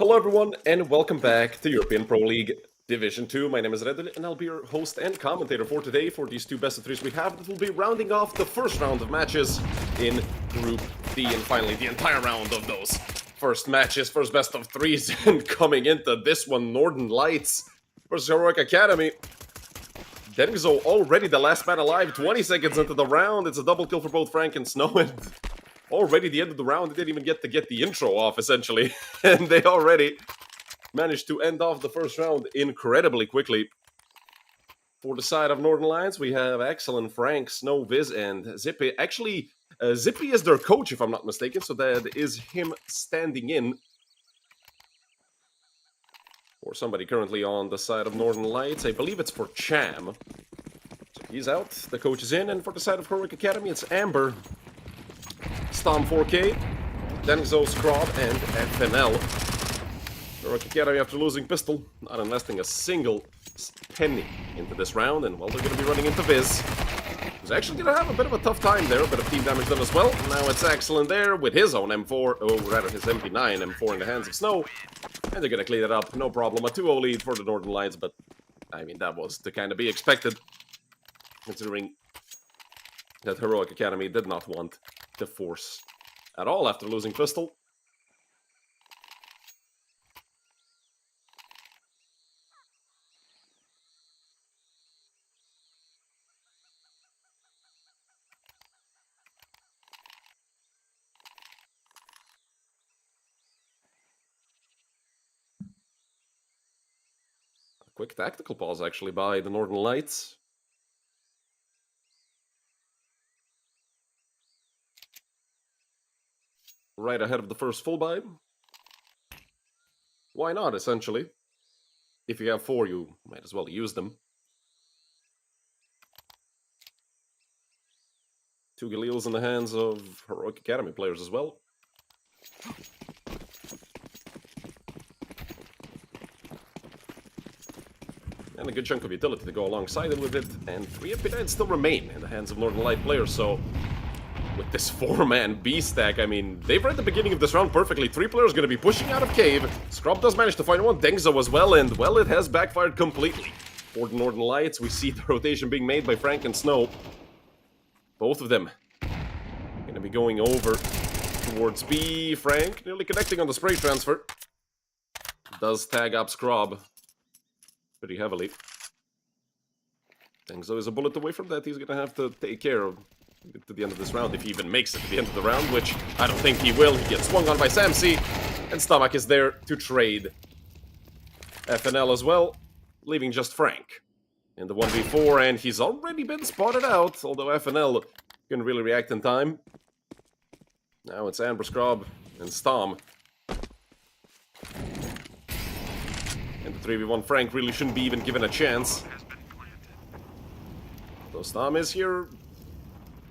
Hello everyone, and welcome back to European Pro League Division 2. My name is Redel, and I'll be your host and commentator for today for these two best of threes we have that will be rounding off the first round of matches in Group D, and finally the entire round of those first matches, first best of threes, and coming into this one, Northern Lights versus Heroic Academy. Denzo already the last man alive, 20 seconds into the round. It's a double kill for both Frank and Snow, and already the end of the round, they didn't even get the intro off, essentially. And they already managed to end off the first round incredibly quickly. For the side of Northern Lights, we have excellent Frank, Snow, Viz, and Zippy. Actually, Zippy is their coach, if I'm not mistaken, so that is him standing in for somebody currently on the side of Northern Lights. I believe it's for Cham. So he's out, the coach is in, and for the side of Heroic Academy, it's Amber, Storm 4K, Denzo, Scrob, and FNL. Heroic Academy, after losing Pistol, not investing a single penny into this round, and well, they're going to be running into Viz, who's actually going to have a bit of a tough time there, a bit of team damage done as well. Now it's excellent there with his own M4, or rather his MP9 M4 in the hands of Snow, and they're going to clean it up, no problem. A 2-0 lead for the Northern Lights, but I mean, that was to kind of be expected, considering that Heroic Academy did not want to force at all after losing Pistol. A quick tactical pause actually by the Northern Lights. Right ahead of the first full buy. Why not, essentially? If you have 4, you might as well use them. 2 Galils in the hands of Heroic Academy players as well. And a good chunk of utility to go alongside it with it. And 3 MP9s still remain in the hands of Northern Light players, so with this 4-man B stack, I mean, they've read the beginning of this round perfectly. 3 players going to be pushing out of cave. Scrub does manage to find one, Denzo as well, and well, it has backfired completely. For the Northern Lights, we see the rotation being made by Frank and Snow. Both of them going to be going over towards B. Frank nearly connecting on the spray transfer. Does tag up Scrub pretty heavily. Denzo is a bullet away from that. He's going to have to take care of to the end of this round, if he even makes it to the end of the round, which I don't think he will. He gets swung on by Samsi, and Stomach is there to trade FNL as well, leaving just Frank in the 1v4, and he's already been spotted out, although FNL can really react in time. Now it's Amber, Scrub, and Stom. And the 3v1 Frank really shouldn't be even given a chance. So Stom is here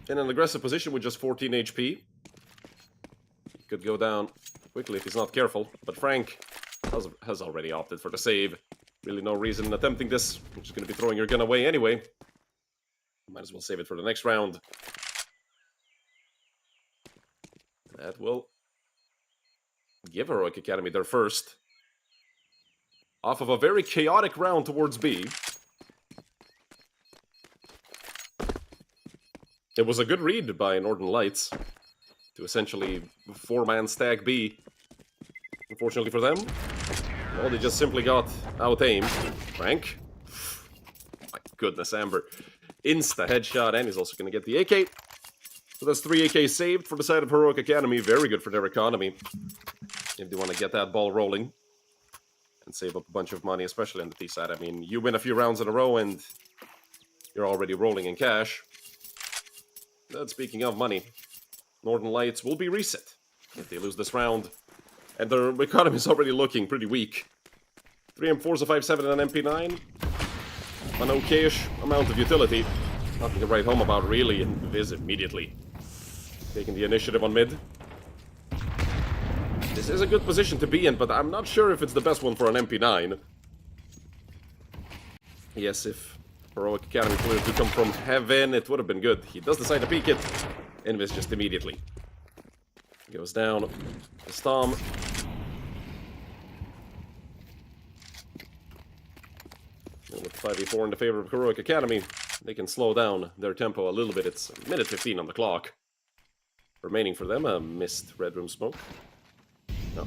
in an aggressive position with just 14 HP. He could go down quickly if he's not careful, but Frank has already opted for the save. Really no reason in attempting this. You're just going to be throwing your gun away anyway. Might as well save it for the next round. That will give Heroic Academy their first. Off of a very chaotic round towards B. It was a good read by Northern Lights to essentially 4-man stack B. Unfortunately for them, well, they just simply got out-aimed. Frank. My goodness, Amber. Insta headshot, and he's also going to get the AK. So that's 3 AK saved for the side of Heroic Academy. Very good for their economy, if they want to get that ball rolling and save up a bunch of money, especially on the T side. I mean, you win a few rounds in a row and you're already rolling in cash. But speaking of money, Northern Lights will be reset if they lose this round. And their economy is already looking pretty weak. 3 M4s, a 5.7, and an MP9. An okay-ish amount of utility. Nothing to write home about, really, and Viz immediately taking the initiative on mid. This is a good position to be in, but I'm not sure if it's the best one for an MP9. Yes, if Heroic Academy players do come from heaven, it would have been good. He does decide to peek it, and Viz just immediately goes down. The Storm And with 5v4 in the favor of Heroic Academy, they can slow down their tempo a little bit. It's a minute 15 on the clock. Remaining for them, a missed Red Room smoke. No.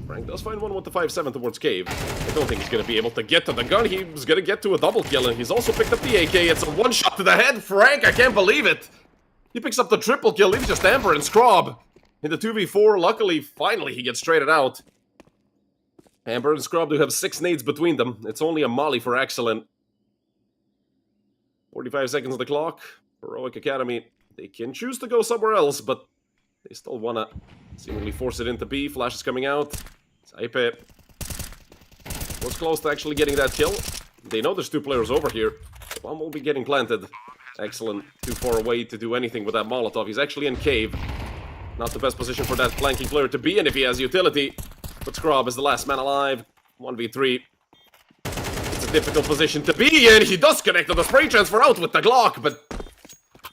Frank does find one with the 5-7 towards Cave. I don't think he's going to be able to get to the gun. He's going to get to a double kill, and he's also picked up the AK. It's a one-shot to the head. Frank, I can't believe it. He picks up the triple kill. Leaves just Amber and Scrob in the 2v4. Luckily, finally, he gets traded out. Amber and Scrob do have 6 nades between them. It's only a molly for Excellent. 45 seconds on the clock. Heroic Academy, they can choose to go somewhere else, but they still want to seemingly force it into B. Flash is coming out. Saipe was close to actually getting that kill. They know there's 2 players over here. One will be getting planted. Excellent. Too far away to do anything with that Molotov. He's actually in Cave. Not the best position for that flanking player to be in if he has utility. But Scrob is the last man alive. 1v3. It's a difficult position to be in. He does connect to the spray transfer out with the Glock, but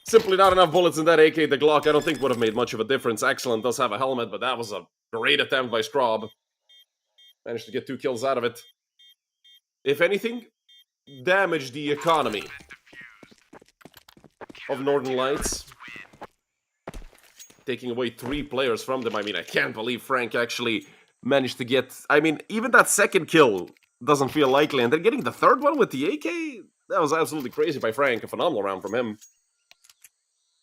simply not enough bullets in that AK. The Glock, I don't think, would have made much of a difference. Excellent does have a helmet, but that was a great attempt by Scrob. Managed to get 2 kills out of it. If anything, damaged the economy of Northern Lights. Taking away 3 players from them. I mean, I can't believe Frank actually managed to get... I mean, even that second kill doesn't feel likely. And then getting the 3rd one with the AK? That was absolutely crazy by Frank. A phenomenal round from him.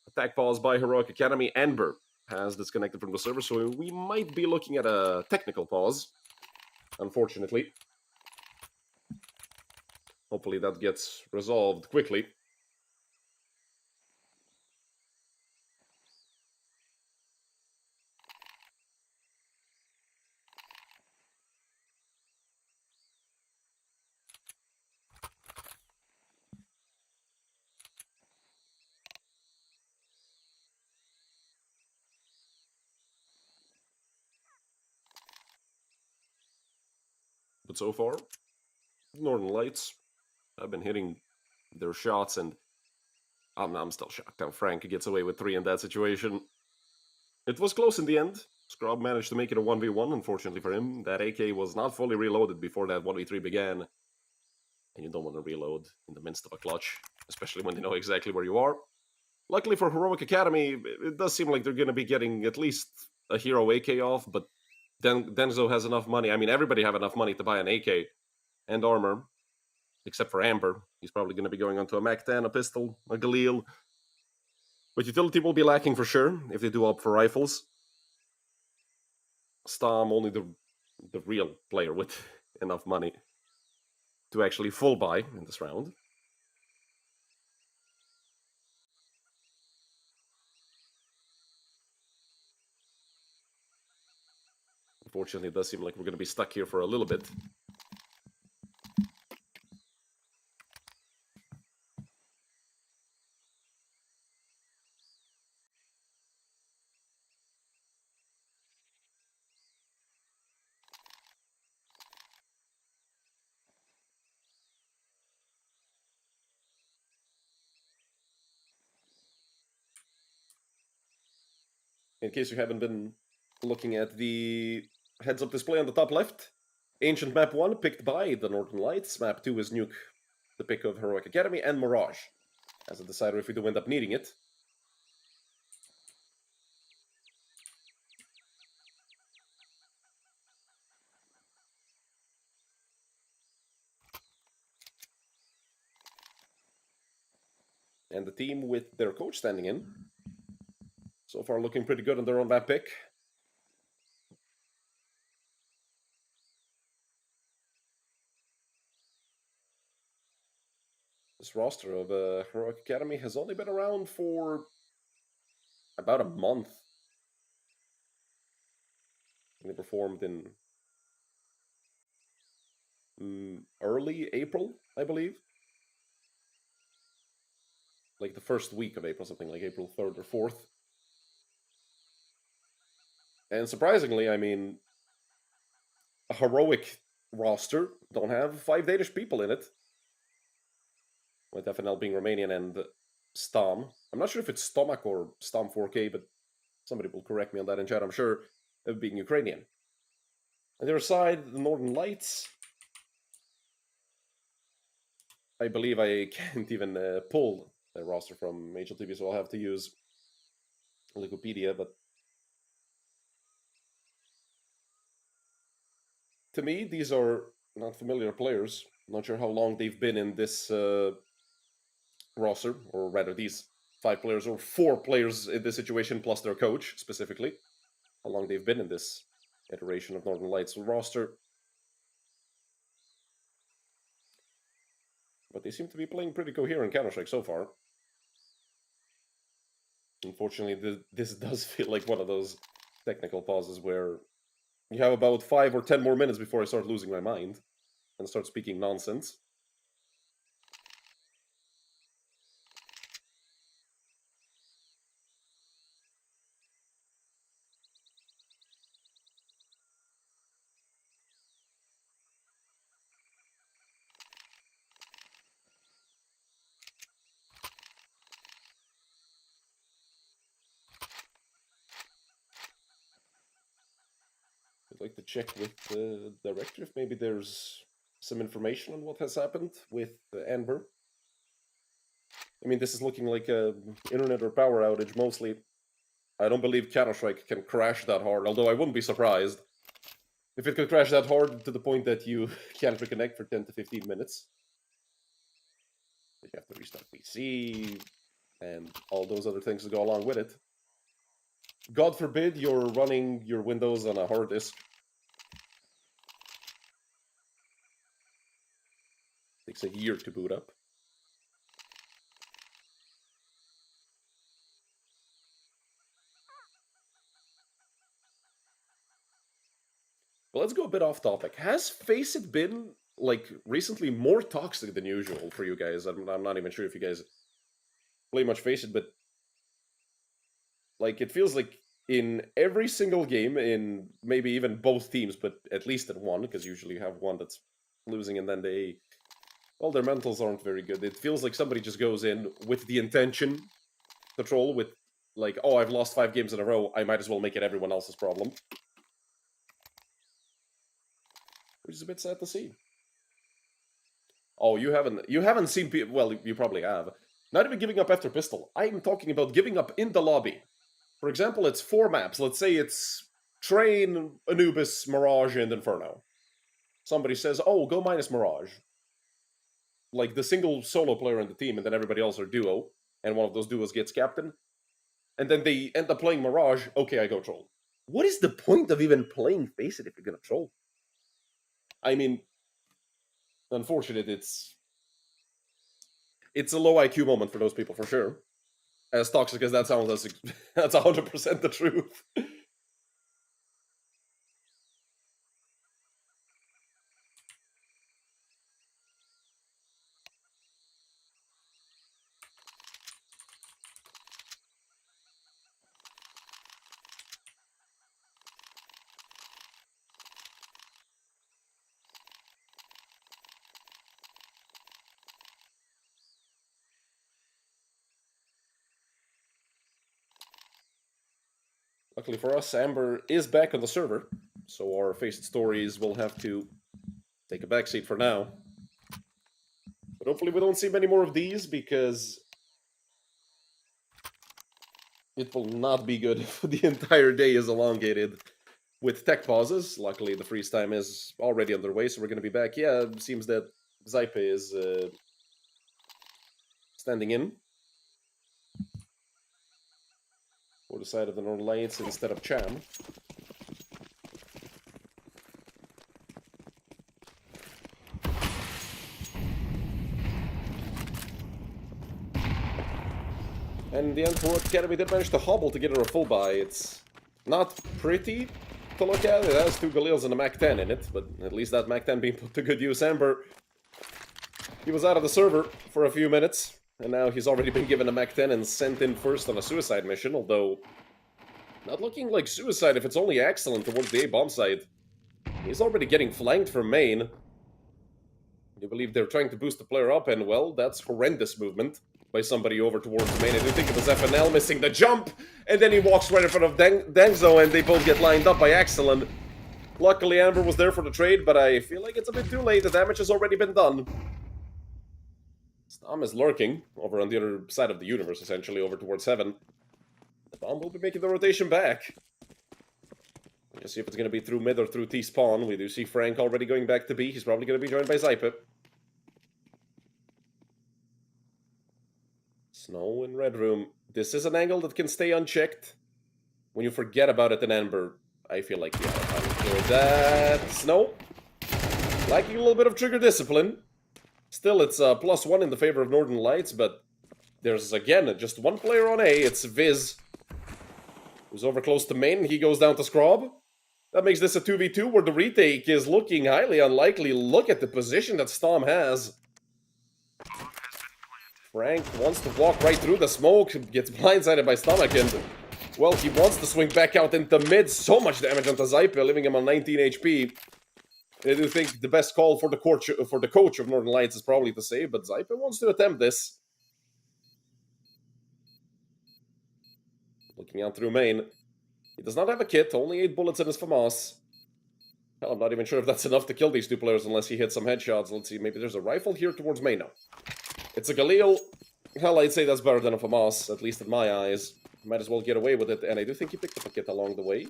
Attack pause by Heroic Academy. Amber has disconnected from the server, so we might be looking at a technical pause. Unfortunately. Hopefully that gets resolved quickly. But so far, Northern Lights have been hitting their shots, and I'm still shocked how Frank gets away with 3 in that situation. It was close in the end. Scrub managed to make it a 1v1, unfortunately for him. That AK was not fully reloaded before that 1v3 began. And you don't want to reload in the midst of a clutch, especially when you know exactly where you are. Luckily for Heroic Academy, it does seem like they're going to be getting at least a hero AK off, but Denzo has enough money. I mean, everybody have enough money to buy an AK and armor, except for Amber. He's probably going to be going onto a MAC-10, a pistol, a Galil. But utility will be lacking for sure if they do opt for rifles. Stom, only the real player with enough money to actually full buy in this round. Unfortunately, it does seem like we're going to be stuck here for a little bit. In case you haven't been looking at the heads-up display on the top left, Ancient Map 1 picked by the Northern Lights. Map 2 is Nuke, the pick of Heroic Academy, and Mirage as a decider if we do end up needing it. And the team with their coach standing in. So far looking pretty good on their own map pick. This roster of Heroic Academy has only been around for about a month. They performed in early April, I believe. Like the first week of April, something like April 3rd or 4th. And surprisingly, I mean, a heroic roster don't have 5 Danish people in it. With FNL being Romanian and Stom. I'm not sure if it's Stomach or Stom 4K, but somebody will correct me on that in chat, I'm sure, of being Ukrainian. On the other side, the Northern Lights. I believe I can't even pull a roster from HLTV, so I'll have to use Wikipedia, but to me, these are not familiar players. Not sure how long they've been in this roster, or rather these 5 players or 4 players in this situation, plus their coach, specifically. How long they've been in this iteration of Northern Lights roster. But they seem to be playing pretty coherent Counter-Strike so far. Unfortunately, this does feel like one of those technical pauses where you have about 5 or 10 more minutes before I start losing my mind and start speaking nonsense. I'd like to check with the director if maybe there's some information on what has happened with Amber. I mean, this is looking like a internet or power outage mostly. I don't believe Counter-Strike can crash that hard, although I wouldn't be surprised if it could crash that hard to the point that you can't reconnect for 10 to 15 minutes. You have to restart PC, and all those other things that go along with it. God forbid you're running your Windows on a hard disk. Takes a year to boot up. Well, let's go a bit off topic. Has Faceit been, like, recently more toxic than usual for you guys? I'm not even sure if you guys play much Faceit, but like, it feels like in every single game, in maybe even both teams, but at least in one, because usually you have one that's losing and then they... Well, their mentals aren't very good. It feels like somebody just goes in with the intention to troll, with, like, oh, I've lost 5 games in a row, I might as well make it everyone else's problem. Which is a bit sad to see. Oh, you haven't seen people... Well, you probably have. Not even giving up after pistol. I'm talking about giving up in the lobby. For example, it's 4 maps. Let's say it's Train, Anubis, Mirage, and Inferno. Somebody says, oh, go minus Mirage. Like, the single solo player in the team, and then everybody else are duo, and one of those duos gets captain. And then they end up playing Mirage. Okay, I go troll. What is the point of even playing Faceit if you're gonna troll? I mean, unfortunate, it's a low IQ moment for those people, for sure. As toxic as that sounds, that's 100% the truth. Luckily for us, Amber is back on the server, so our Faceit stories will have to take a backseat for now. But hopefully we don't see many more of these, because it will not be good if the entire day is elongated with tech pauses. Luckily, the freeze time is already underway, so we're going to be back. Yeah, it seems that Zype is standing in for the side of the Northern Lights instead of Cham. And the Antwerp Academy did manage to hobble to get her a full buy. It's not pretty to look at. It has 2 Galils and a Mac-10 in it, but at least that Mac-10 being put to good use. Amber, he was out of the server for a few minutes, and now he's already been given a Mac-10 and sent in first on a suicide mission, although not looking like suicide if it's only excellent towards the A-bomb site. He's already getting flanked from main. You believe they're trying to boost the player up, and well, that's horrendous movement by somebody over towards the main. I didn't think it was FNL missing the jump, and then he walks right in front of Dengzo, and they both get lined up by Excellent. Luckily, Amber was there for the trade, but I feel like it's a bit too late. The damage has already been done. Storm is lurking over on the other side of the universe, essentially, over towards heaven. The bomb will be making the rotation back. Let's see if it's going to be through mid or through T-spawn. We do see Frank already going back to B. He's probably going to be joined by Zype. Snow in Red Room. This is an angle that can stay unchecked. When you forget about it in Ember, I feel like, yeah, I'm sure that Snow. Lacking a little bit of trigger discipline. Still, it's +1 in the favor of Northern Lights, but there's, again, just one player on A. It's Viz, who's over close to main. He goes down to Scrob. That makes this a 2v2 where the retake is looking highly unlikely. Look at the position that Storm has. Frank wants to walk right through the smoke, gets blindsided by Stomach, and, well, he wants to swing back out into mid. So much damage onto Zype, leaving him on 19 HP. I do think the best call for the coach of Northern Lights is probably to save, but Zype wants to attempt this. Looking out through main. He does not have a kit, only 8 bullets in his FAMAS. Hell, I'm not even sure if that's enough to kill these two players unless he hits some headshots. Let's see, maybe there's a rifle here towards main now. It's a Galil. Hell, I'd say that's better than a FAMAS, at least in my eyes. Might as well get away with it, and I do think he picked up a kit along the way.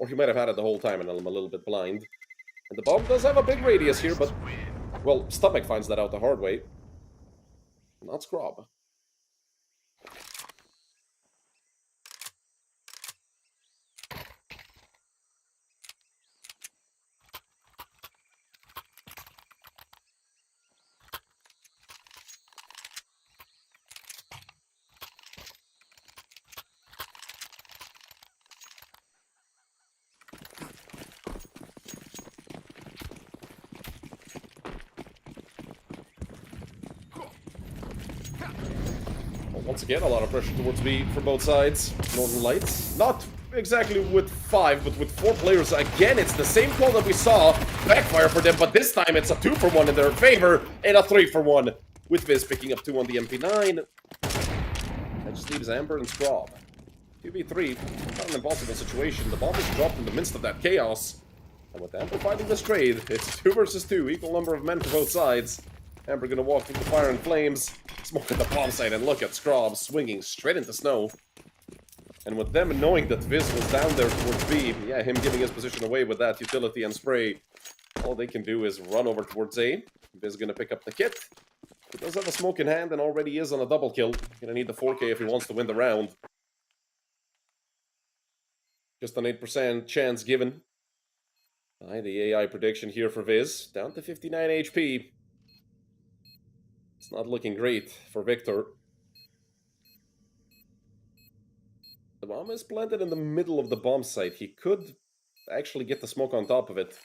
Or he might have had it the whole time and I'm a little bit blind. And the bomb does have a big radius here, but, well, Stomach finds that out the hard way. Not Scrob. Once again, a lot of pressure towards B from both sides. Northern Lights, not exactly with 5, but with 4 players. Again, it's the same call that we saw backfire for them, but this time it's a 2-for-1 in their favor, and a 3-for-1, with Viz picking up 2 on the MP9. That just leaves Amber and Scrob. 2v3, not an impossible situation. The bomb is dropped in the midst of that chaos. And with Amber fighting this trade, it's 2 versus 2, equal number of men for both sides. Amber gonna walk through the fire and flames, smoke at the bomb site, and look at Scrob swinging straight into Snow. And with them knowing that Viz was down there towards B, yeah, him giving his position away with that utility and spray, all they can do is run over towards A. Viz gonna pick up the kit. He does have a smoke in hand and already is on a double kill. Gonna need the 4K if he wants to win the round. Just an 8% chance given by the AI prediction here for Viz. Down to 59 HP. It's not looking great for Victor. The bomb is planted in the middle of the bomb site. He could actually get the smoke on top of it.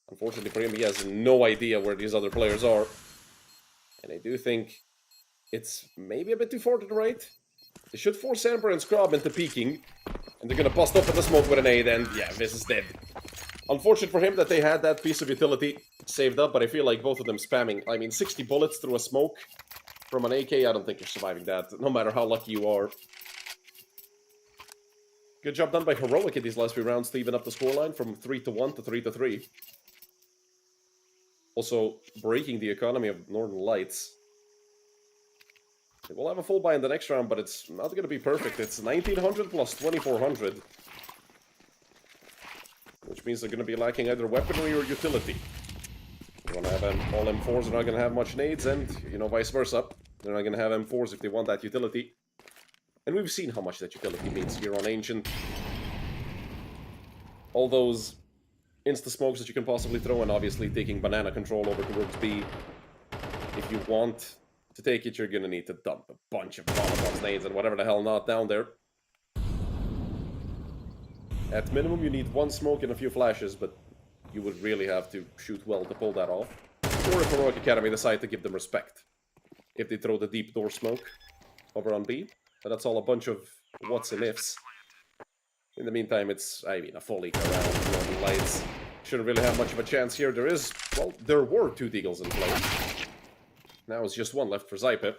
Unfortunately for him, he has no idea where these other players are. And I do think it's maybe a bit too far to the right. They should force Amber and Scrob into peeking. And they're going to bust open the smoke with an aid, and yeah, Viz is dead. Unfortunate for him that they had that piece of utility saved up, but I feel like both of them spamming. I mean, 60 bullets through a smoke from an AK, I don't think you're surviving that, no matter how lucky you are. Good job done by Heroic in these last few rounds to even up the scoreline from 3-1 to 3-3. Also, breaking the economy of Northern Lights. They will have a full buy in the next round, but it's not going to be perfect. It's 1900 plus 2400. Which means they're going to be lacking either weaponry or utility. They're going to have all M4s, are not going to have much nades, and, you know, vice versa. They're not going to have M4s if they want that utility. And we've seen how much that utility means here on Ancient. All those insta-smokes that you can possibly throw, and obviously taking banana control over towards B. If you want to take it, you're going to need to dump a bunch of Molotov nades and whatever the hell not down there. At minimum, you need 1 smoke and a few flashes, but you would really have to shoot well to pull that off. Or if Heroic Academy decide to give them respect. If they throw the deep door smoke over on B. But that's all a bunch of what's and ifs. In the meantime, it's, I mean, a full eco around Northern Lights. Shouldn't really have much of a chance here. There is, well, there were 2 Deagles in play. Now it's just 1 left for Zype.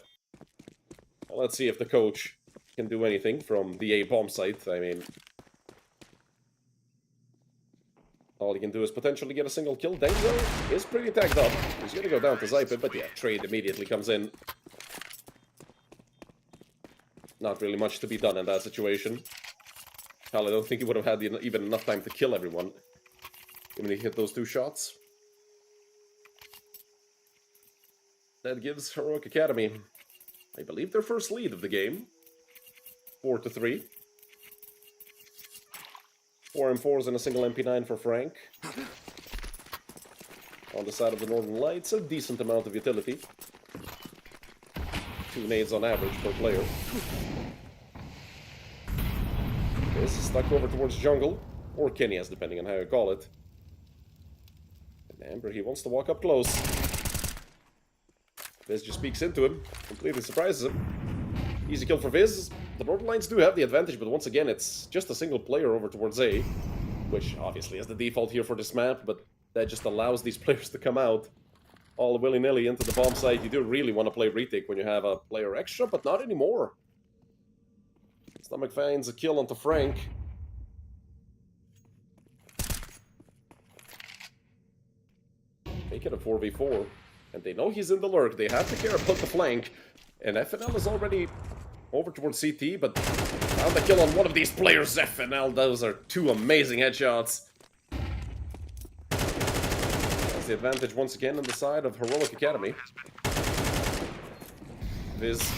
Well, let's see if the coach can do anything from the A bomb site. I mean, All he can do is potentially get a single kill. Denzo is pretty tagged up. He's gonna go down to Zypin, but yeah, trade immediately comes in. Not really much to be done in that situation. Hell, I don't think he would have had even enough time to kill everyone. Even if he hit those 2 shots. That gives Heroic Academy, I believe, their first lead of the game. 4-3. 4 M4s and a single MP9 for Frank. On the side of the Northern Lights, a decent amount of utility. 2 nades on average per player. This is stuck over towards jungle, or Kenya's, depending on how you call it. And Amber, he wants to walk up close. Viz just peeks into him, completely surprises him. Easy kill for Viz. The Northern Lights do have the advantage, but once again, it's just a single player over towards A, which obviously is the default here for this map, but that just allows these players to come out all willy-nilly into the bomb site. You do really want to play retake when you have a player extra, but not anymore. Stomach finds a kill onto Frank. Make it a 4v4. And they know he's in the lurk. They have to care about the flank. And FNL is already over towards CT, but found the kill on one of these players, FNL. Those are 2 amazing headshots. That's the advantage once again on the side of Heroic Academy. Viz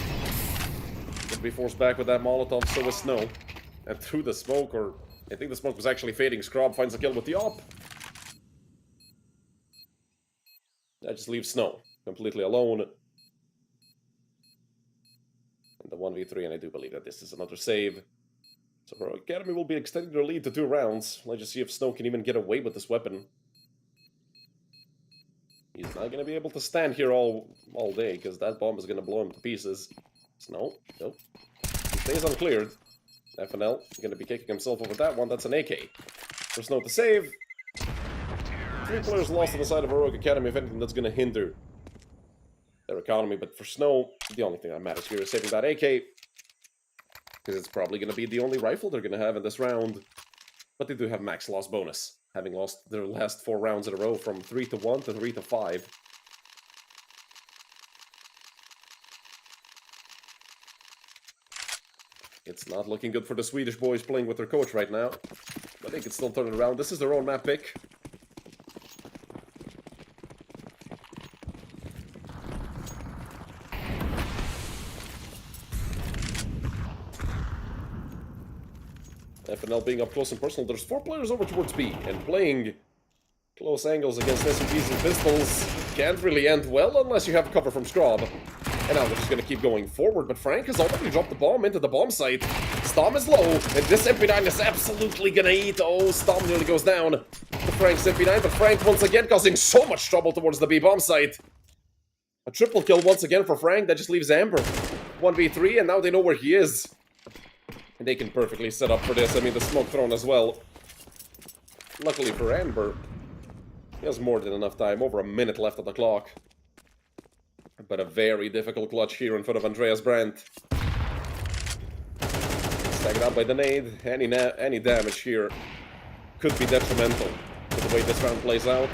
would be forced back with that Molotov, so is Snow. And through the smoke, or I think the smoke was actually fading, Scrub finds a kill with the op. That just leaves Snow completely alone. And the 1v3, and I do believe that this is another save. So Heroic Academy will be extending their lead to 2 rounds. Let's just see if Snow can even get away with this weapon. He's not going to be able to stand here all day, because that bomb is going to blow him to pieces. Snow, nope. He stays uncleared. FNL going to be kicking himself over that one. That's an AK. For Snow to save. 3 players lost on the side of Heroic Academy. If anything, that's going to hinder their economy. But for Snow, the only thing that matters here is saving that AK. Because it's probably going to be the only rifle they're going to have in this round. But they do have max loss bonus, having lost their last 4 rounds in a row from 3-1 to 3-5. It's not looking good for the Swedish boys playing with their coach right now. But they can still turn it around. This is their own map pick. FNL being up close and personal. There's 4 players over towards B, and playing close angles against SMGs and pistols can't really end well unless you have cover from Scrub. And now they're just going to keep going forward, but Frank has already dropped the bomb into the bomb site. Stom is low, and this MP9 is absolutely going to eat. Oh, Stom nearly goes down to Frank's MP9, but Frank once again causing so much trouble towards the B bomb site. A triple kill once again for Frank. That just leaves Amber 1v3, and now they know where he is. And they can perfectly set up for this. I mean, the smoke thrown as well. Luckily for Amber, he has more than enough time. Over a minute left on the clock. But a very difficult clutch here in front of Andreas Brandt. Staggered out by the nade. Any damage here could be detrimental to the way this round plays out.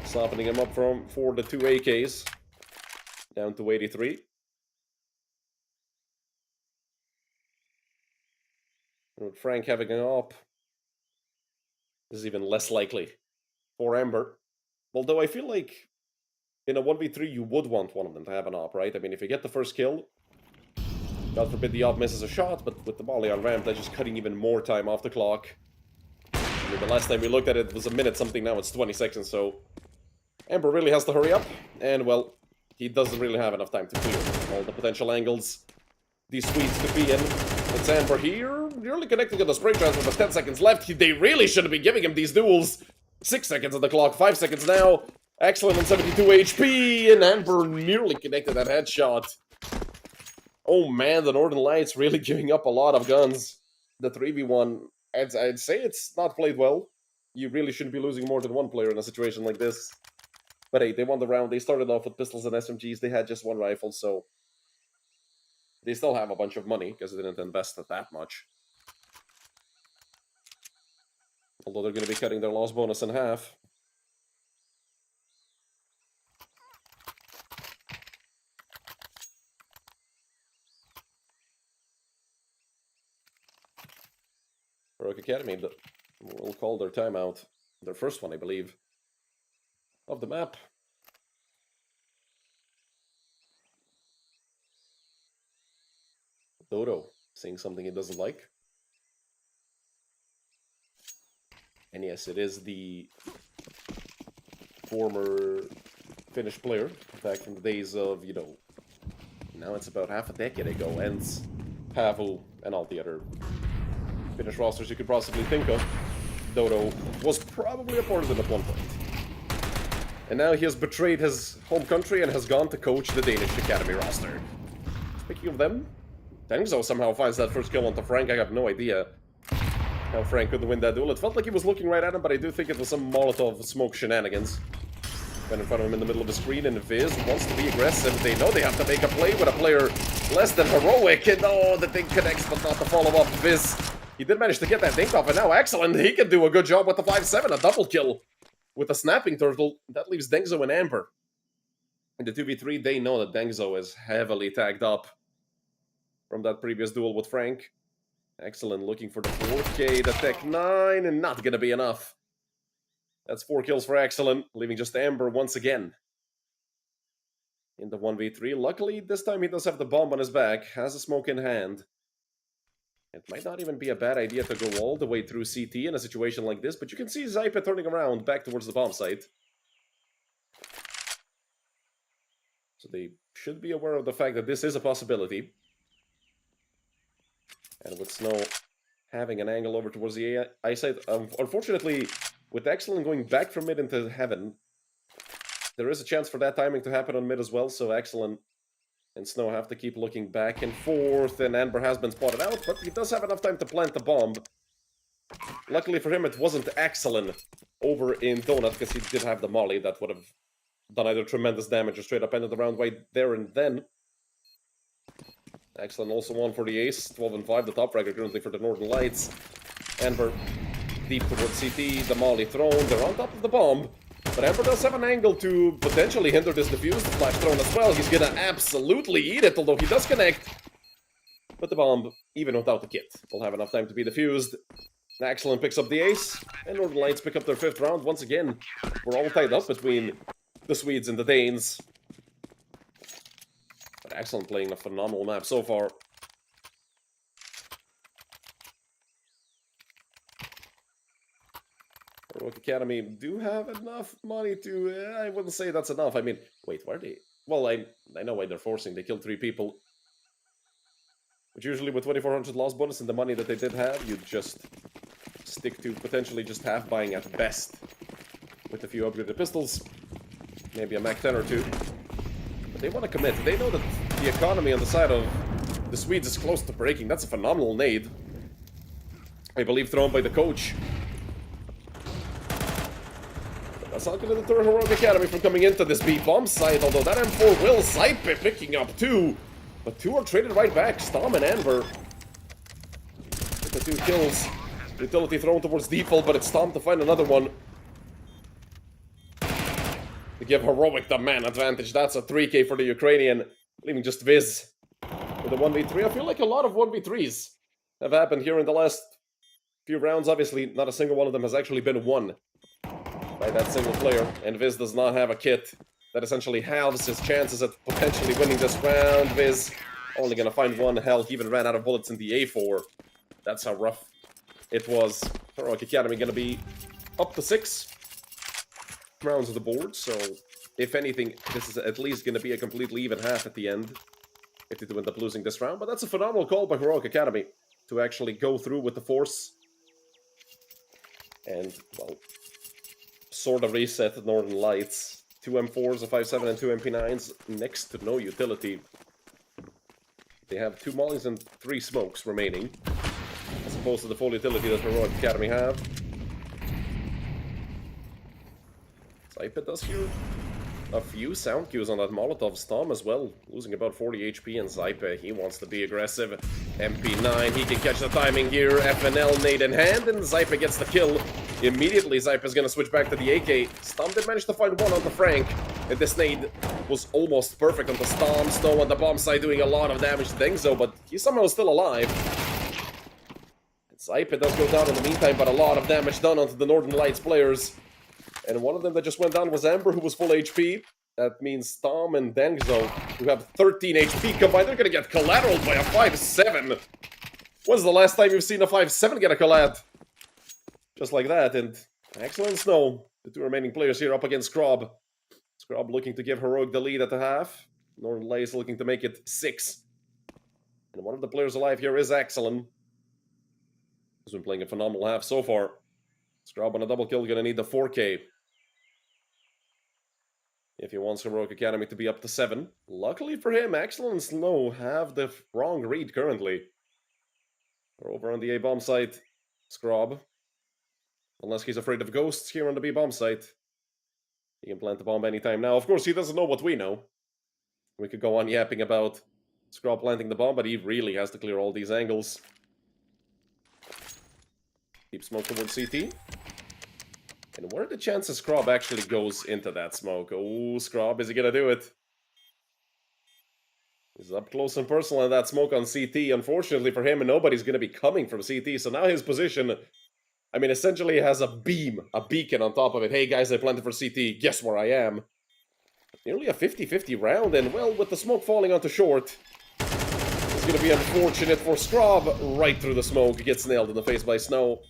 Softening him up for the 2 AKs. Down to 83. With Frank having an op, this is even less likely for Amber. Although I feel like in a 1v3 you would want one of them to have an op, right? I mean, if you get the first kill, God forbid the op misses a shot, but with the volley on ramp, that's just cutting even more time off the clock. I mean, the last time we looked at it was a minute something, now it's 20 seconds, so Amber really has to hurry up, and well, he doesn't really have enough time to clear all the potential angles these Swedes could be in. It's Amber here, nearly connecting to the spray transfer, but 10 seconds left. They really shouldn't be giving him these duels. 6 seconds on the clock, 5 seconds now. Excellent on 72 HP, and Amber nearly connected that headshot. Oh man, the Northern Lights really giving up a lot of guns. The 3v1, I'd say it's not played well. You really shouldn't be losing more than 1 player in a situation like this. But hey, they won the round. They started off with pistols and SMGs. They had just 1 rifle, so they still have a bunch of money because they didn't invest that much. Although they're going to be cutting their loss bonus in half. Heroic Academy will call their timeout. Their first one, I believe, of the map. Dodo saying something he doesn't like. And yes, it is the former Finnish player, back from the days of, you know, now it's about half a decade ago, Ens, Pavu, and all the other Finnish rosters you could possibly think of. Dodo was probably a part of them at one point. And now he has betrayed his home country and has gone to coach the Danish Academy roster. Speaking of them, Dengzo somehow finds that first kill onto Frank. I have no idea how Frank could win that duel. It felt like he was looking right at him, but I do think it was some Molotov smoke shenanigans. Went in front of him in the middle of the screen, and Viz wants to be aggressive. They know they have to make a play with a player less than heroic, and oh, the thing connects, but not the follow-up. Viz, he did manage to get that dink off, and now excellent. He can do a good job with the 5-7, a double kill with a snapping turtle. That leaves Dengzo and Amber. In the 2v3, they know that Dengzo is heavily tagged up from that previous duel with Frank. Excellent, looking for the 4K, the Tech 9, and not gonna be enough. That's 4 kills for Excellent, leaving just Amber once again in the 1v3. Luckily, this time he does have the bomb on his back, has a smoke in hand. It might not even be a bad idea to go all the way through CT in a situation like this, but you can see Zypa turning around back towards the bomb site. So they should be aware of the fact that this is a possibility. And with Snow having an angle over towards the A site, unfortunately, with Excellent going back from mid into heaven, there is a chance for that timing to happen on mid as well, so Excellent and Snow have to keep looking back and forth, and Amber has been spotted out, but he does have enough time to plant the bomb. Luckily for him, it wasn't Excellent over in Donut, because he did have the molly that would have done either tremendous damage or straight up ended the round right there and then. Excellent also won for the ace, 12 and 5, the top record currently for the Northern Lights. Amber deep towards CT, the molly thrown, they're on top of the bomb. But Amber does have an angle to potentially hinder this defuse, the flash thrown as well. He's gonna absolutely eat it, although he does connect. But the bomb, even without the kit, will have enough time to be defused. Excellent picks up the ace, and Northern Lights pick up their 5th round. Once again, we're all tied up between the Swedes and the Danes. But Excellent playing a phenomenal map so far. Heroic Academy do have enough money to... I wouldn't say that's enough. I mean, wait, where are they? Well, I know why they're forcing. They killed 3 people. But usually with 2400 loss bonus and the money that they did have, you'd just stick to potentially just half buying at best. With a few upgraded pistols. Maybe a Mac 10 or 2. But they want to commit. They know that the economy on the side of the Swedes is close to breaking. That's a phenomenal nade. I believe thrown by the coach. But that's not going to deter Heroic Academy from coming into this B-bomb site, although that M4 will Zype picking up 2. But 2 are traded right back. Stom and Amber. With the 2 kills. Utility thrown towards default, but it's Stom to find another one. To give Heroic the man advantage. That's a 3K for the Ukrainian, leaving just Viz with a 1v3. I feel like a lot of 1v3s have happened here in the last few rounds. Obviously, not a single one of them has actually been won by that single player. And Viz does not have a kit that essentially halves his chances at potentially winning this round. Viz only going to find 1. Hell, he even ran out of bullets in the A4. That's how rough it was. Heroic Academy going to be up to 6 rounds of the board, so if anything, this is at least going to be a completely even half at the end if they do end up losing this round. But that's a phenomenal call by Heroic Academy to actually go through with the force and, well, sort of reset Northern Lights. 2 M4s, a 5.7 and 2 MP9s, next to no utility. They have 2 mollies and 3 smokes remaining, as opposed to the full utility that Heroic Academy have. Zypa does here a few sound cues on that Molotov Storm as well, losing about 40 HP, and Zype, he wants to be aggressive. MP9, he can catch the timing here, FNL nade in hand, and Zype gets the kill. Immediately, Zype is gonna switch back to the AK. Storm did manage to find one on the Frank, and this nade was almost perfect on the Storm. Snow on the bomb side doing a lot of damage to Dengzo, but he's somehow still alive. Zype does go down in the meantime, but a lot of damage done onto the Northern Lights players. And one of them that just went down was Amber, who was full HP. That means Storm and Dengzo, who have 13 HP combined, they're gonna get collateraled by a 5-7. When's the last time you've seen a 5-7 get a collab? Just like that, and excellent Snow. The two remaining players here up against Scrub. Scrub looking to give Heroic the lead at the half. Northern Lights looking to make it 6. And one of the players alive here is Excellent. He's been playing a phenomenal half so far. Scrub on a double kill, gonna need the 4K. If he wants Heroic Academy to be up to 7. Luckily for him, Excellent and Snow have the wrong read currently. We're over on the A-bomb site. Scrub. Unless he's afraid of ghosts here on the B-bomb site. He can plant the bomb anytime now. Of course, he doesn't know what we know. We could go on yapping about Scrub planting the bomb, but he really has to clear all these angles. Keep smoke towards CT. And what are the chances Scrub actually goes into that smoke? Oh, Scrub, is he gonna do it? He's up close and personal in that smoke on CT. Unfortunately for him, nobody's gonna be coming from CT. So now his position, I mean, essentially has a beam, a beacon on top of it. Hey guys, I planted for CT. Guess where I am? Nearly a 50-50 round, and well, with the smoke falling onto short, it's gonna be unfortunate for Scrub. Right through the smoke, gets nailed in the face by Snow,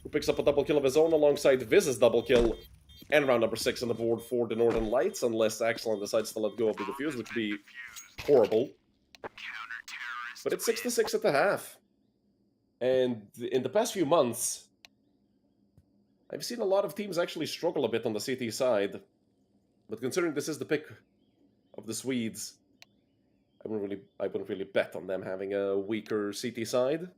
who picks up a double kill of his own alongside Viz's double kill. And round number 6 on the board for the Northern Lights, unless Excellent decides to let go of the defuse, which would be horrible. But it's 6-6 at the half. And in the past few months, I've seen a lot of teams actually struggle a bit on the CT side. But considering this is the pick of the Swedes, I wouldn't really bet on them having a weaker CT side.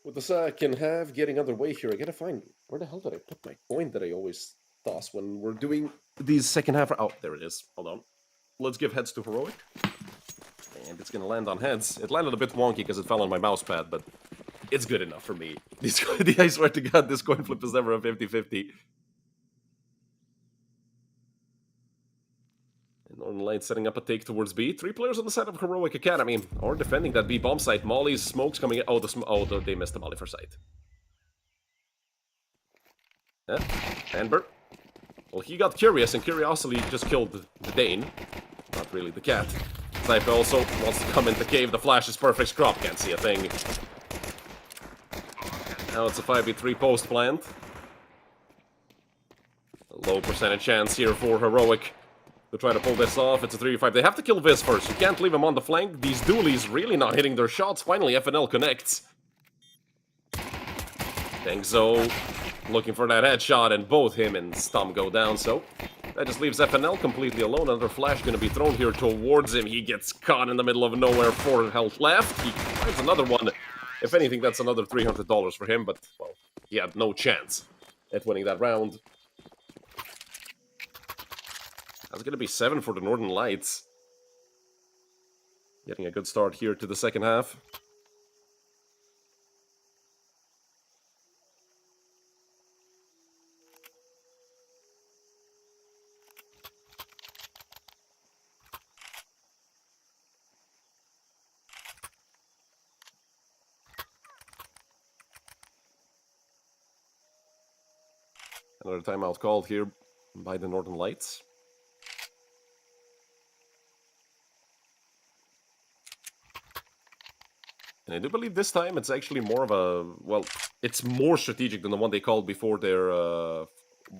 With the second half getting underway here, I gotta find, where the hell did I put my coin that I always toss when we're doing these second half? Oh, there it is. Hold on. Let's give heads to Heroic. And it's gonna land on heads. It landed a bit wonky because it fell on my mouse pad, but it's good enough for me. I swear to God, this coin flip is never a 50-50. Northern Lights setting up a take towards B. 3 players on the side of Heroic Academy are defending that B bomb site. Molly's smoke's coming in. Oh, they missed the Molly for sight. Amber. Well, he got curious, and curiosity just killed the Dane. Not really the cat. Snipe also wants to come in the cave. The flash is perfect. Scrub can't see a thing. Now it's a 5v3 post plant. A low percentage chance here for Heroic to try to pull this off. It's a 3v5. They have to kill Viz first. You can't leave him on the flank. These dualies really not hitting their shots. Finally, FNL connects. Dengzo looking for that headshot, and both him and Stum go down, so that just leaves FNL completely alone. Another flash going to be thrown here towards him. He gets caught in the middle of nowhere. 4 health left. He finds another one. If anything, that's another $300 for him, but, well, he had no chance at winning that round. That's going to be 7 for the Northern Lights. Getting a good start here to the second half. Another timeout called here by the Northern Lights. And I do believe this time it's actually more of a, well, it's more strategic than the one they called before their,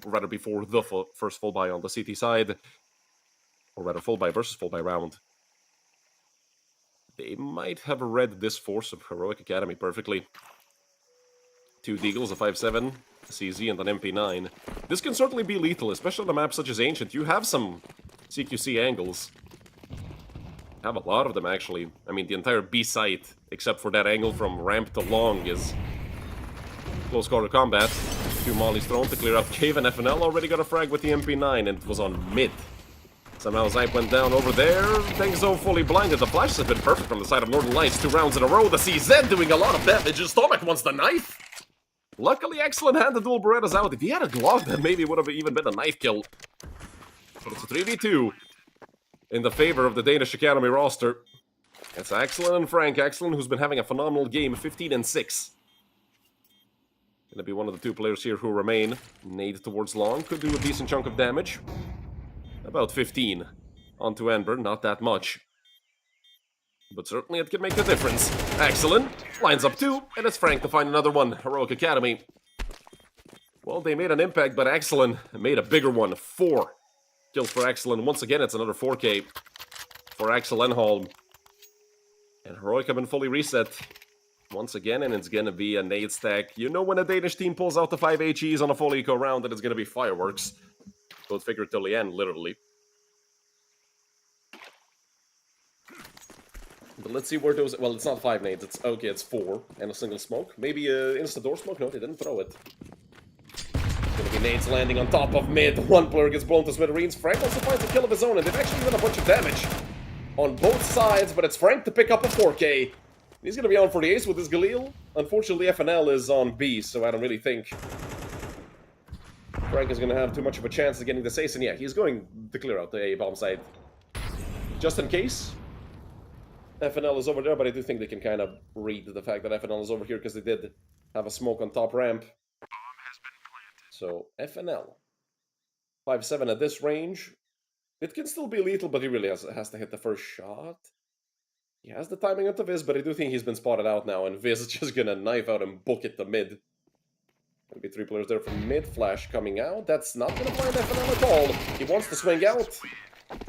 rather before the first full buy on the CT side. Or rather, full buy versus full buy round. They might have read this force of Heroic Academy perfectly. 2 Deagles, a 5-7, a CZ, and an MP9. This can certainly be lethal, especially on a map such as Ancient. You have some CQC angles. Have a lot of them, actually. I mean, the entire B site, except for that angle from ramp to long, is close quarter combat. 2 mollies thrown to clear out cave, and FNL already got a frag with the MP9, and it was on mid. Somehow Zype went down over there. Things though fully blinded. The flash has been perfect from the side of Northern Lights. 2 rounds in a row. The CZ doing a lot of damage. His stomach wants the knife. Luckily, excellent hand to dual Berettas out. If he had a Glock, then maybe it would have even been a knife kill. But it's a 3v2 in the favor of the Danish Academy roster. It's Excellent and Frank. Excellent, who's been having a phenomenal game, 15-6. Gonna be one of the 2 players here who remain. Nade towards long. Could do a decent chunk of damage. About 15 onto Ember, not that much. But certainly it can make a difference. Excellent. Lines up 2, and it's Frank to find another one. Heroic Academy. Well, they made an impact, but Excellent made a bigger one. 4 kills for Excellent. Once again, it's another 4K for Axel Enholm. And Heroic have been fully reset once again, and it's gonna be a nade stack. You know when a Danish team pulls out the 5 HEs on a full eco round, that it's gonna be fireworks. Both figuratively and literally. But let's see where those... Well, it's not 5 nades. It's okay, it's 4. And a single smoke. Maybe insta-door smoke? No, they didn't throw it. Gonna be nades landing on top of mid. One player gets blown to smithereens. Frank also finds a kill of his own, and they've actually done a bunch of damage on both sides, but it's Frank to pick up a 4K. He's gonna be on for the ace with his Galil. Unfortunately, FNL is on B, so I don't really think Frank is going to have too much of a chance of getting this ace, and yeah, he's going to clear out the A bomb site. Just in case. FNL is over there, but I do think they can kind of read the fact that FNL is over here, because they did have a smoke on top ramp. So, FNL. 5-7 at this range. It can still be lethal, but he really has to hit the first shot. He has the timing up to Viz, but I do think he's been spotted out now, and Viz is just going to knife out and book it to mid. Gonna be 3 players there from mid. Flash coming out. That's not gonna blind FNL at all. He wants to swing out,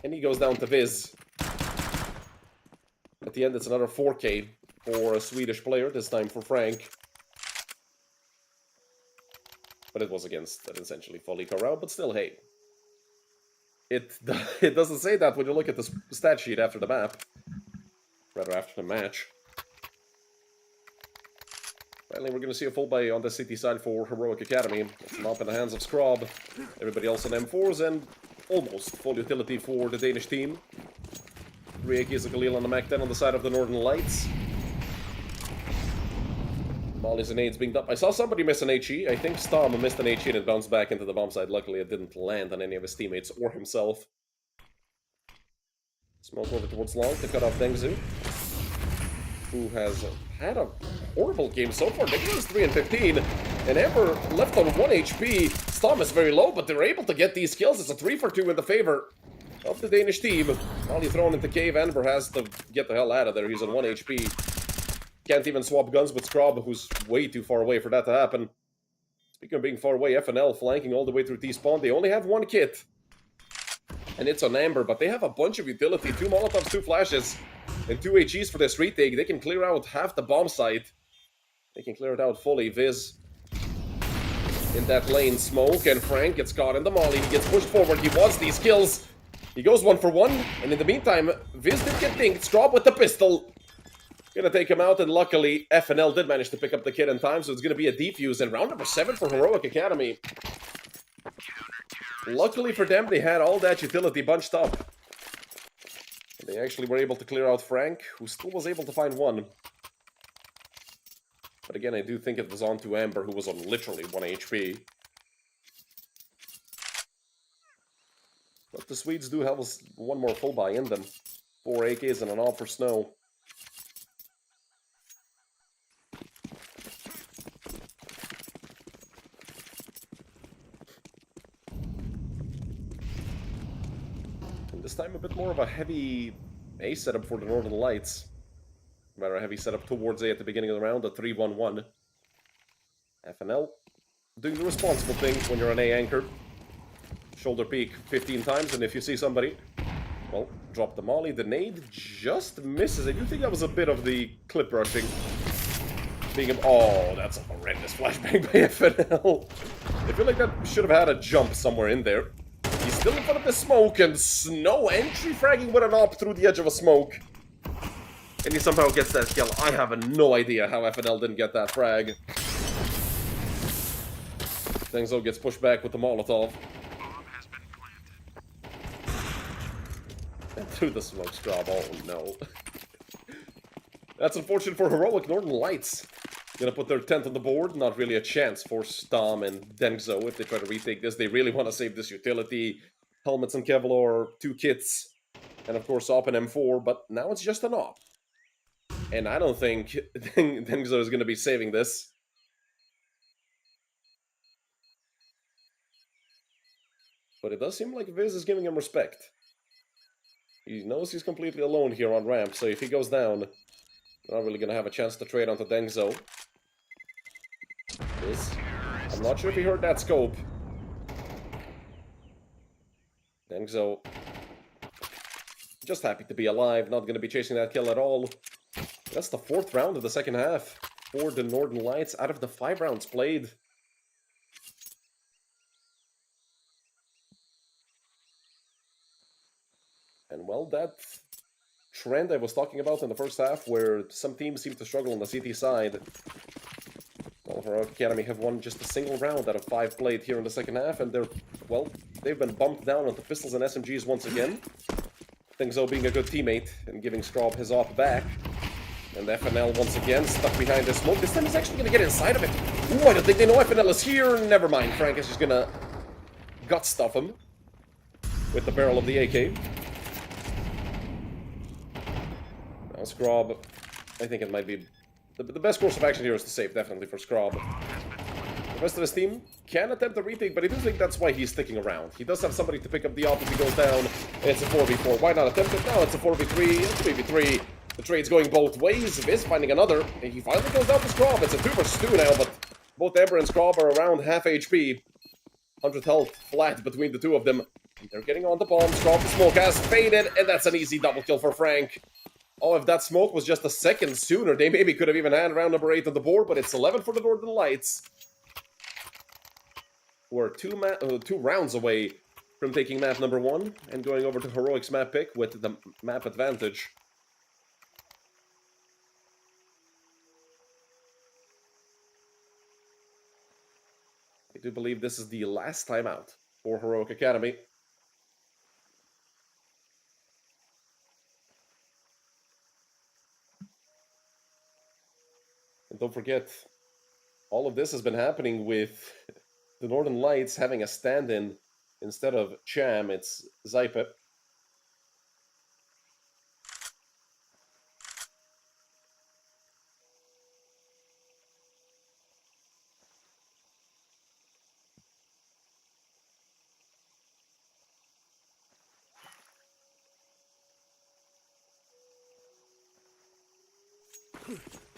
and he goes down to Viz. At the end, it's another 4K for a Swedish player, this time for Frank. But it was against an essentially full eco round, but still, hey. It doesn't say that when you look at the stat sheet after the map. Rather, after the match. Finally, we're going to see a full buy on the city side for Heroic Academy. It's an up in the hands of Scrob. Everybody else on M4s, and almost full utility for the Danish team. 3 AKs of Galil on the Mac 10 on the side of the Northern Lights. Mollies and nades being dumped. I saw somebody miss an HE. I think Storm missed an HE and it bounced back into the bomb side. Luckily, it didn't land on any of his teammates or himself. Smoke over towards long to cut off Dengzu, who has had a horrible game so far. Dengzu is 3-15, and Ember left on 1 HP. Storm is very low, but they're able to get these kills. It's a 3-for-2 in the favor of the Danish team. Molly thrown into cave. Ember has to get the hell out of there. He's on 1 HP. Can't even swap guns with Scrob, who's way too far away for that to happen. Speaking of being far away, FNL flanking all the way through T-spawn. They only have 1 kit, and it's on Ember, but they have a bunch of utility. 2 Molotovs, 2 flashes, and 2 HEs for this retake. They can clear out half the bomb site. They can clear it out fully. Viz in that lane. Smoke, and Frank gets caught in the molly. He gets pushed forward. He wants these kills. He goes 1 for 1, and in the meantime, Viz did get dinked. Scrob with the pistol. Gonna take him out, and luckily, FNL did manage to pick up the kid in time, so it's gonna be a defuse, and round number 7 for Heroic Academy. Luckily for them, they had all that utility bunched up. And they actually were able to clear out Frank, who still was able to find 1. But again, I do think it was on to Amber, who was on literally 1 HP. But the Swedes do have 1 more full buy in them. 4 AKs and an all for snow. This time a bit more of a heavy A setup for the Northern Lights. Rather heavy setup towards A at the beginning of the round, a 3-1-1. FNL doing the responsible thing when you're an A anchor. Shoulder peek 15 times, and if you see somebody, well, drop the molly. The nade just misses. I do think that was a bit of the clip rushing. Oh, that's a horrendous flashbang by FNL. I feel like that should have had a jump somewhere in there. He's still in front of the smoke, and Snow entry fragging with an op through the edge of a smoke. And he somehow gets that kill. I have no idea how FNL didn't get that frag. Dengzo gets pushed back with the Molotov. And through the smoke scrub, oh no. That's unfortunate for Heroic. Northern Lights gonna put their 10th on the board. Not really a chance for Stom and Dengzo if they try to retake this. They really want to save this utility. Helmets and Kevlar, 2 kits, and of course op and M4, but now it's just an op. And I don't think Dengzo is gonna be saving this. But it does seem like Viz is giving him respect. He knows he's completely alone here on ramp, so if he goes down, they're not really going to have a chance to trade onto Dengzo. Viz, I'm not sure if he heard that scope. Dengzo, just happy to be alive, not going to be chasing that kill at all. That's the 4th round of the second half for the Northern Lights out of the 5 rounds played. And well, that trend I was talking about in the first half, where some teams seem to struggle on the CT side. Well, Heroic Academy have won just a single round out of 5 played here in the second half, and they've been bumped down onto pistols and SMGs once again. Dengzo being a good teammate and giving Scrob his op back. And FNL once again stuck behind the smoke. This time he's actually going to get inside of it. Ooh, I don't think they know FNL is here. Never mind, Frank is just going to gut stuff him with the barrel of the AK. Now Scrob, I think it might be the best course of action here is to save, definitely, for Scrob. The rest of his team can attempt a retake, but I do think that's why he's sticking around. He does have somebody to pick up the op if he goes down. It's a 4v4. Why not attempt it? No, it's a 4v3. It's a 3v3. The trade's going both ways. Viz finding another. And he finally goes down to Scrob. It's a 2 vs 2 now, but both Ember and Scrob are around half HP. 100 health flat between the two of them. They're getting on the bomb. Scrob, the smoke has faded, and that's an easy double kill for Frank. Oh, if that smoke was just a second sooner, they maybe could have even had round number 8 on the board, but it's 11 for the Northern Lights. We're 2 rounds away from taking map number 1 and going over to Heroic's map pick with the map advantage. I do believe this is the last time out for Heroic Academy. And don't forget, all of this has been happening with the Northern Lights having a stand-in instead of Cham. It's Zype.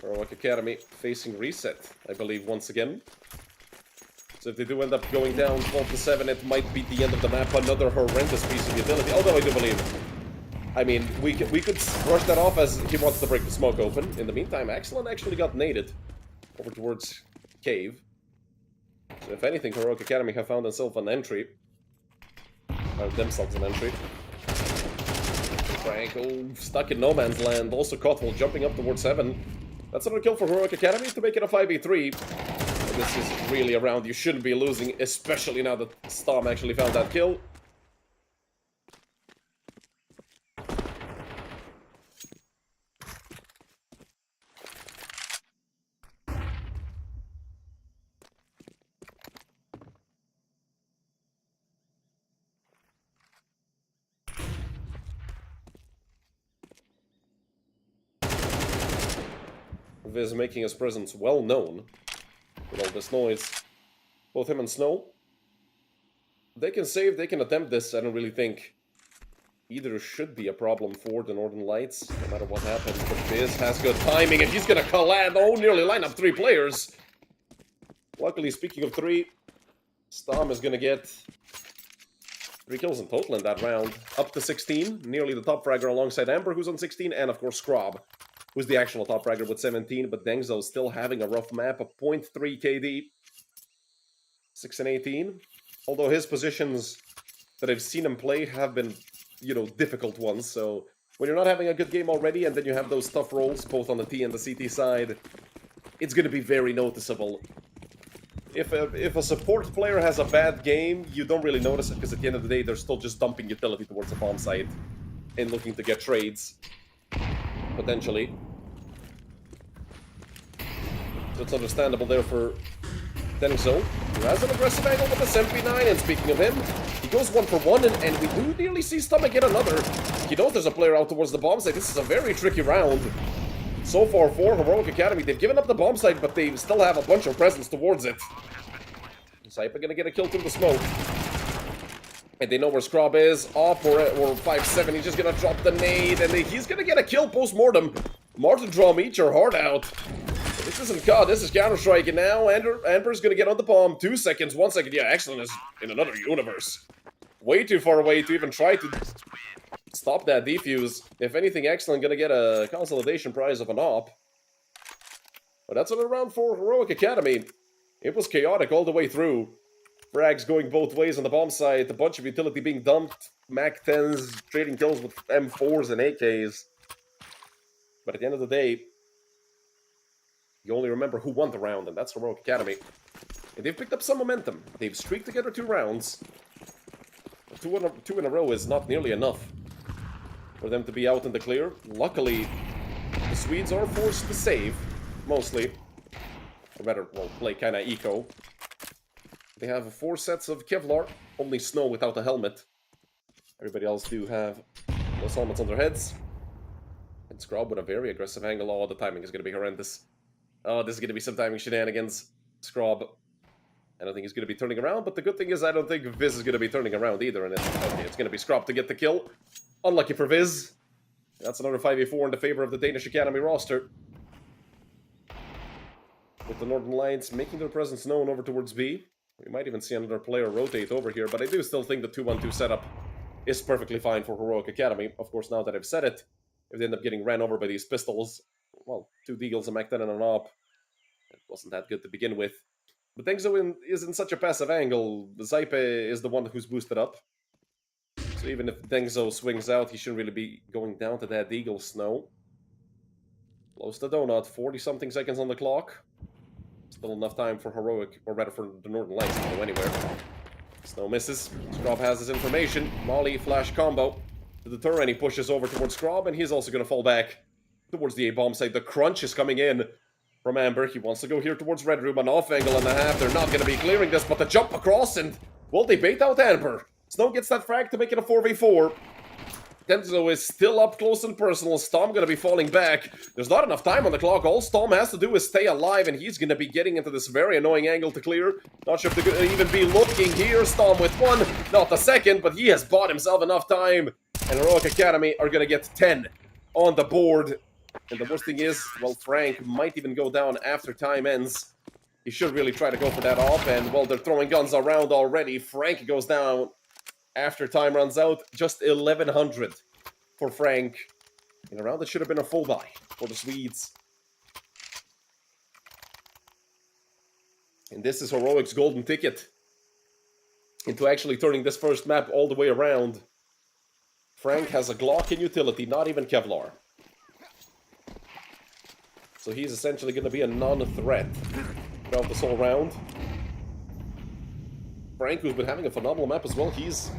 Heroic Academy facing reset, I believe, once again. So if they do end up going down 12-7, it might be the end of the map. Another horrendous piece of utility. Although I do believe, I mean, we could brush that off as he wants to break the smoke open. In the meantime, Excellent actually got naded over towards Cave. So if anything, Heroic Academy have found themselves an entry. Franco stuck in no man's land. Also caught while jumping up towards 7. That's another kill for Heroic Academy to make it a 5v3. And this is really a round you shouldn't be losing, especially now that Storm actually found that kill. Viz making his presence well known with all this noise. Both him and Snow, they can save, they can attempt this. I don't really think either should be a problem for the Northern Lights, no matter what happens. But Fizz has good timing, and he's gonna collab. Oh, nearly line up 3 players. Luckily, speaking of 3, Stom is gonna get 3 kills in total in that round. Up to 16, nearly the top fragger alongside Amber, who's on 16, and of course Scrob, who's the actual top fragger with 17, but Dengzo still having a rough map of 0.3 KD. 6 and 18. Although his positions that I've seen him play have been, you know, difficult ones, so when you're not having a good game already and then you have those tough rolls, both on the T and the CT side, it's going to be very noticeable. If a support player has a bad game, you don't really notice it, because at the end of the day, they're still just dumping utility towards the bomb site and looking to get trades, potentially. So it's understandable there for Dengzo, who has an aggressive angle with this MP9, and speaking of him, he goes 1 for 1, and we do nearly see Stomach get another. He knows there's a player out towards the bomb site. This is a very tricky round. So far for Heroic Academy, they've given up the bomb site, but they still have a bunch of presence towards it. Saipa gonna get a kill through the smoke. And they know where Scrob is, off or 5-7, he's just gonna drop the nade, and he's gonna get a kill post-mortem. Martin Drum, eat your heart out. This isn't COD, this is Counter-Strike, and now Amber's gonna get on the bomb. 2 seconds, 1 second. Yeah, Excellent is in another universe. Way too far away to even try to stop that defuse. If anything, Excellent gonna get a consolidation prize of an op. But that's another round for Heroic Academy. It was chaotic all the way through. Frags going both ways on the bomb site, a bunch of utility being dumped, Mac 10s, trading kills with M4s and AKs. But at the end of the day, you only remember who won the round, and that's Heroic Academy. And they've picked up some momentum. They've streaked together 2 rounds. But two in a row is not nearly enough for them to be out in the clear. Luckily, the Swedes are forced to save, mostly. Or rather, well, play kinda eco. They have 4 sets of Kevlar, only Snow without a helmet. Everybody else do have those helmets on their heads. And Scrob with a very aggressive angle. Oh, the timing is going to be horrendous. Oh, this is going to be some timing shenanigans. Scrob. I don't think he's going to be turning around, but the good thing is I don't think Viz is going to be turning around either. And it's going to be Scrob to get the kill. Unlucky for Viz. That's another 5v4 in the favor of the Danish Academy roster. With the Northern Lights making their presence known over towards B. We might even see another player rotate over here, but I do still think the 2-1-2 setup is perfectly fine for Heroic Academy. Of course, now that I've said it, if they end up getting ran over by these pistols, well, 2 Deagles, a Mac 10 and an op, it wasn't that good to begin with. But Dengzo is in such a passive angle, Zaipe is the one who's boosted up. So even if Dengzo swings out, he shouldn't really be going down to that Deagle Snow. Close the donut, 40-something seconds on the clock. Still enough time for Heroic, or rather for the Northern Lights to go anywhere. Snow misses. Scrob has his information. Molly flash combo to deter, and he pushes over towards Scrob, and he's also going to fall back towards the A-bomb site. The crunch is coming in from Amber. He wants to go here towards Red Room, an off angle and a half. They're not going to be clearing this, but the jump across, and will they bait out Amber? Snow gets that frag to make it a 4v4. Dengzo is still up close and personal. Stom gonna be falling back. There's not enough time on the clock. All Stom has to do is stay alive, and he's gonna be getting into this very annoying angle to clear. Not sure if they're gonna even be looking here. Stom with 1, not the second, but he has bought himself enough time. And Heroic Academy are gonna get 10 on the board. And the worst thing is, well, Frank might even go down after time ends. He should really try to go for that off, and, well, they're throwing guns around already. Frank goes down after time runs out. Just 1100 for Frank. In a round that should have been a full buy for the Swedes. And this is Heroic's golden ticket into actually turning this first map all the way around. Frank has a Glock in utility, not even Kevlar. So he's essentially going to be a non-threat throughout this whole round. Frank, who's been having a phenomenal map as well, he's,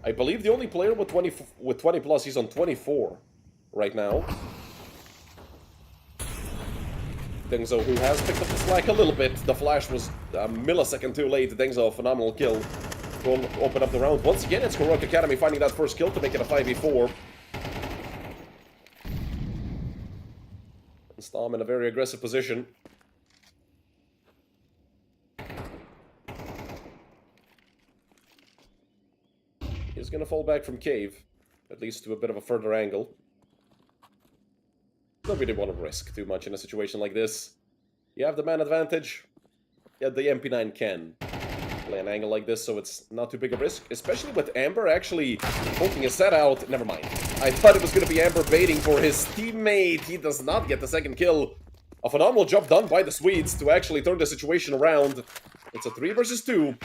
I believe, the only player with 20 plus. He's on 24 right now. Dengzo, who has picked up the slack a little bit. The flash was a millisecond too late. Dengzo, a phenomenal kill to open up the round. Once again, it's Heroic Academy finding that first kill to make it a 5v4. And Stom in a very aggressive position. He's going to fall back from cave. At least to a bit of a further angle. Don't really want to risk too much in a situation like this. You have the man advantage. Yeah, the MP9 can play an angle like this, so it's not too big a risk. Especially with Amber actually poking a set out. Never mind. I thought it was going to be Amber baiting for his teammate. He does not get the second kill. A phenomenal job done by the Swedes to actually turn the situation around. It's a 3 versus 2.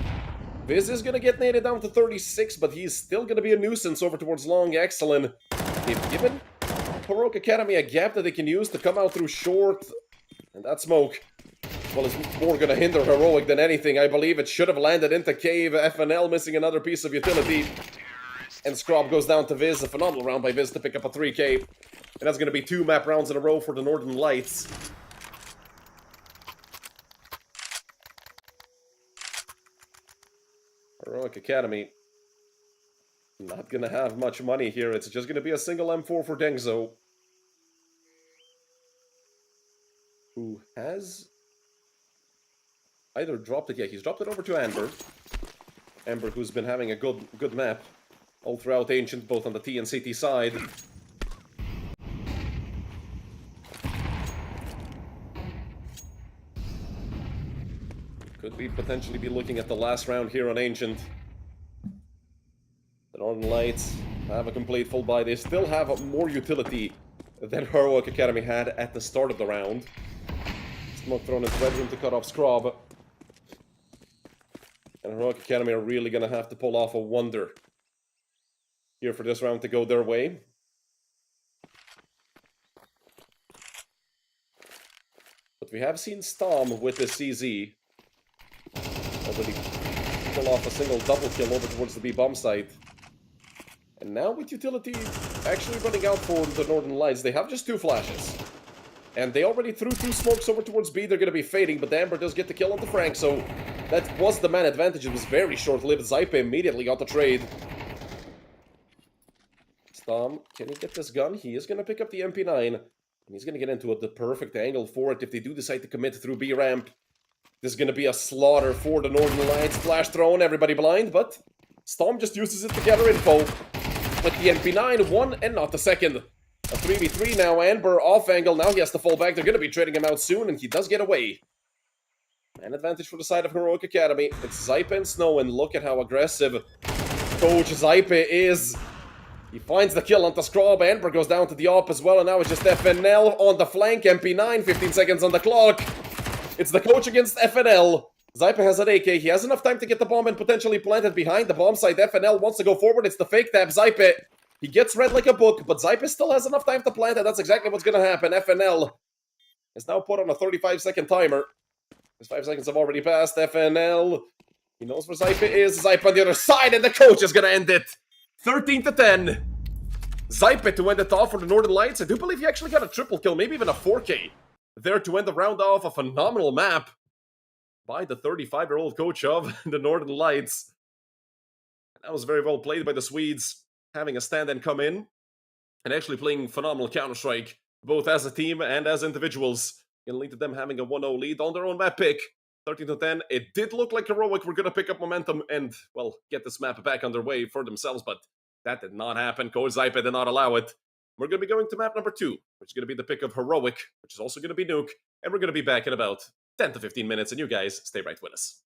Viz is going to get naded down to 36, but he's still going to be a nuisance over towards long. Excellent. They've given Heroic Academy a gap that they can use to come out through short. And that smoke, well, is more going to hinder Heroic than anything. I believe it should have landed into Cave. FNL missing another piece of utility. And Scrub goes down to Viz. A phenomenal round by Viz to pick up a 3K. And that's going to be 2 map rounds in a row for the Northern Lights. Heroic Academy not going to have much money here. It's just going to be a single M4 for Dengzo, who has either dropped it. Yeah, he's dropped it over to Amber. Amber, who's been having a good map all throughout Ancient, both on the T and CT side. Could we potentially be looking at the last round here on Ancient? The Northern Lights have a complete full buy. They still have more utility than Heroic Academy had at the start of the round. Smoke thrown into Red Room to cut off Scrub. And Heroic Academy are really going to have to pull off a wonder here for this round to go their way. But we have seen Stom with the CZ already pull off a single double kill over towards the B bomb site. And now with utility actually running out for the Northern Lights, they have just 2 flashes. And they already threw 2 smokes over towards B. They're going to be fading, but the Amber does get the kill on the Frank, so that was the man advantage. It was very short-lived. Zype immediately got the trade. Stom, can he get this gun? He is going to pick up the MP9. And he's going to get into the perfect angle for it if they do decide to commit through B ramp. This is going to be a slaughter for the Northern Lights. Flash thrown, everybody blind, but Stom just uses it to gather info. With the MP9, 1 and not the second. A 3v3 now, Amber off angle. Now he has to fall back. They're going to be trading him out soon, and he does get away. An advantage for the side of Heroic Academy. It's Zype and Snow, and look at how aggressive Coach Zype is. He finds the kill onto Scrub. Amber goes down to the op as well, and now it's just FNL on the flank. MP9, 15 seconds on the clock. It's the coach against FNL. Zype has an AK. He has enough time to get the bomb and potentially plant it behind the bomb site. FNL wants to go forward. It's the fake tap. Zype, he gets read like a book, but Zype still has enough time to plant it. That's exactly what's going to happen. FNL is now put on a 35-second timer. His 5 seconds have already passed. FNL, he knows where Zype is. Zype on the other side, and the coach is going to end it. 13-10. Zype to end it off for the Northern Lights. I do believe he actually got a triple kill, maybe even a 4K. There to end the round off. A phenomenal map by the 35-year-old coach of the Northern Lights. That was very well played by the Swedes, having a stand-in come in and actually playing phenomenal Counter-Strike, both as a team and as individuals. Gonna lead to them having a 1-0 lead on their own map pick. 13-10. It did look like Heroic were gonna pick up momentum and, well, get this map back underway for themselves, but that did not happen. Coach Zype did not allow it. We're gonna be going to map number 2, which is gonna be the pick of Heroic, which is also gonna be Nuke, and we're gonna be back in about 10 to 15 minutes, and you guys stay right with us.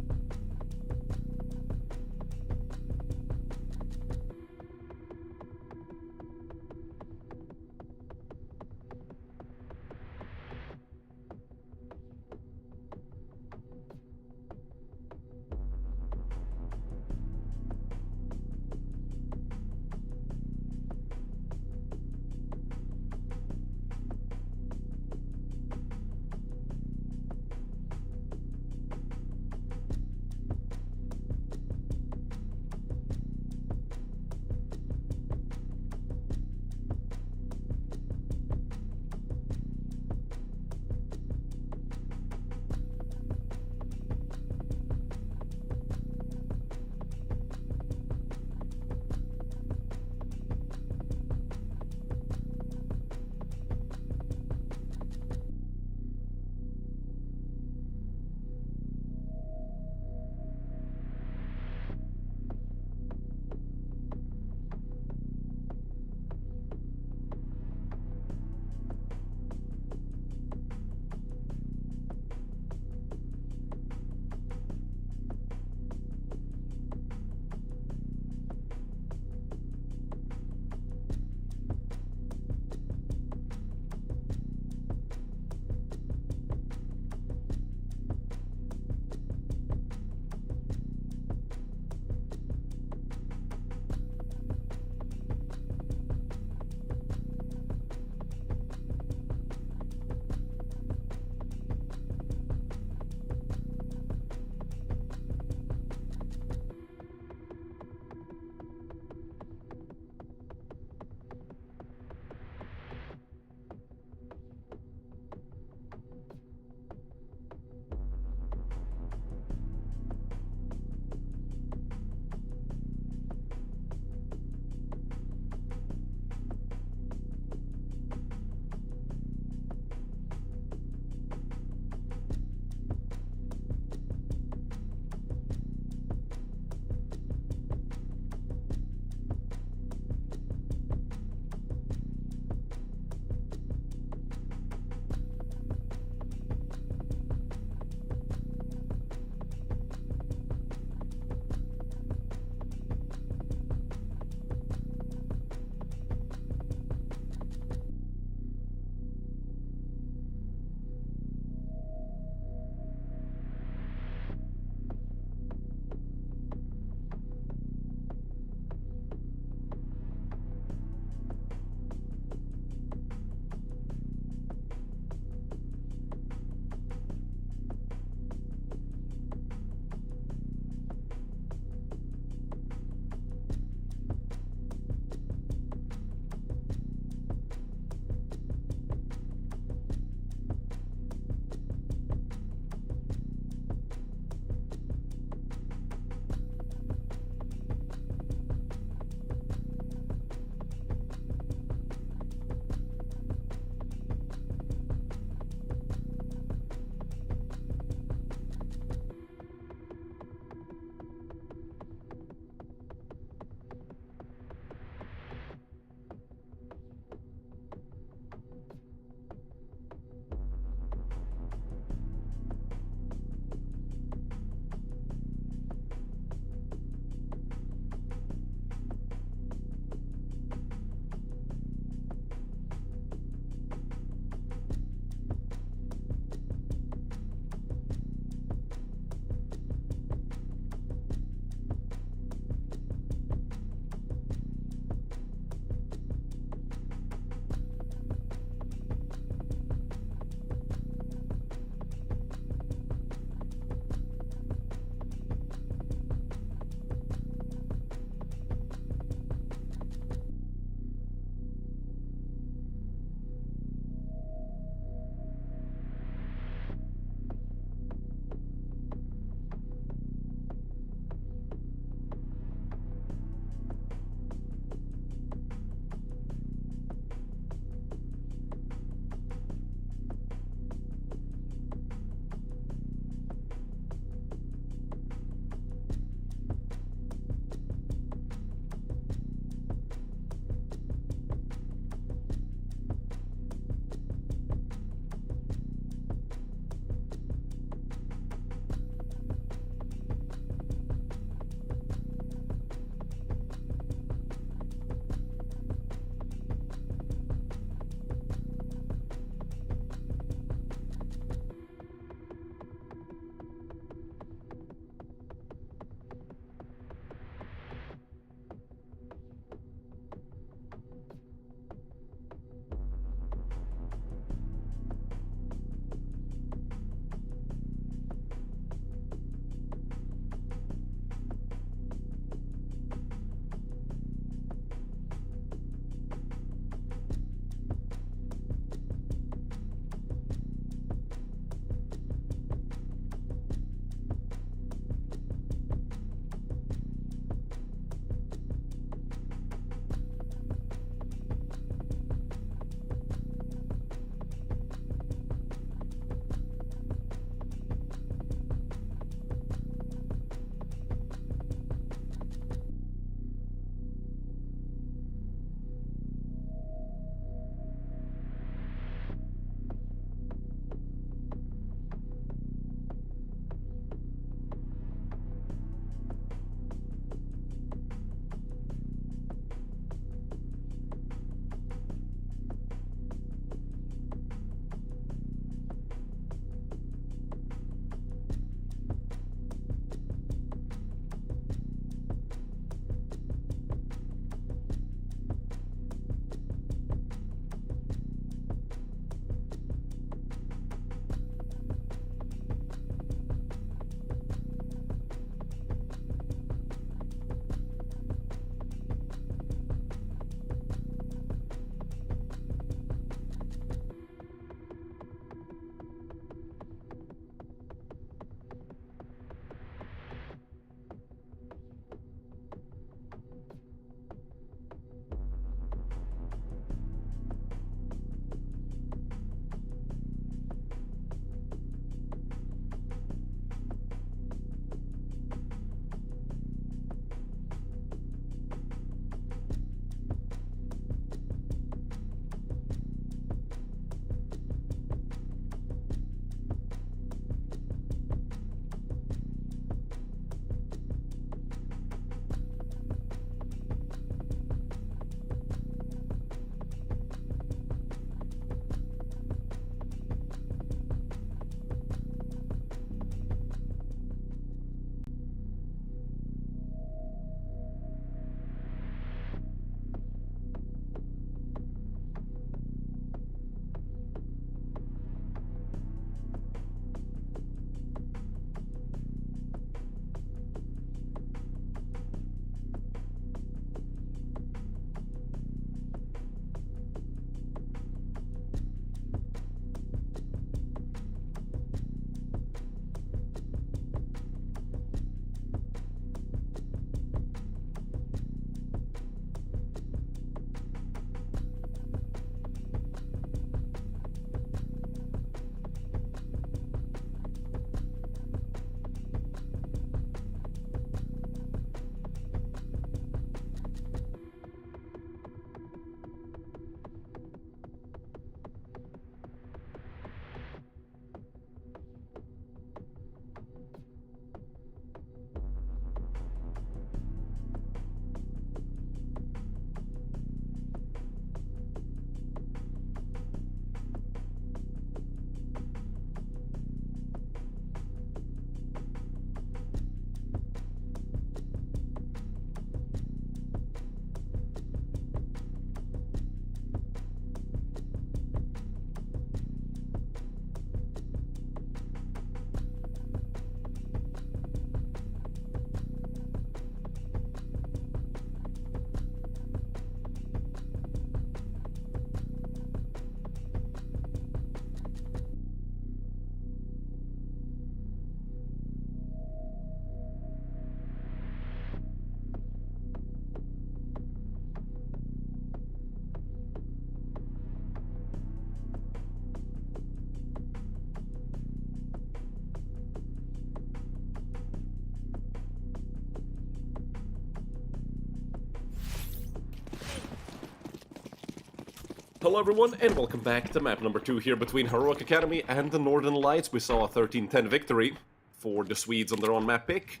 Hello everyone, and welcome back to map number 2 here between Heroic Academy and the Northern Lights. We saw a 13-10 victory for the Swedes on their own map pick.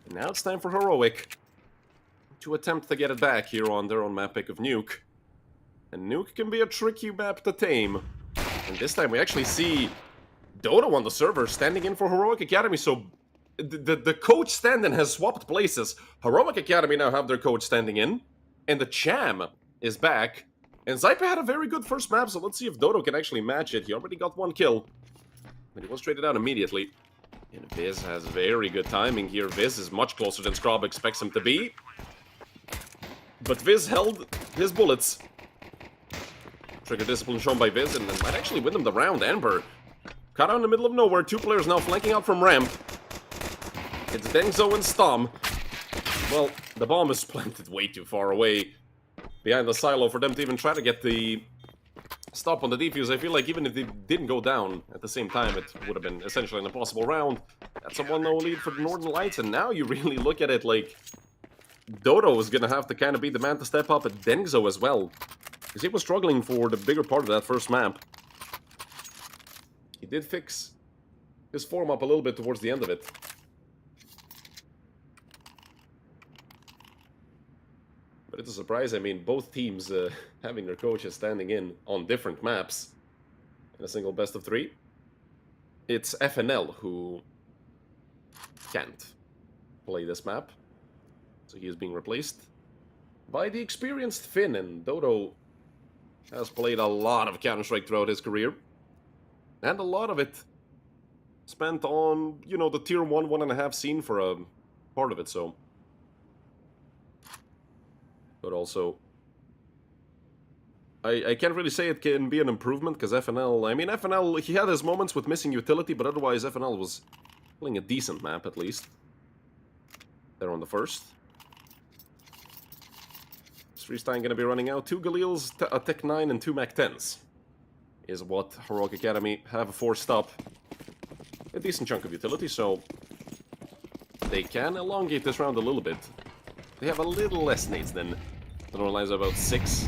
And now it's time for Heroic to attempt to get it back here on their own map pick of Nuke. And Nuke can be a tricky map to tame. And this time we actually see Dodo on the server standing in for Heroic Academy, so the coach stand-in has swapped places. Heroic Academy now have their coach standing in, and the Cham is back. And Zypa had a very good first map, so let's see if Dodo can actually match it. He already got one kill, but he was traded out immediately. And Viz has very good timing here. Viz is much closer than Scrub expects him to be. But Viz held his bullets. Trigger discipline shown by Viz, and might actually win them the round. Amber caught out in the middle of nowhere. Two players now flanking out from ramp. It's Dengzo and Stom. Well, the bomb is planted way too far away behind the silo for them to even try to get the stop on the defuse. I feel like even if they didn't go down at the same time, it would have been essentially an impossible round. That's a 1-0 lead for the Northern Lights, and now you really look at it like Dodo is gonna have to kind of be the man to step up, at Dengzo as well, because he was struggling for the bigger part of that first map. He did fix his form up a little bit towards the end of it. But it's a surprise. I mean, both teams having their coaches standing in on different maps in a single best of 3. It's FNL who can't play this map, so he is being replaced by the experienced Finn, and Dodo has played a lot of Counter-Strike throughout his career, and a lot of it spent on, you know, the tier 1, 1.5 scene for a part of it, so... But also, I can't really say it can be an improvement, because FNL... I mean, FNL, he had his moments with missing utility, but otherwise FNL was playing a decent map, at least. They're on the first. Freestein gonna be running out. 2 Galils, a Tech 9, and 2 Mac 10s is what Heroic Academy have forced up. A decent chunk of utility, so they can elongate this round a little bit. They have a little less nades than the Northern Lights, about 6.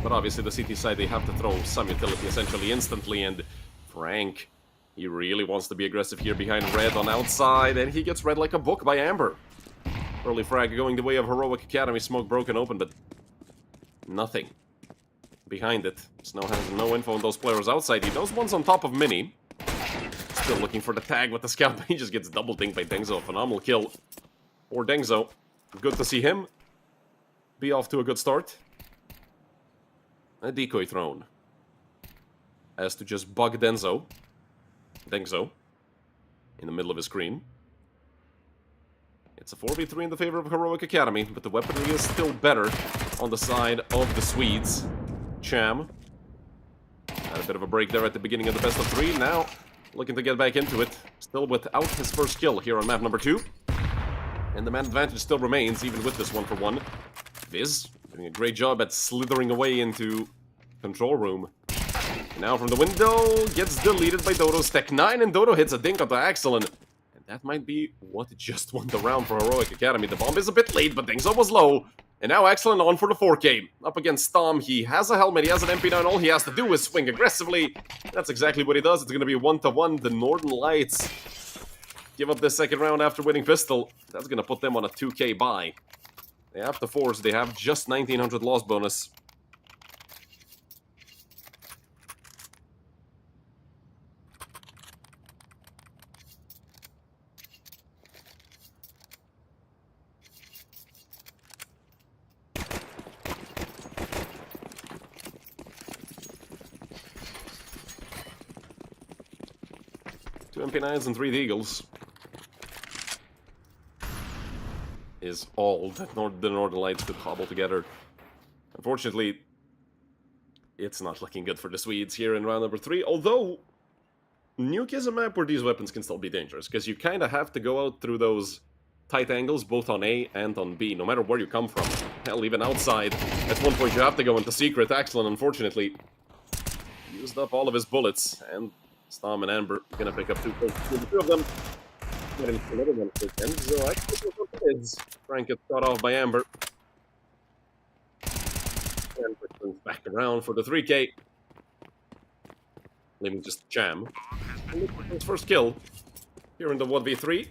But obviously the CT side, they have to throw some utility essentially instantly, and Frank, he really wants to be aggressive here behind Red on outside, and he gets read like a book by Amber. Early frag going the way of Heroic Academy, smoke broken open, but nothing behind it. Snow has no info on those players outside. He knows one's on top of Mini. Still looking for the tag with the scout, but he just gets double dinked by Dengzo. Phenomenal kill for Dengzo. Good to see him be off to a good start. A decoy thrown as to just bug Dengzo in the middle of his screen. It's a 4v3 in the favor of Heroic Academy, but the weaponry is still better on the side of the Swedes. Cham had a bit of a break there at the beginning of the best of 3. Now looking to get back into it, still without his first kill here on map number 2. And the man advantage still remains, even with this 1-for-1. Viz doing a great job at slithering away into control room. Now from the window, gets deleted by Dodo's Tech 9, and Dodo hits a dink onto Axel, and that might be what just won the round for Heroic Academy. The bomb is a bit late, but Dengzo was low. And now Axel on for the 4K. Up against Stom, he has a helmet, he has an MP9, all he has to do is swing aggressively. That's exactly what he does. It's going to be 1-1. The Northern Lights give up this second round after winning Pistol. That's going to put them on a 2K bye. They have to force. They have just 1900 loss bonus. Two MP9s and 3 Eagles is all that the Northern Lights could cobble together. Unfortunately, it's not looking good for the Swedes here in round number 3, although Nuke is a map where these weapons can still be dangerous, because you kind of have to go out through those tight angles, both on A and on B, no matter where you come from. Hell, even outside. At one point you have to go into secret. Axel, unfortunately, used up all of his bullets, and Stom and Amber gonna pick up 2 kills. The 2 of them getting another one for them. So Frank gets cut off by Amber. And turns back around for the 3K. leaving just Jam. His first kill here in the 1v3.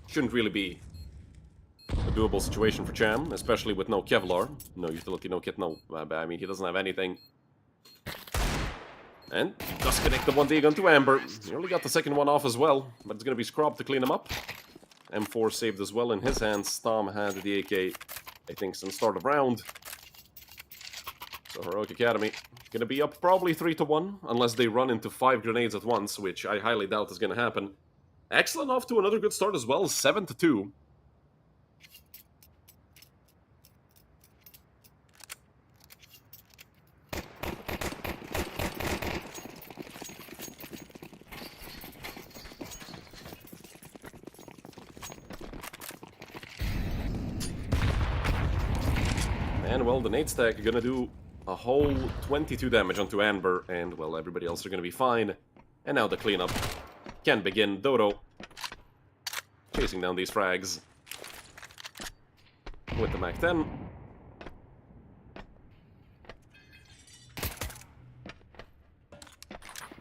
Shouldn't really be a doable situation for Jam, especially with no Kevlar, no utility, no kit, no... I mean, he doesn't have anything. And he does connect the 1D gun to Amber. He only got the second one off as well, but it's going to be Scrub to clean him up. M4 saved as well in his hands. Tom had the AK, I think, since start of round. So Heroic Academy going to be up probably 3-1, unless they run into 5 grenades at once, which I highly doubt is going to happen. Excellent off to another good start as well, 7-2. And, well, the nade stack are gonna do a whole 22 damage onto Amber, and, well, everybody else are gonna be fine. And now the cleanup can begin. Dodo chasing down these frags with the Mac-10.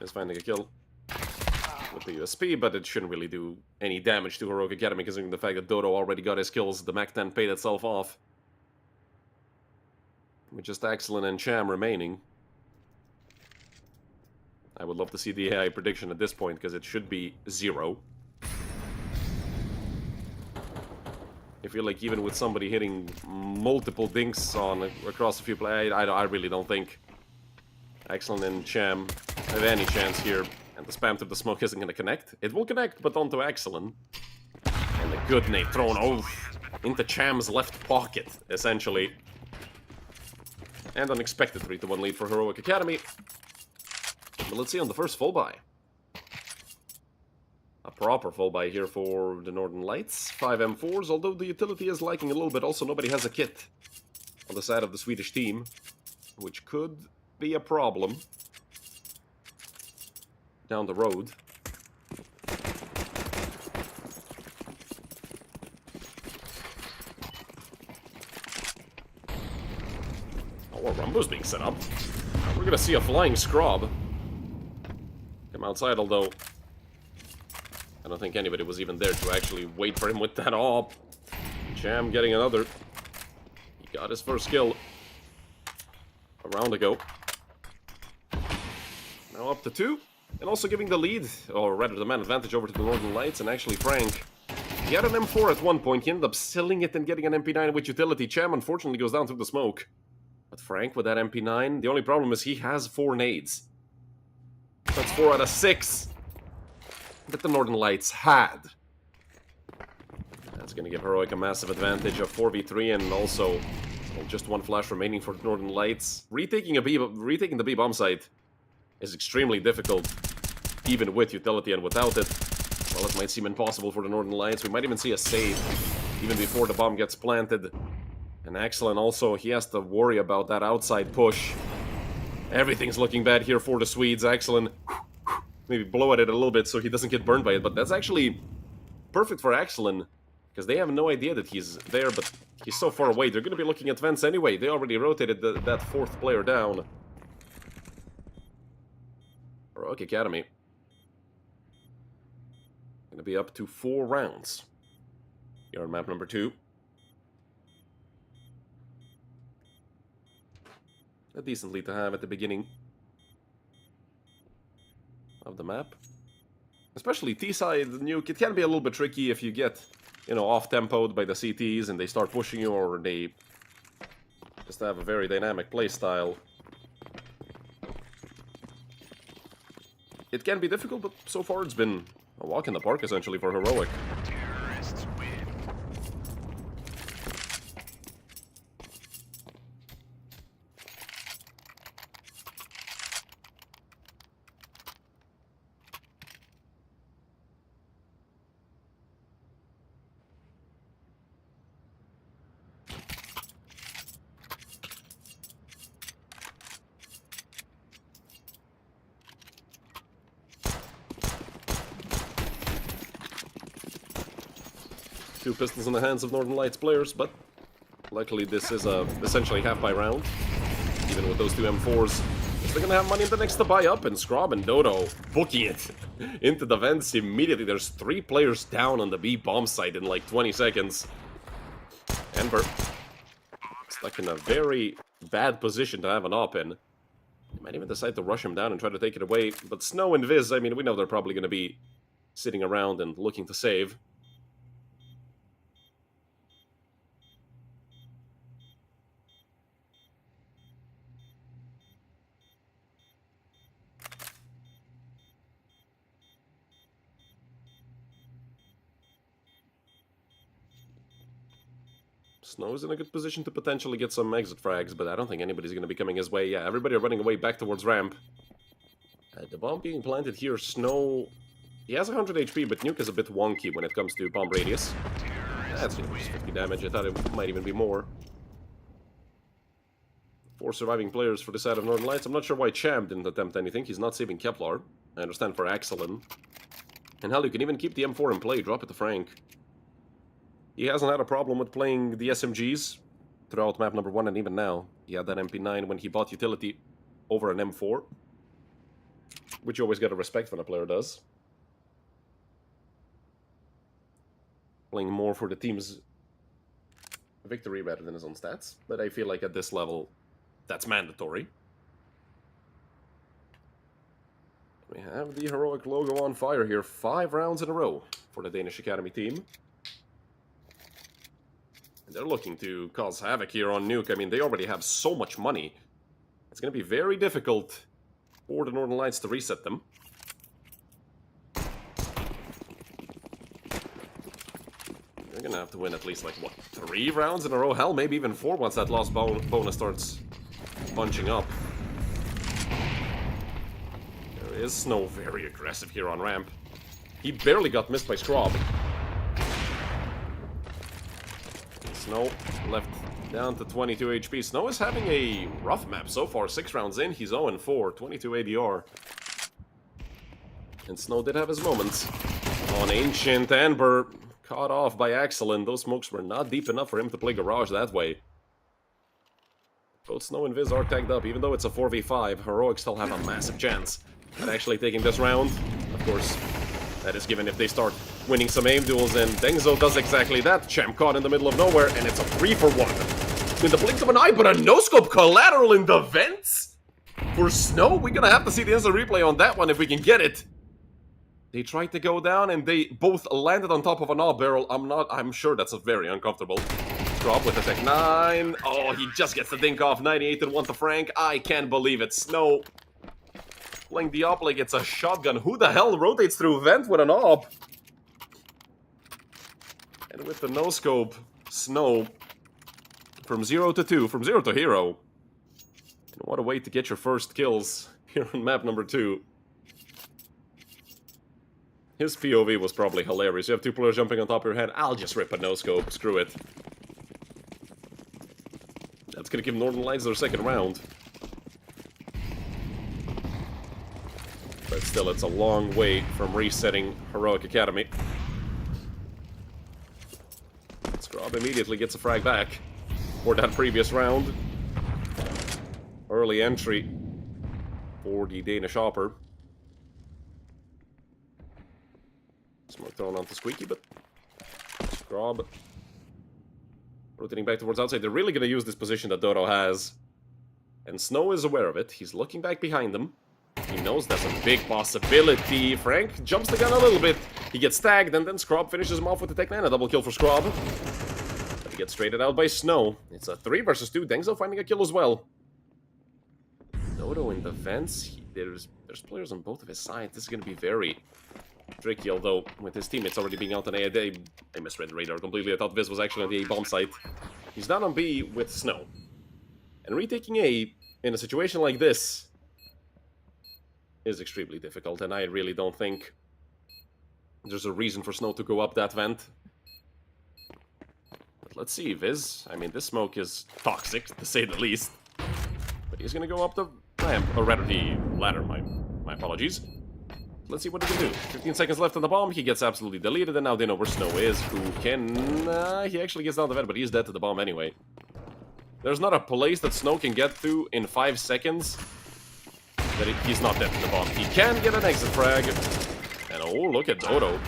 Is finding a kill with the USP, but it shouldn't really do any damage to Heroic Academy, considering the fact that Dodo already got his kills. The Mac-10 paid itself off. With just Excellent and Cham remaining. I would love to see the AI prediction at this point, because it should be 0. I feel like even with somebody hitting multiple dinks on across a few plays, I really don't think Excellent and Cham have any chance here. And the spam to the smoke isn't going to connect. It will connect, but onto Excellent. And a good nade thrown into Cham's left pocket, essentially. And unexpected 3-1 lead for Heroic Academy. But let's see on the first full buy. A proper full buy here for the Northern Lights. 5 M4s, although the utility is liking a little bit. Also, nobody has a kit on the side of the Swedish team, which could be a problem down the road. Oh, Rumbo's being set up. We're gonna see a flying Scrub come outside, although I don't think anybody was even there to actually wait for him with that op. Cham getting another. He got his first kill a round ago. Now up to 2. And also giving the lead, or rather the man advantage over to the Northern Lights, and actually Frank. He had an M4 at one point, he ended up selling it and getting an MP9 with utility. Cham unfortunately goes down through the smoke. But Frank with that MP9, the only problem is he has 4 nades. That's 4 out of 6 that the Northern Lights had. That's going to give Heroic a massive advantage of 4v3, and also well, just 1 flash remaining for Northern Lights. Retaking the B bomb site is extremely difficult, even with utility, and without it, well, it might seem impossible for the Northern Lights. We might even see a save even before the bomb gets planted. And Excellent also, he has to worry about that outside push. Everything's looking bad here for the Swedes. Excellent. Maybe blow at it a little bit so he doesn't get burned by it, but that's actually perfect for Excellent, because they have no idea that he's there, but he's so far away. They're going to be looking at vents anyway. They already rotated that 4th player down. Heroic Academy going to be up to 4 rounds here on map number 2. A decent lead to have at the beginning of the map. Especially T-side Nuke, it can be a little bit tricky if you get, you know, off-tempoed by the CTs and they start pushing you, or they just have a very dynamic playstyle. It can be difficult, but so far it's been a walk in the park, essentially, for Heroic. Two pistols in the hands of Northern Lights players, but luckily this is essentially half by round, even with those 2 M4s They're gonna have money in the next to buy up, and Scrob and Dodo booking it into the vents immediately. There's 3 players down on the B bomb site in like 20 seconds. Ember stuck in a very bad position to have an op in. They might even decide to rush him down and try to take it away. But Snow and Viz, I mean, we know they're probably going to be sitting around and looking to save. Snow is in a good position to potentially get some exit frags, but I don't think anybody's going to be coming his way. Yeah, everybody are running away back towards ramp. The bomb being planted here, Snow... He has 100 HP, but Nuke is a bit wonky when it comes to bomb radius. That's just 50 damage. I thought it might even be more. 4 surviving players for the side of Northern Lights. I'm not sure why Champ didn't attempt anything. He's not saving Kepler. I understand for Axelin. And hell, you can even keep the M4 in play. Drop it to Frank. He hasn't had a problem with playing the SMGs throughout map number 1, and even now. He had that MP9 when he bought utility over an M4. Which you always gotta respect when a player does. Playing more for the team's victory rather than his own stats. But I feel like at this level, that's mandatory. We have the heroic logo on fire here. 5 rounds in a row for the Danish Academy team. And they're looking to cause havoc here on Nuke. I mean, they already have so much money. It's going to be very difficult for the Northern Lights to reset them. They're going to have to win at least, like, what, 3 rounds in a row? Hell, maybe even 4 once that last bonus starts bunching up. There is Snow very aggressive here on ramp. He barely got missed by Scrob. Snow left down to 22 HP. Snow is having a rough map so far. 6 rounds in, he's 0-4, 22 ADR. And Snow did have his moments. On Ancient, Amber caught off by Axelin. Those smokes were not deep enough for him to play Garage that way. Both Snow and Viz are tagged up. Even though it's a 4v5, Heroic still have a massive chance at actually taking this round. Of course, that is given if they start winning some aim duels, and Dengzo does exactly that. Champ caught in the middle of nowhere, and it's a 3-for-1. In the blink of an eye, but a no-scope collateral in the vents? For Snow, we're gonna have to see the instant replay on that one if we can get it. They tried to go down, and they both landed on top of an all barrel. I'm sure that's a very uncomfortable. Drop with a Tech 9. Oh, he just gets the dink off. 98 and 1 to Frank. I can't believe it. Snow playing the op like it's a shotgun. Who the hell rotates through vent with an op? And with the no-scope, Snow, from 0 to 2, from 0 to hero. And what a way to get your first kills here on map number 2. His POV was probably hilarious. You have 2 players jumping on top of your head. I'll just rip a no-scope. Screw it. That's gonna give Northern Lights their second round. But still, it's a long way from resetting Heroic Academy. Scrob immediately gets a frag back for that previous round. Early entry for the Danish Hopper. Smoke thrown onto Squeaky, but Scrob rotating back towards outside. They're really going to use this position that Dodo has. And Snow is aware of it. He's looking back behind them. He knows that's a big possibility. Frank jumps the gun a little bit. He gets tagged, and then Scrob finishes him off with the Tech 9. A double kill for Scrob. But he gets traded out by Snow. It's a 3 versus 2. Dengzo finding a kill as well. Dodo in the vents. There's players on both of his sides. This is going to be very tricky, although with his teammates already being out on A. I misread the radar completely. I thought Viz was actually on the A bomb site. He's down on B with Snow. And retaking A in a situation like this is extremely difficult, and I really don't think there's a reason for Snow to go up that vent. But let's see, Viz. I mean, this smoke is toxic, to say the least. But he's gonna go up the ramp, or rather the ladder, my apologies. Let's see what he can do. 15 seconds left on the bomb, he gets absolutely deleted, and now they know where Snow is, who can... he actually gets down the vent, but he's dead to the bomb anyway. There's not a place that Snow can get to in 5 seconds that he's not dead to the bomb. He can get an exit frag. And oh, look at Dodo.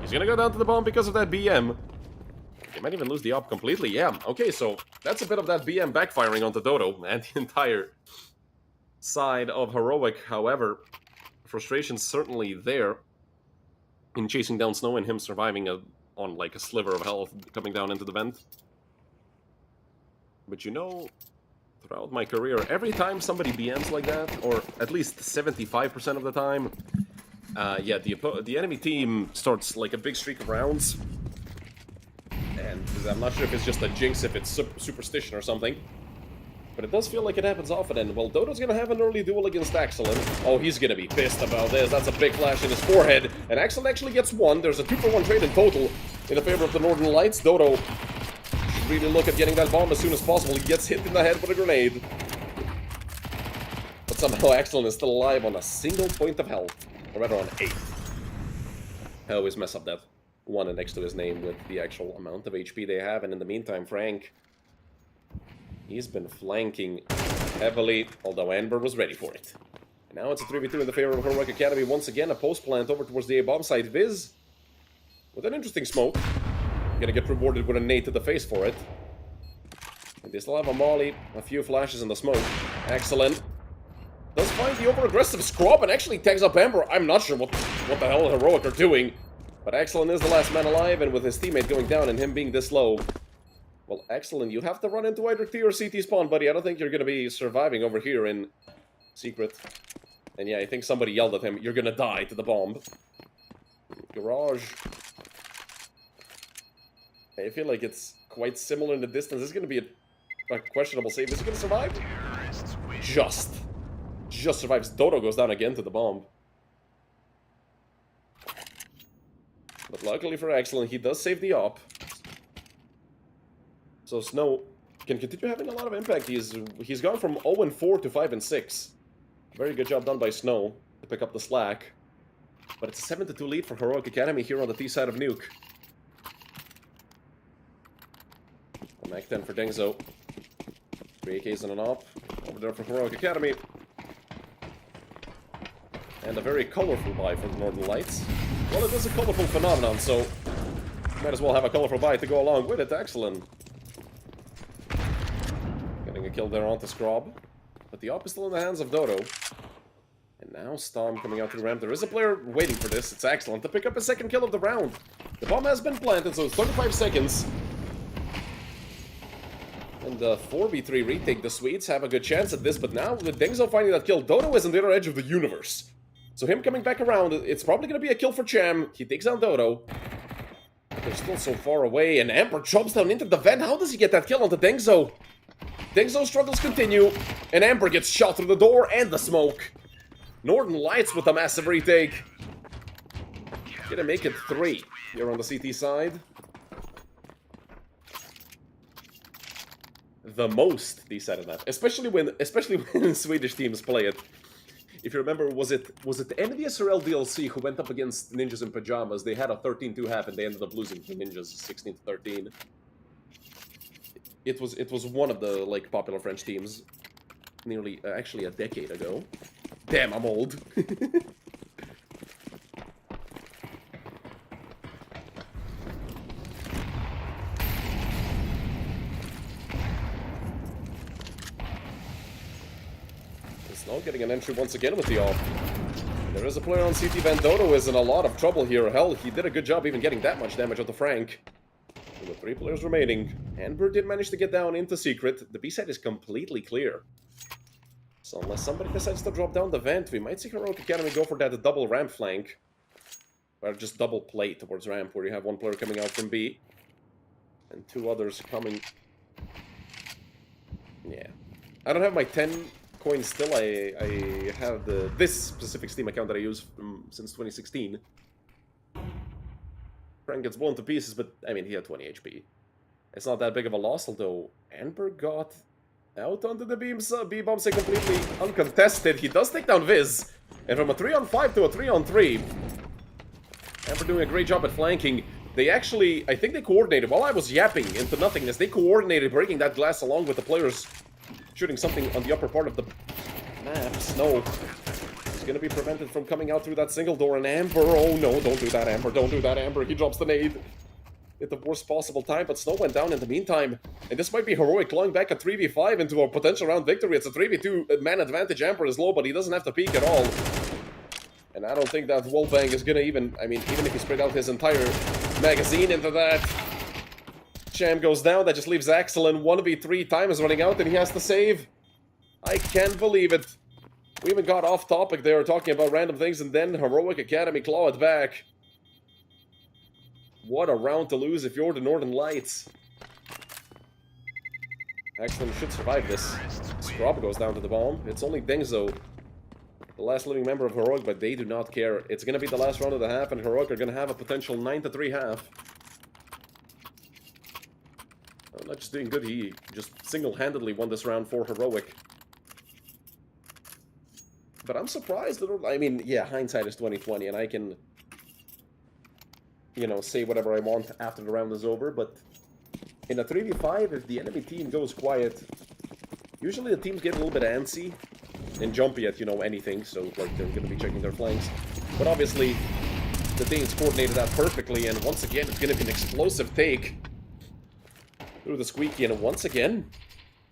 He's gonna go down to the bomb because of that BM. He might even lose the op completely. Yeah, okay, so that's a bit of that BM backfiring onto Dodo and the entire side of Heroic. However, frustration's certainly there in chasing down Snow and him surviving on like a sliver of health coming down into the vent. But you know, throughout my career, every time somebody BMs like that, or at least 75% of the time, yeah, the enemy team starts like a big streak of rounds. And I'm not sure if it's just a jinx, if it's superstition or something. But it does feel like it happens often, and well, Dodo's gonna have an early duel against Axelin. Oh, he's gonna be pissed about this. That's a big flash in his forehead. And Axelin actually gets one. There's a 2-for-1 trade in total in favor of the Northern Lights. Dodo should really look at getting that bomb as soon as possible. He gets hit in the head with a grenade. But somehow Axelin is still alive on a single point of health. Or rather on 8. I always mess up that 1 next to his name with the actual amount of HP they have. And in the meantime, Frank, he's been flanking heavily, although Amber was ready for it. And now it's a 3v2 in the favor of Heroic Academy. Once again, a post plant over towards the A-bomb site. Viz, with an interesting smoke. Gonna get rewarded with a nade to the face for it. And they still have a molly, a few flashes in the smoke. Excellent. Does find the over-aggressive scrub and actually tags up Amber. I'm not sure what the hell Heroic are doing. But Excellent is the last man alive, and with his teammate going down and him being this low, well, Excellent, you have to run into either T or CT spawn, buddy. I don't think you're going to be surviving over here in secret. And yeah, I think somebody yelled at him, you're going to die to the bomb. Garage. I feel like it's quite similar in the distance. This is going to be a questionable save. Is he going to survive? Just survives. Dodo goes down again to the bomb. But luckily for Excellent, he does save the op. So Snow can continue having a lot of impact. He's gone from 0-4 to 5-6. Very good job done by Snow to pick up the slack. But it's a 7-2 lead for Heroic Academy here on the T side of Nuke. Mac 10 for Dengzo. 3 AKs and an op. Over there for Heroic Academy. And a very colorful buy for the Northern Lights. Well, it is a colorful phenomenon, so might as well have a colorful buy to go along with it. Excellent. Getting a kill there onto Scrob. But the op is still in the hands of Dodo. And now Storm coming out to the ramp. There is a player waiting for this. It's Excellent to pick up his second kill of the round. The bomb has been planted, so it's 35 seconds. And the 4v3 retake, the Swedes have a good chance at this, but now with Dengzo finding that kill, Dodo is on the other edge of the universe. So him coming back around, it's probably going to be a kill for Cham. He takes down Dodo. But they're still so far away, and Amber jumps down into the vent. How does he get that kill onto Dengzo? Dengzo's struggles continue, and Amber gets shot through the door and the smoke. Northern Lights with a massive retake. Gonna make it 3 here on the CT side. The most decided that, especially when Swedish teams play it. If you remember, was it Envious or LDLC who went up against Ninjas in Pajamas? They had a 13-2 half and they ended up losing to Ninjas 16-13. It was one of the like popular French teams, nearly actually a decade ago. Damn, I'm old. Snow getting an entry once again with the op. There is a player on CT Van. Dodo is in a lot of trouble here. Hell, he did a good job even getting that much damage onto Frank. With 3 players remaining, Amber did manage to get down into secret. The B side is completely clear. So unless somebody decides to drop down the vent, we might see Heroic Academy go for that double ramp flank. Or just double play towards ramp, where you have 1 player coming out from B. And 2 others coming... Yeah. I don't have my 10 coins still. I have this specific Steam account that I use since 2016. Frank gets blown to pieces, but I mean, he had 20 HP. It's not that big of a loss, although Amber got out onto the B-bomb site completely uncontested. He does take down Viz, and from a 3-on-5 to a 3-on-3. Amber doing a great job at flanking. They actually, I think they coordinated, while I was yapping into nothingness, they coordinated breaking that glass along with the players shooting something on the upper part of the map. Snow is going to be prevented from coming out through that single door. And Amber, oh no, don't do that, Amber. Don't do that, Amber. He drops the nade at the worst possible time, but Snow went down in the meantime. And this might be Heroic clawing back a 3v5 into a potential round victory. It's a 3v2 man advantage. Amber is low, but he doesn't have to peek at all. And I don't think that Wallbang is going to even, I mean, even if he spread out his entire magazine into that. Cham goes down, that just leaves Axel in 1v3. Time is running out and he has to save. I can't believe it. We even got off topic there talking about random things and then Heroic Academy claw it back. What a round to lose if you're the Northern Lights. Axel should survive this. Scrub goes down to the bomb. It's only Dengzo, the last living member of Heroic, but they do not care. It's going to be the last round of the half and Heroic are going to have a potential 9-3 half. Not just doing good, he just single-handedly won this round for Heroic. But I'm surprised. I mean, yeah, hindsight is 20/20, and I can, you know, say whatever I want after the round is over. But in a 3v5, if the enemy team goes quiet, usually the teams get a little bit antsy and jumpy at, you know, anything. So, like, they're going to be checking their flanks. But obviously, the Danes coordinated that perfectly, and once again, it's going to be an explosive take through the squeaky, and once again,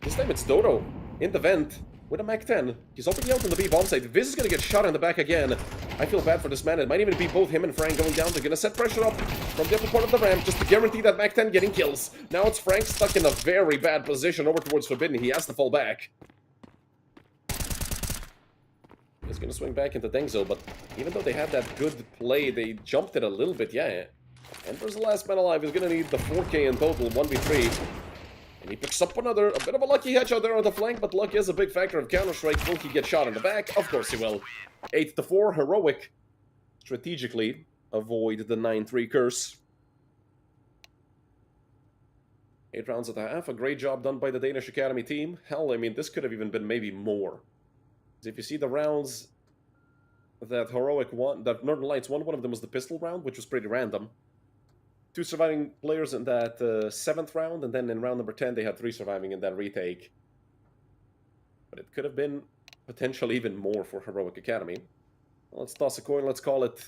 this time it's Dodo in the vent with a Mac-10. He's already out on the B bomb site. Viz is going to get shot in the back again. I feel bad for this man. It might even be both him and Frank going down. They're going to set pressure up from the upper part of the ramp just to guarantee that Mac-10 getting kills. Now it's Frank stuck in a very bad position over towards Forbidden. He has to fall back. He's going to swing back into Dengzo, but even though they had that good play, they jumped it a little bit, yeah. Ember's the last man alive. He's going to need the 4K in total, 1v3. And he picks up a bit of a lucky headshot there on the flank, but luck is a big factor of Counter-Strike. Will he get shot in the back? Of course he will. 8-4, Heroic strategically avoid the 9-3 curse. 8 rounds at a half, a great job done by the Danish Academy team. Hell, I mean, this could have even been maybe more. If you see the rounds that Heroic won, that Northern Lights won, one of them was the pistol round, which was pretty random. 2 surviving players in that 7th round, and then in round number 10 they had 3 surviving in that retake. But it could have been potentially even more for Heroic Academy. Well, let's toss a coin, let's call it...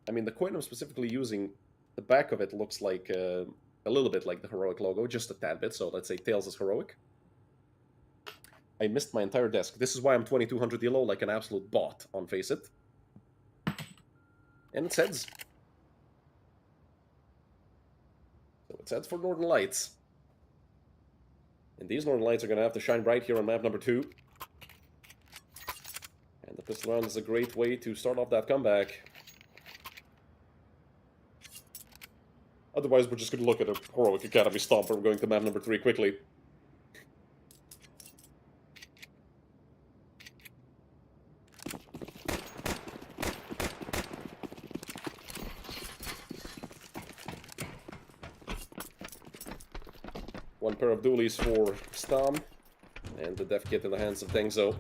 I mean, the coin I'm specifically using, the back of it looks like a little bit like the Heroic logo, just a tad bit, so let's say Tails is Heroic. I missed my entire desk. This is why I'm 2200 elo like an absolute bot on Faceit. And it's heads. So it's heads for Northern Lights. And these Northern Lights are going to have to shine bright here on map number 2. And the pistol round is a great way to start off that comeback. Otherwise, we're just going to look at a Heroic Academy stomp. We're going to map number 3 quickly. One pair of dualies for Stam, and the death kit in the hands of Dengzo.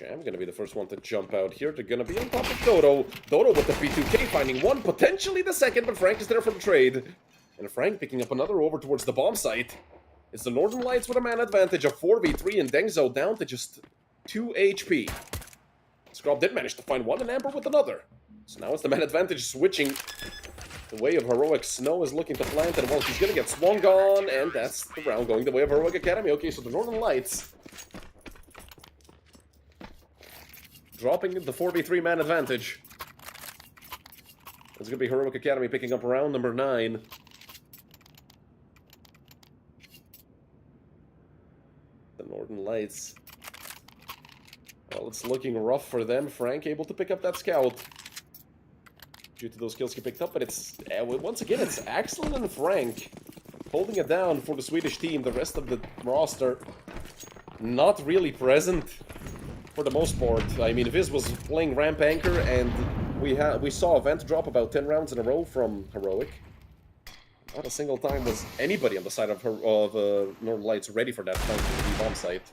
I'm going to be the first one to jump out here. They're going to be on top of Dodo. Dodo with the P2K, finding one, potentially the second, but Frank is there for the trade. And Frank picking up another over towards the bomb site. It's the Northern Lights with a man advantage of 4v3, and Dengzo down to just 2 HP. Scrub did manage to find one, and Amber with another. So now it's the man advantage switching. The way of Heroic. Snow is looking to plant, and well, he's going to get swung on, and that's the round going the way of Heroic Academy. Okay, so the Northern Lights dropping the 4v3 man advantage. It's going to be Heroic Academy picking up round number 9. The Northern Lights. Well, it's looking rough for them. Frank able to pick up that scout due to those kills he picked up, but it's, once again, it's Axel and Frank holding it down for the Swedish team. The rest of the roster not really present for the most part. I mean, Viz was playing ramp anchor, and we saw a vent drop about 10 rounds in a row from Heroic. Not a single time was anybody on the side of Northern Lights ready for that flank to the bomb site.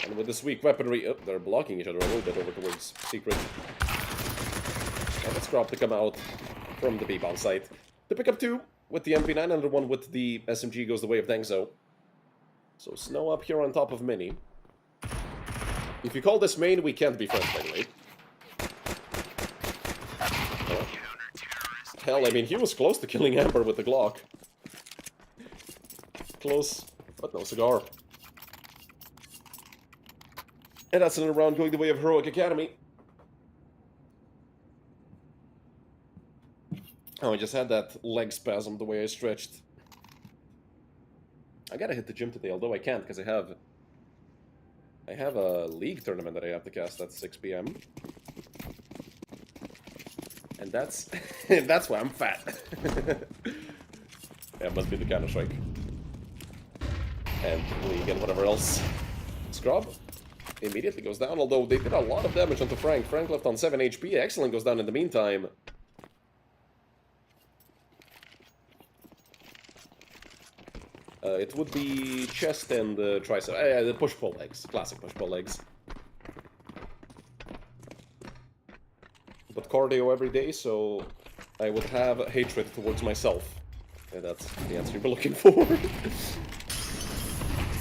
And with this weak weaponry, they're blocking each other a little bit over towards Secret. And it's Scrub to come out from the B-bomb site to pick up 2. with the MP9, another one with the SMG goes the way of Dengzo. So Snow up here on top of Mini. If you call this main, we can't be friends, by the way. Hell, I mean, he was close to killing Amber with the Glock. Close, but no cigar. And that's another round going the way of Heroic Academy. Oh, I just had that leg spasm the way I stretched. I gotta hit the gym today, although I can't because I have a league tournament that I have to cast at 6 p.m. And that's that's why I'm fat. Yeah, it must be the Counter-Strike. And league and whatever else. Scrub immediately goes down, although they did a lot of damage onto Frank. Frank left on 7 HP. Excellent goes down in the meantime. It would be chest and tricep. The push-pull legs. Classic push-pull legs. But cardio every day, so I would have hatred towards myself. And that's the answer you're looking for.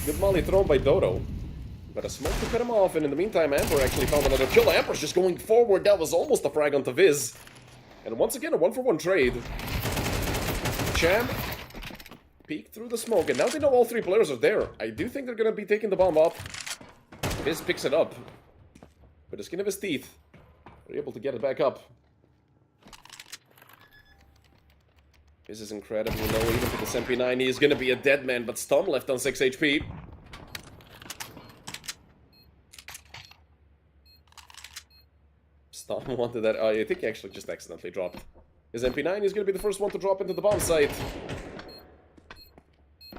Good molly thrown by Dodo. But a smoke to cut him off, and in the meantime, Amber actually found another kill. Amber's just going forward. That was almost a frag onto Viz. And once again, a 1-for-1 trade. Cham peek through the smoke, and now they know all three players are there. I do think they're gonna be taking the bomb up. Viz picks it up. With the skin of his teeth. They're able to get it back up. This is incredibly low, even for the MP9. He is gonna be a dead man, but Stom left on 6 HP. Stom wanted that. I think he actually just accidentally dropped his MP9. He's gonna be the first one to drop into the bomb site.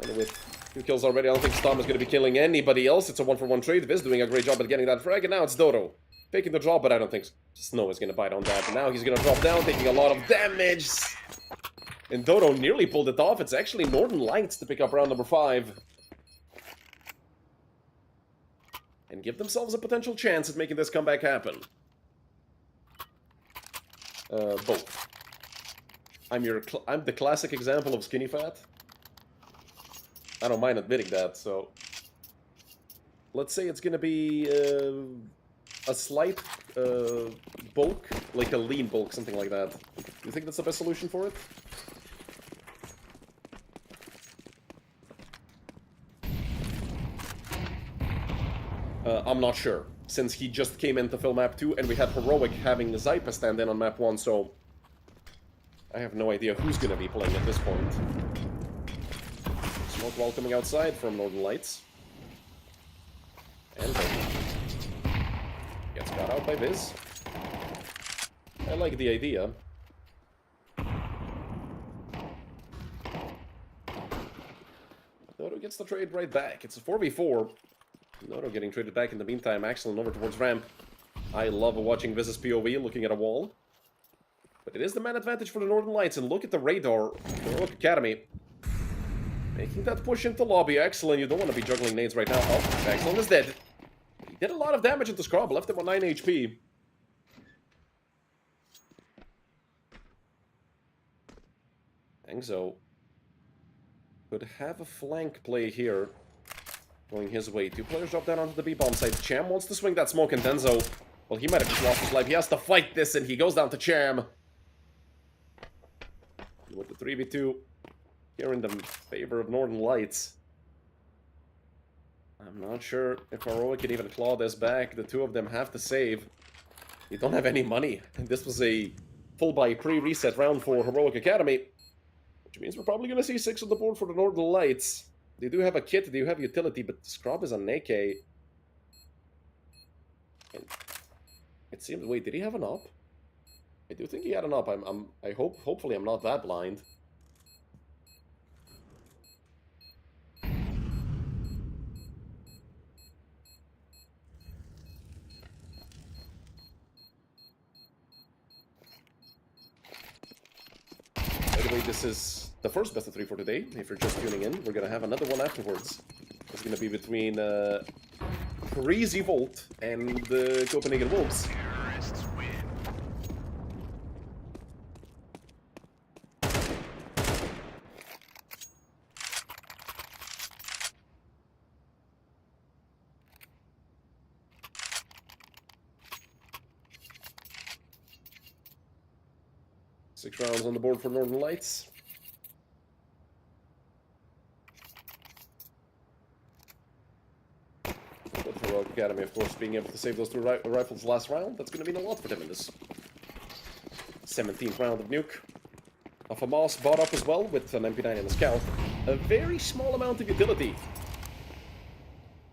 And with 2 kills already, I don't think Stom is gonna be killing anybody else. It's a 1-for-1 trade. Viz doing a great job at getting that frag, and now it's Dodo taking the drop, but I don't think Snow is gonna bite on that. And now he's gonna drop down, taking a lot of damage. And Dodo nearly pulled it off. It's actually Northern Lights to pick up round number 5. And give themselves a potential chance at making this comeback happen. Both. I'm the classic example of skinny fat. I don't mind admitting that, so... Let's say it's gonna be a slight bulk, like a lean bulk, something like that. Do you think that's the best solution for it? I'm not sure, since he just came in to fill map 2, and we had Heroic having the Zypa stand in on map 1, so... I have no idea who's gonna be playing at this point. Smoke wall coming outside from Northern Lights. And gets got out by Viz. I like the idea. Dodo gets the trade right back. It's a 4v4. Dodo getting traded back in the meantime. Excellent over towards ramp. I love watching Viz's POV looking at a wall. But it is the man advantage for the Northern Lights. And look at the radar. Heroic Academy. Making that push into lobby. Excellent. You don't want to be juggling nades right now. Oh, Excellent is dead. He did a lot of damage into Scrub. Left him on 9 HP. Engzo could have a flank play here. Going his way. 2 players drop down onto the B-bomb site. Cham wants to swing that smoke, and Denzo, well, he might have just lost his life. He has to fight this, and he goes down to Cham. With the 3v2 here in the favor of Northern Lights. I'm not sure if Heroic can even claw this back. The 2 of them have to save. You don't have any money. And this was a full-buy pre-reset round for Heroic Academy. Which means we're probably going to see 6 on the board for the Northern Lights. They do have a kit, they do have utility, but Scrub is an AK. And it seems... Wait, did he have an up? I do think he had an up. Hopefully I'm not that blind. Anyway, this is the first best of 3 for today. If you're just tuning in, we're gonna have another one afterwards. It's gonna be between Preasy Volt and the Copenhagen Wolves. 6 rounds on the board for Northern Lights. But for Rogue Academy, of course, being able to save those 2 rifles last round, that's going to mean a lot for them in this 17th round of Nuke. A FAMAS bought up as well with an MP9 and a Scout. A very small amount of utility.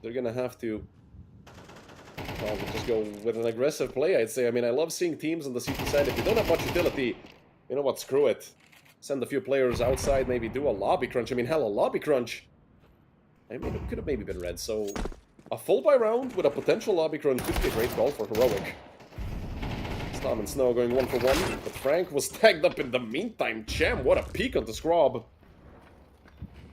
They're going to have to just go with an aggressive play, I'd say. I mean, I love seeing teams on the CP side. If you don't have much utility, you know what, screw it. Send a few players outside, maybe do a lobby crunch. I mean, hell, a lobby crunch. I mean, it could have maybe been red, so... A full buy round with a potential lobby crunch could be a great call for Heroic. Storm and Snow going 1 for 1, but Frank was tagged up in the meantime. Cham, what a peek on the scrub.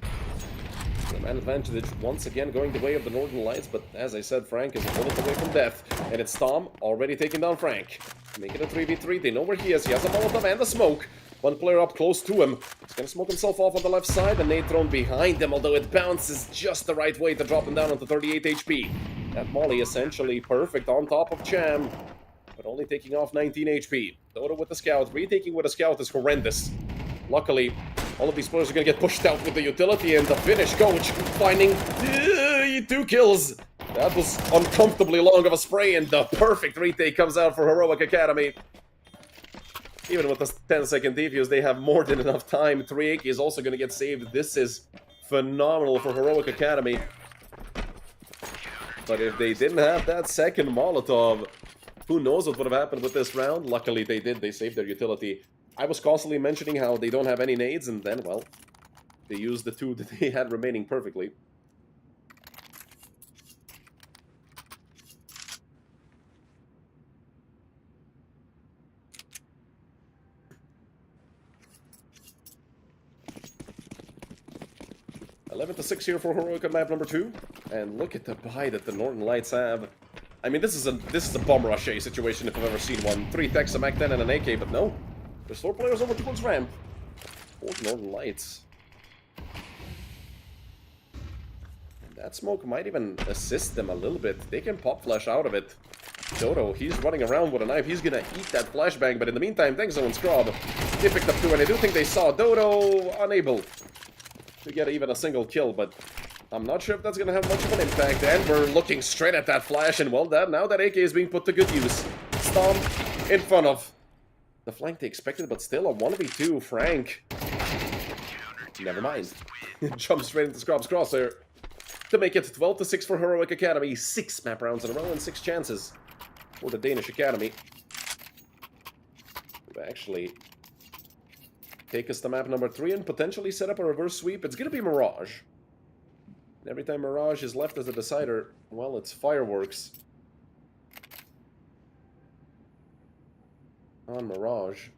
The man advantage once again going the way of the Northern Lights, but as I said, Frank is a bullet away from death. And it's Tom already taking down Frank. Make it a 3v3, they know where he is. He has a Molotov and a smoke. One player up close to him. He's gonna smoke himself off on the left side, and nade thrown behind him, although it bounces just the right way to drop him down onto 38 HP. That molly essentially perfect on top of Cham, but only taking off 19 HP. Dodo with the Scout. Retaking with a Scout is horrendous. Luckily, all of these players are going to get pushed out with the utility, and the Finnish coach finding 2 kills. That was uncomfortably long of a spray, and the perfect retake comes out for Heroic Academy. Even with the 10-second defuse, they have more than enough time. 3 AK is also going to get saved. This is phenomenal for Heroic Academy. But if they didn't have that second Molotov, who knows what would have happened with this round? Luckily they did. They saved their utility. I was constantly mentioning how they don't have any nades, and then, well, they used the 2 that they had remaining perfectly. (11-6) here for Heroic on map number 2, and look at the buy that the Northern Lights have. I mean, this is a bomb rush situation if I've ever seen one. 3 techs, a Mac 10, and an AK, but no. There's 4 players over towards ramp. 4 Northern Lights. And that smoke might even assist them a little bit. They can pop flash out of it. Dodo, he's running around with a knife. He's gonna eat that flashbang, but in the meantime, Dengzo and Scrub, they picked up 2, and I do think they saw Dodo unable to get even a single kill, but I'm not sure if that's going to have much of an impact. And we're looking straight at that flash, and well, now that AK is being put to good use. Stomp in front of the flank they expected, but still a 1v2. Frank, never mind. Jumps straight into Scrub's crosshair to make it 12-6 for Heroic Academy. 6 map rounds in a row and 6 chances for the Danish Academy. Actually, take us to map number 3 and potentially set up a reverse sweep. It's going to be Mirage. And every time Mirage is left as a decider, well, it's fireworks on Mirage.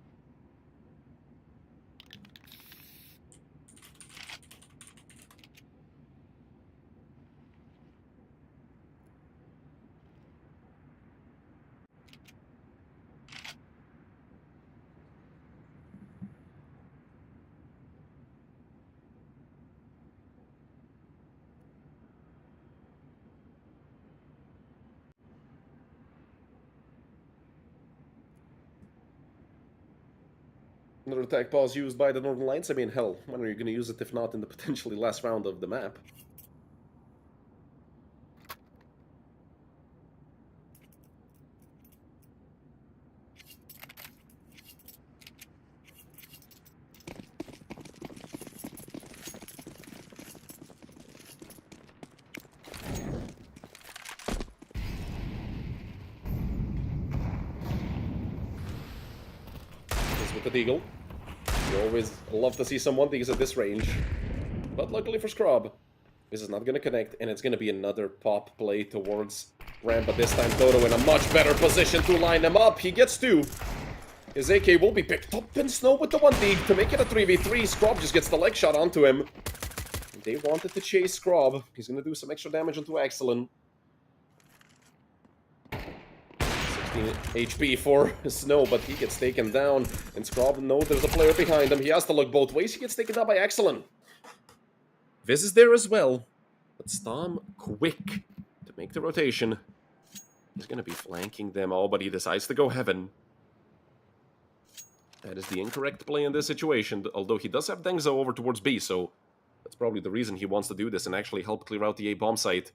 Another attack pause used by the Northern Lights. I mean, hell, when are you going to use it if not in the potentially last round of the map? With the Deagle. You always love to see some 1Ds at this range. But luckily for Scrub, this is not going to connect, and it's going to be another pop play towards ramp, but this time Dodo in a much better position to line them up. He gets 2. His AK will be picked up, and Snow with the 1D to make it a 3v3. Scrub just gets the leg shot onto him. They wanted to chase Scrub. He's going to do some extra damage onto Excellent. 16 HP for Snow, but he gets taken down. And Scrub knows there's a player behind him. He has to look both ways. He gets taken down by Excellent. Viz is there as well. But Storm quick to make the rotation. He's going to be flanking them all, but he decides to go heaven. That is the incorrect play in this situation, although he does have Dengzo over towards B, so that's probably the reason he wants to do this and actually help clear out the A bomb site.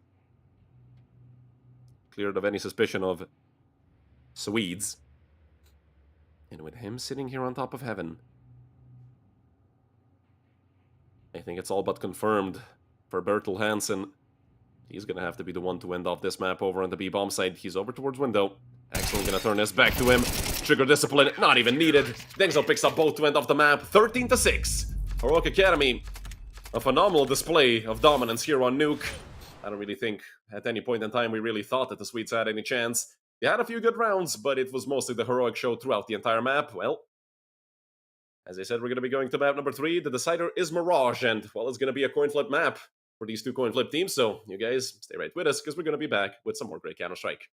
Cleared of any suspicion of Swedes. And with him sitting here on top of heaven, I think it's all but confirmed for Bertil Hansen. He's gonna have to be the one to end off this map over on the B bomb side. He's over towards window. Excellent, gonna turn this back to him. Trigger discipline, not even needed. Dengzo picks up both to end off the map. 13-6. Heroic Academy, a phenomenal display of dominance here on Nuke. I don't really think at any point in time we really thought that the Swedes had any chance. They had a few good rounds, but it was mostly the heroic show throughout the entire map. Well, as I said, we're going to be going to map number 3. The decider is Mirage, and, well, it's going to be a coin flip map for these two coin flip teams, so you guys stay right with us, because we're going to be back with some more great Counter-Strike.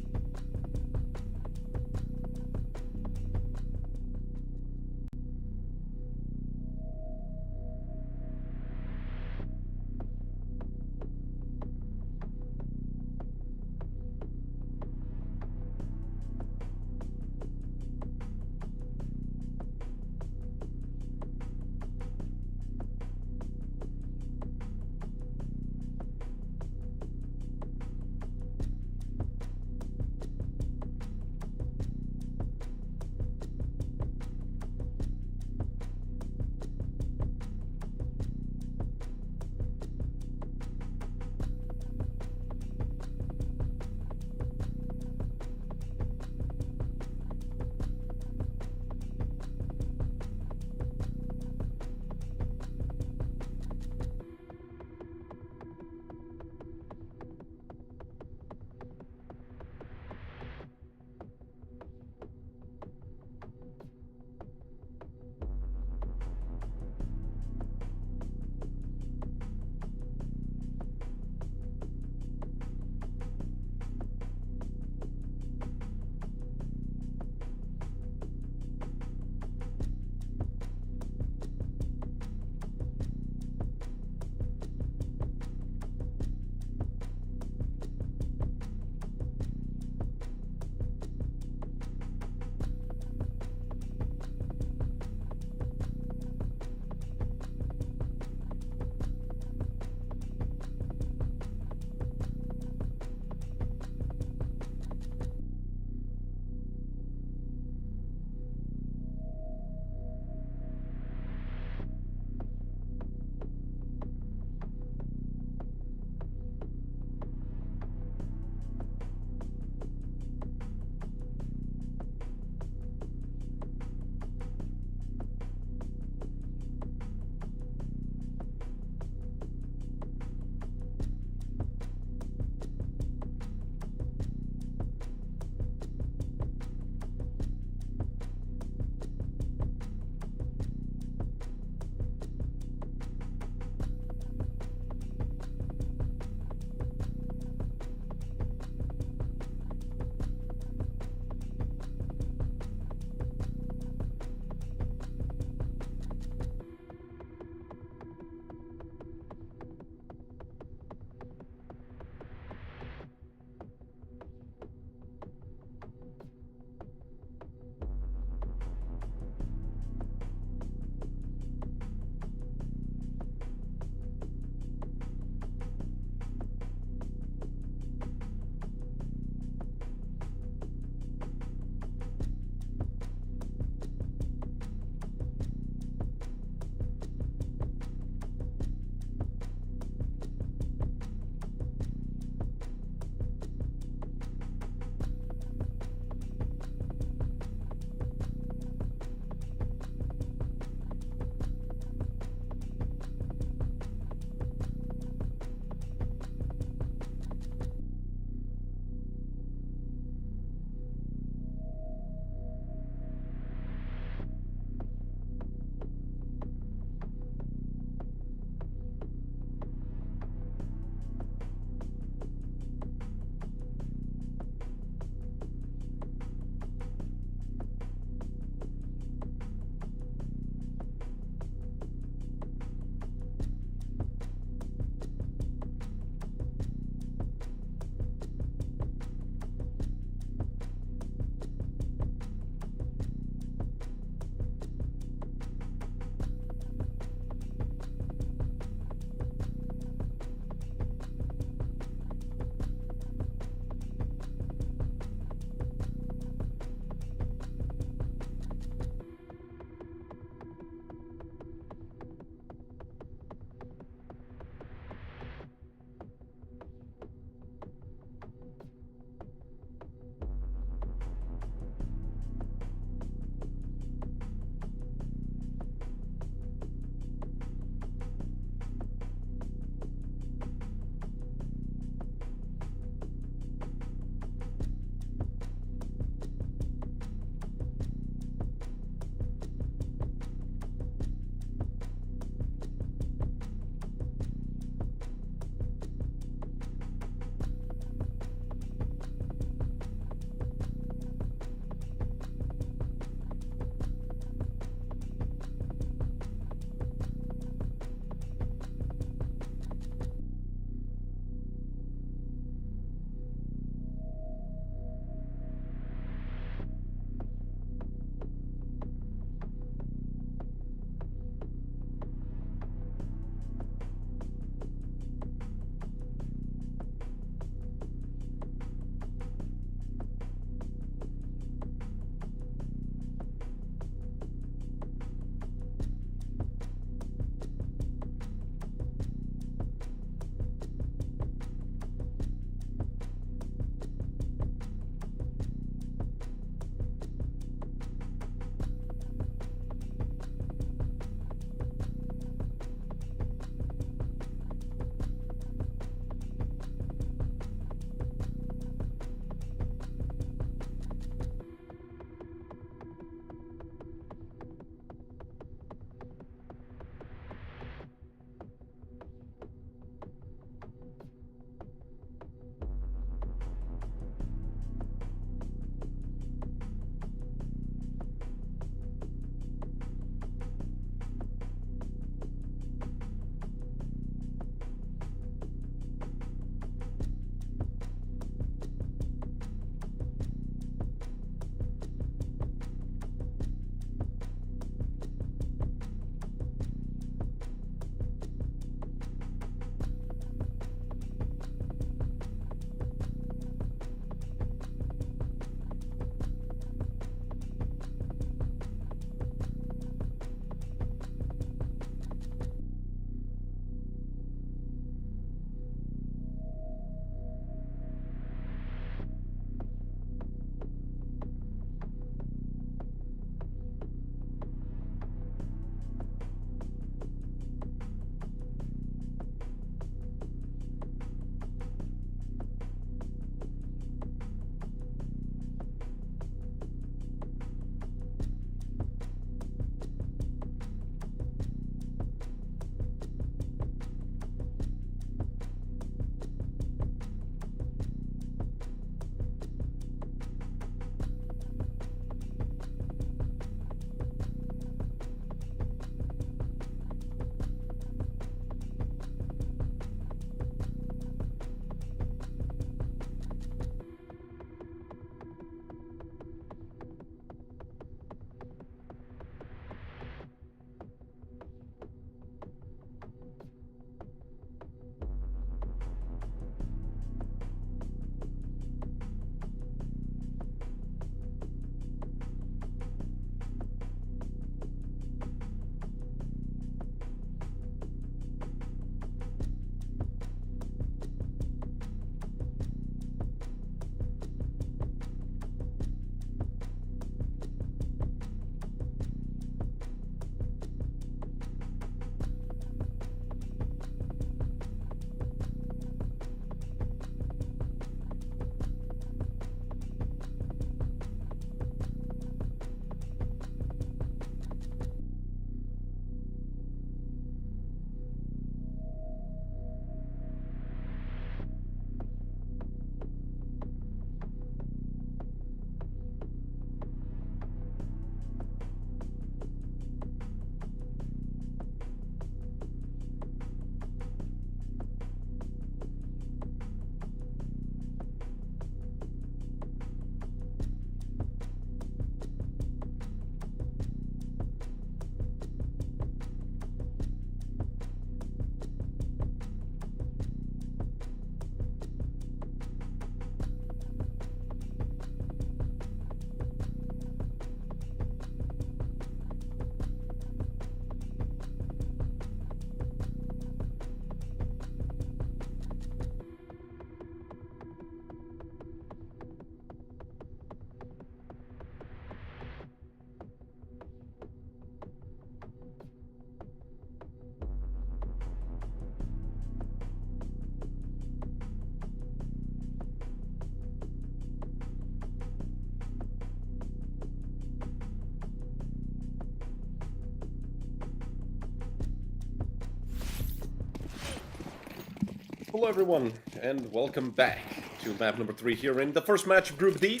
Hello everyone, and welcome back to map number 3 here in the first match of Group D.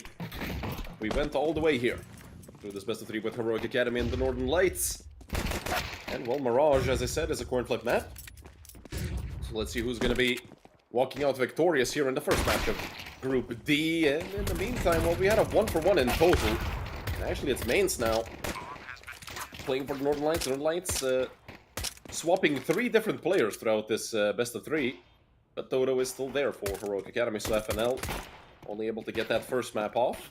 We went all the way here through this best of 3 with Heroic Academy and the Northern Lights. And well, Mirage, as I said, is a coin flip map. So let's see who's going to be walking out victorious here in the first match of Group D. And in the meantime, well, we had a 1-for-1 in total. And actually, it's mains now playing for the Northern Lights. Northern Lights swapping 3 different players throughout this best of 3. But Dodo is still there for Heroic Academy, so FNL only able to get that first map off.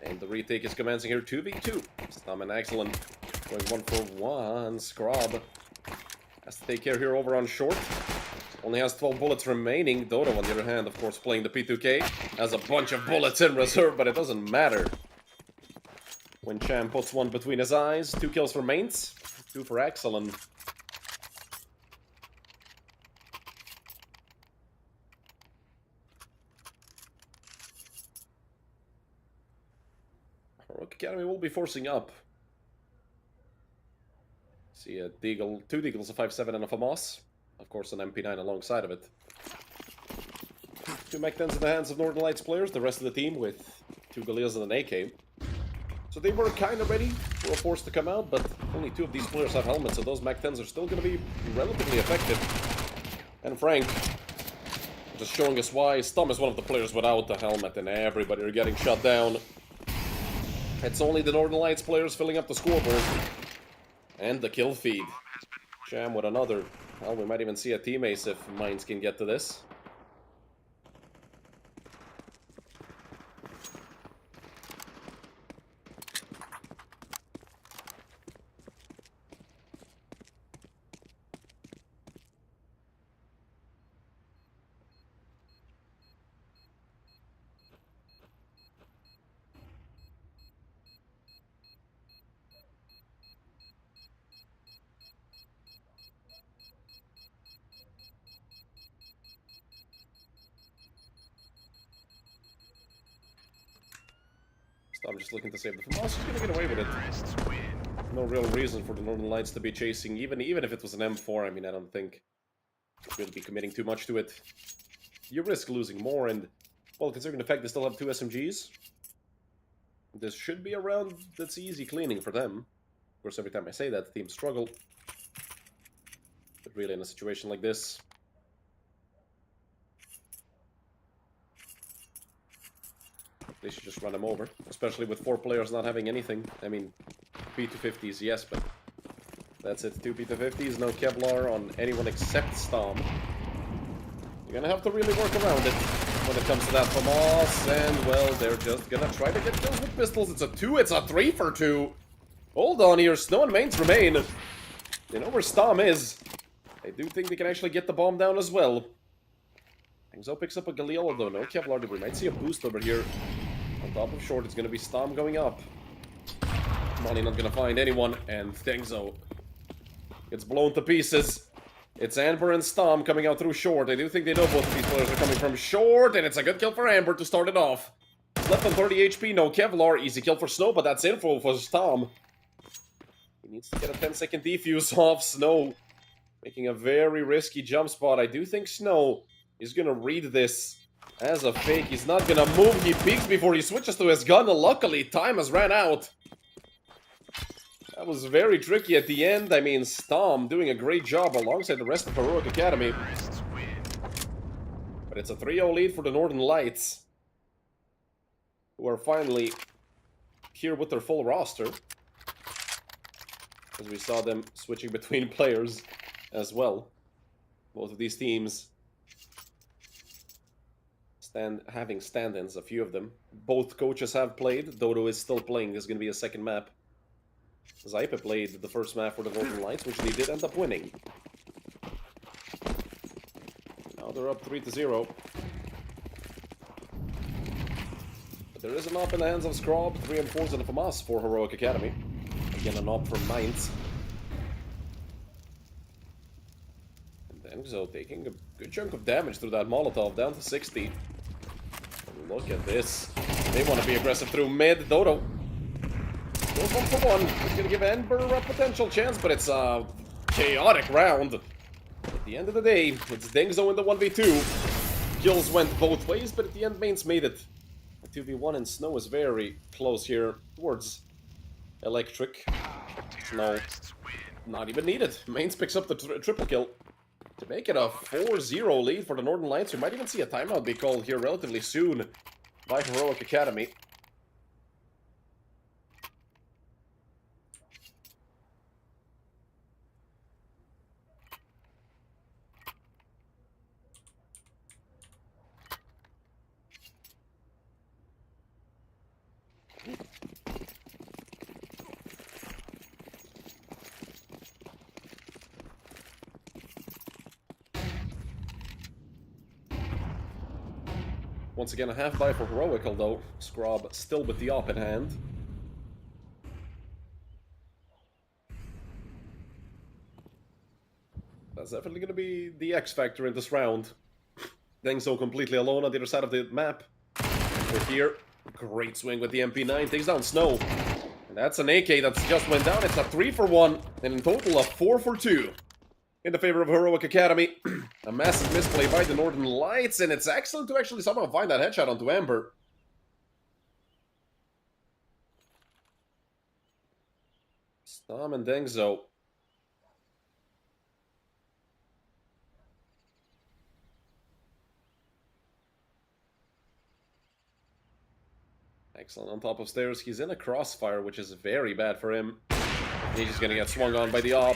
And the retake is commencing here 2v2. Stam and Excellent going 1-for-1. Scrub has to take care here over on short. Only has 12 bullets remaining. Dodo, on the other hand, of course, playing the P2K. Has a bunch of bullets in reserve, but it doesn't matter. When Cham puts one between his eyes. 2 kills for mains, 2 for Excellent. Heroic Academy will be forcing up. See a Deagle, 2 Deagles, a 5.7 and a FAMAS. Of course, an MP9 alongside of it. 2 Mach-10s in the hands of Northern Lights players, the rest of the team with 2 Galeas and an AK. So they were kind of ready for a force to come out, but only 2 of these players have helmets, so those Mach-10s are still going to be relatively effective. And Frank, just showing us why Stum is one of the players without the helmet, and everybody are getting shut down. It's only the Northern Lights players filling up the scoreboard. And the kill feed. Cham with another. Well, we might even see a team ace if Mines can get to this. I'm just looking to save the FAMAS. He's gonna get away with it. No real reason for the Northern Lights to be chasing, even if it was an M4. I mean, I don't think you'd really be committing too much to it. You risk losing more, and well, considering the fact they still have 2 SMGs, this should be a round that's easy cleaning for them. Of course, every time I say that, the teams struggle. But really, in a situation like this, they should just run them over, especially with 4 players not having anything. I mean, P250s, yes, but that's it. 2 P250s, no Kevlar on anyone except Stom. You're gonna have to really work around it when it comes to that FAMAS, and well, they're just gonna try to get kills with pistols. It's a 2, it's a 3 for 2. Hold on here, Snow and Mains remain. They know where Stom is. I do think they can actually get the bomb down as well. Hangzo picks up a Galil, though no Kevlar. We might see a boost over here. On top of short, it's going to be Stom going up. Money not going to find anyone, and Hangzo gets blown to pieces. It's Amber and Stom coming out through short. I do think they know both of these players are coming from short, and it's a good kill for Amber to start it off. Left on 30 HP, no Kevlar. Easy kill for Snow, but that's info for Stom. He needs to get a 10-second defuse off. Snow making a very risky jump spot. I do think Snow is going to read this as a fake. He's not gonna move. He peeks before he switches to his gun. Luckily, time has ran out. That was very tricky at the end. I mean, Stom doing a great job alongside the rest of Heroic Academy. But it's a 3-0 lead for the Northern Lights, who are finally here with their full roster. As we saw them switching between players as well. Both of these teams having stand-ins, a few of them. Both coaches have played. Dodo is still playing. This is going to be a second map. Zype played the first map for the Northern Lights, which they did end up winning. Now they're up 3-0. But there is an op in the hands of Scrub. 3 and 4s and a FAMAS for Heroic Academy. Again, an op from Mainz. And then Hangzo taking a good chunk of damage through that Molotov, down to 60. Look at this. They want to be aggressive through mid. Dodo goes 1-for-1. He's going to give Ember a potential chance, but it's a chaotic round. At the end of the day, it's Dengzo in the 1v2. Kills went both ways, but at the end, Mains made it. A 2v1 and Snow is very close here towards Electric. Snow, not even needed. Mains picks up the triple kill to make it a 4-0 lead for the Northern Lights. We might even see a timeout be called here relatively soon by Heroic Academy. Once again, a half buy for Heroic, although Scrub still with the op in hand. That's definitely going to be the X factor in this round. Dengzo completely alone on the other side of the map. We're here. Great swing with the MP9. Takes down Snow. And that's an AK that's just went down. It's a 3-for-1. And in total, a 4-for-2. In the favor of Heroic Academy. A massive misplay by the Northern Lights. And it's excellent to actually somehow find that headshot onto Amber. Stom and Dengzo. Excellent on top of stairs. He's in a crossfire, which is very bad for him. He's just gonna get swung on by the op.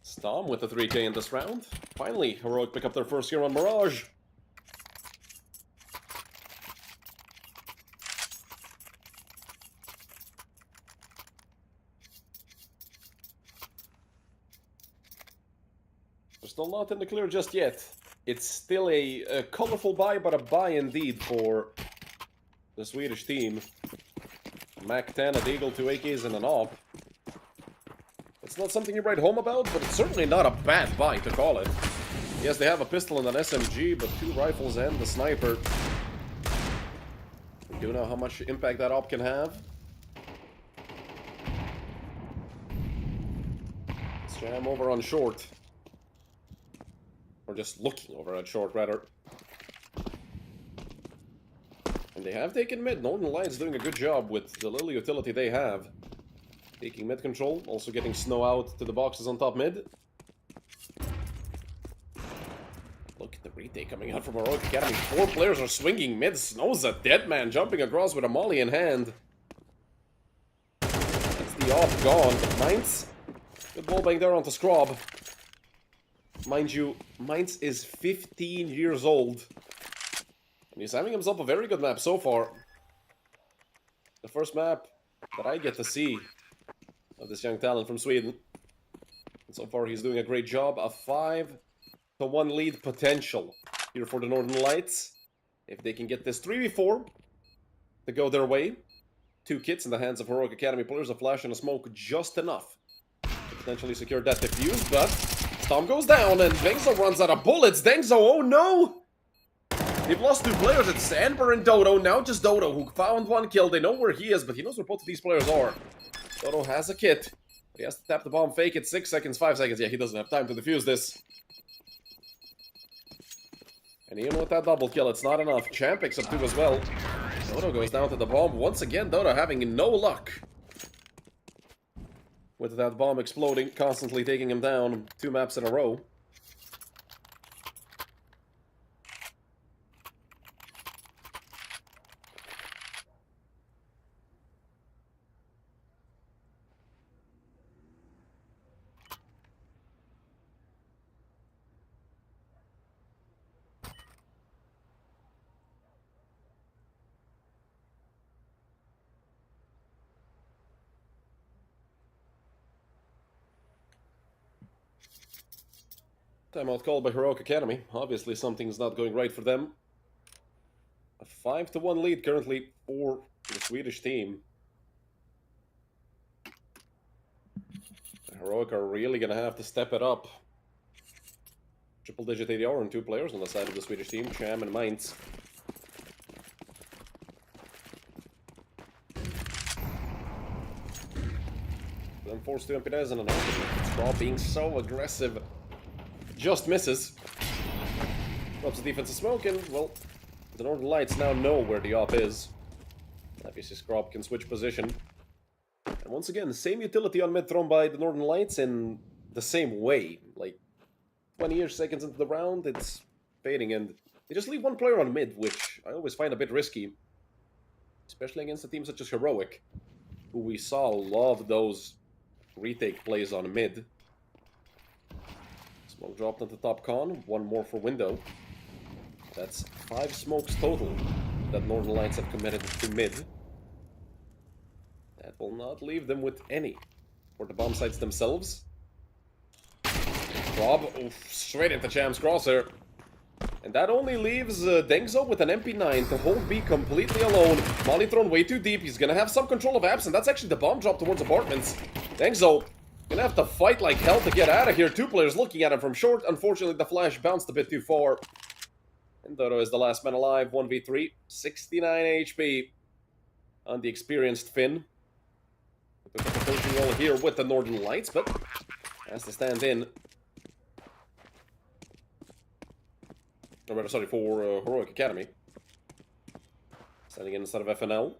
Stom with the 3K in this round. Finally, Heroic pick up their first kill on Mirage. They're still not in the clear just yet. It's still a colorful buy, but a buy indeed for the Swedish team. Mac 10, a Deagle, 2 AKs, and an op. It's not something you write home about, but it's certainly not a bad buy to call it. Yes, they have a pistol and an SMG, but 2 rifles and the sniper. We do know how much impact that op can have. Let's jam over on short. Or just looking over at short, rather. And they have taken mid. Northern Lights doing a good job with the little utility they have. Taking mid control, also getting Snow out to the boxes on top mid. Look at the retake coming out from Heroic Academy. 4 players are swinging mid. Snow's a dead man, jumping across with a molly in hand. That's the off gone, but Mainz, good ball bang there onto Scrub. Mind you, Mainz is 15 years old. And he's having himself a very good map so far. The first map that I get to see of this young talent from Sweden. And so far he's doing a great job. A 5-to-1 lead potential here for the Northern Lights. If they can get this 3v4 to go their way. 2 kits in the hands of Heroic Academy players, a flash and a smoke, just enough to potentially secure that defuse. But Stom goes down and Dengzo runs out of bullets. Dengzo, oh no! They've lost 2 players. It's Amber and Dodo. Now just Dodo, who found 1 kill. They know where he is, but he knows where both of these players are. Dodo has a kit. But he has to tap the bomb, fake it. 6 seconds, 5 seconds. Yeah, he doesn't have time to defuse this. And even with that double kill, it's not enough. Champ picks up 2 as well. Dodo goes down to the bomb. Once again, Dodo having no luck. With that bomb exploding, constantly taking him down 2 maps in a row. Timeout called by Heroic Academy. Obviously something's not going right for them. A 5-to-1 lead currently for the Swedish team. The Heroic are really gonna have to step it up. Triple-digit ADR and 2 players on the side of the Swedish team, Cham and Mainz. Then forced to MP9 and an ultimate. Straw being so aggressive just misses. Drops the defensive smoke, and, well, the Northern Lights now know where the op is. Obviously, Scrub can switch position. And once again, the same utility on mid thrown by the Northern Lights in the same way. Like, 20 seconds into the round, it's fading, and they just leave one player on mid, which I always find a bit risky. Especially against a team such as Heroic, who we saw love those retake plays on mid. Smoke dropped on the top con, one more for window. That's 5 smokes total that Northern Lights have committed to mid. That will not leave them with any for the bomb sites themselves. Rob, straight into Cham's crosshair. And that only leaves Dengzo with an MP9 to hold B completely alone. Molly thrown way too deep. He's gonna have some control of Abs, and that's actually the bomb drop towards apartments. Dengzo gonna have to fight like hell to get out of here. 2 players looking at him from short. Unfortunately, the flash bounced a bit too far. And Dodo is the last man alive, 1v3. 69 HP on the experienced Finn. Took a coaching role here with the Northern Lights, but has to stand in. Or rather, sorry, for Heroic Academy. Standing in instead of FNL.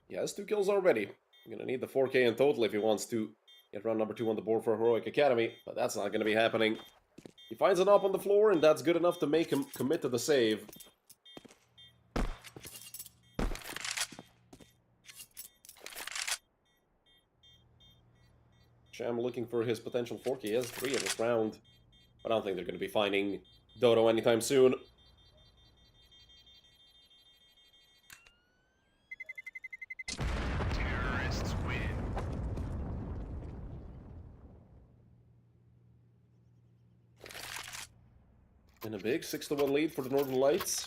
He has 2 kills already. Gonna need the 4K in total if he wants to get round number 2 on the board for Heroic Academy, but that's not gonna be happening. He finds an op on the floor, and that's good enough to make him commit to the save. Cham looking for his potential 4K. He has 3 in this round, but I don't think they're going to be finding Dodo anytime soon. Terrorists win. And a big 6-1 lead for the Northern Lights.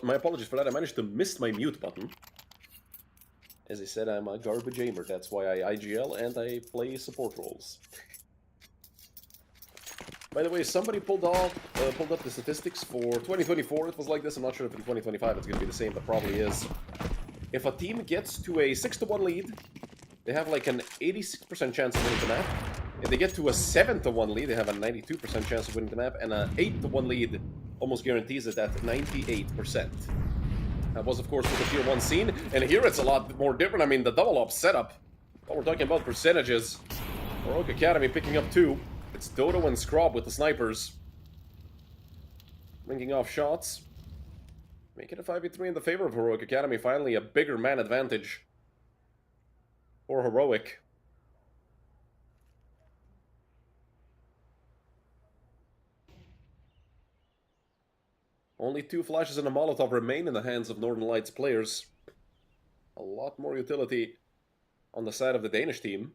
My apologies for that. I managed to miss my mute button. As I said, I'm a garbage aimer. That's why I IGL and I play support roles. By the way, somebody pulled up the statistics for 2024. It was like this. I'm not sure if in 2025 it's going to be the same, but probably is. If a team gets to a 6-1 lead, they have like an 86% chance of winning the map. If they get to a 7-1 lead, they have a 92% chance of winning the map, and an 8-1 lead almost guarantees it at 98%. That was, of course, with the Tier 1 scene, and here it's a lot more different. I mean, the double op setup. But we're talking about percentages. Heroic Academy picking up 2. It's Dodo and Scrub with the snipers. Linking off shots. Make it a 5v3 in the favor of Heroic Academy. Finally, a bigger man advantage for Heroic. Only 2 flashes and a Molotov remain in the hands of Northern Lights players. A lot more utility on the side of the Danish team.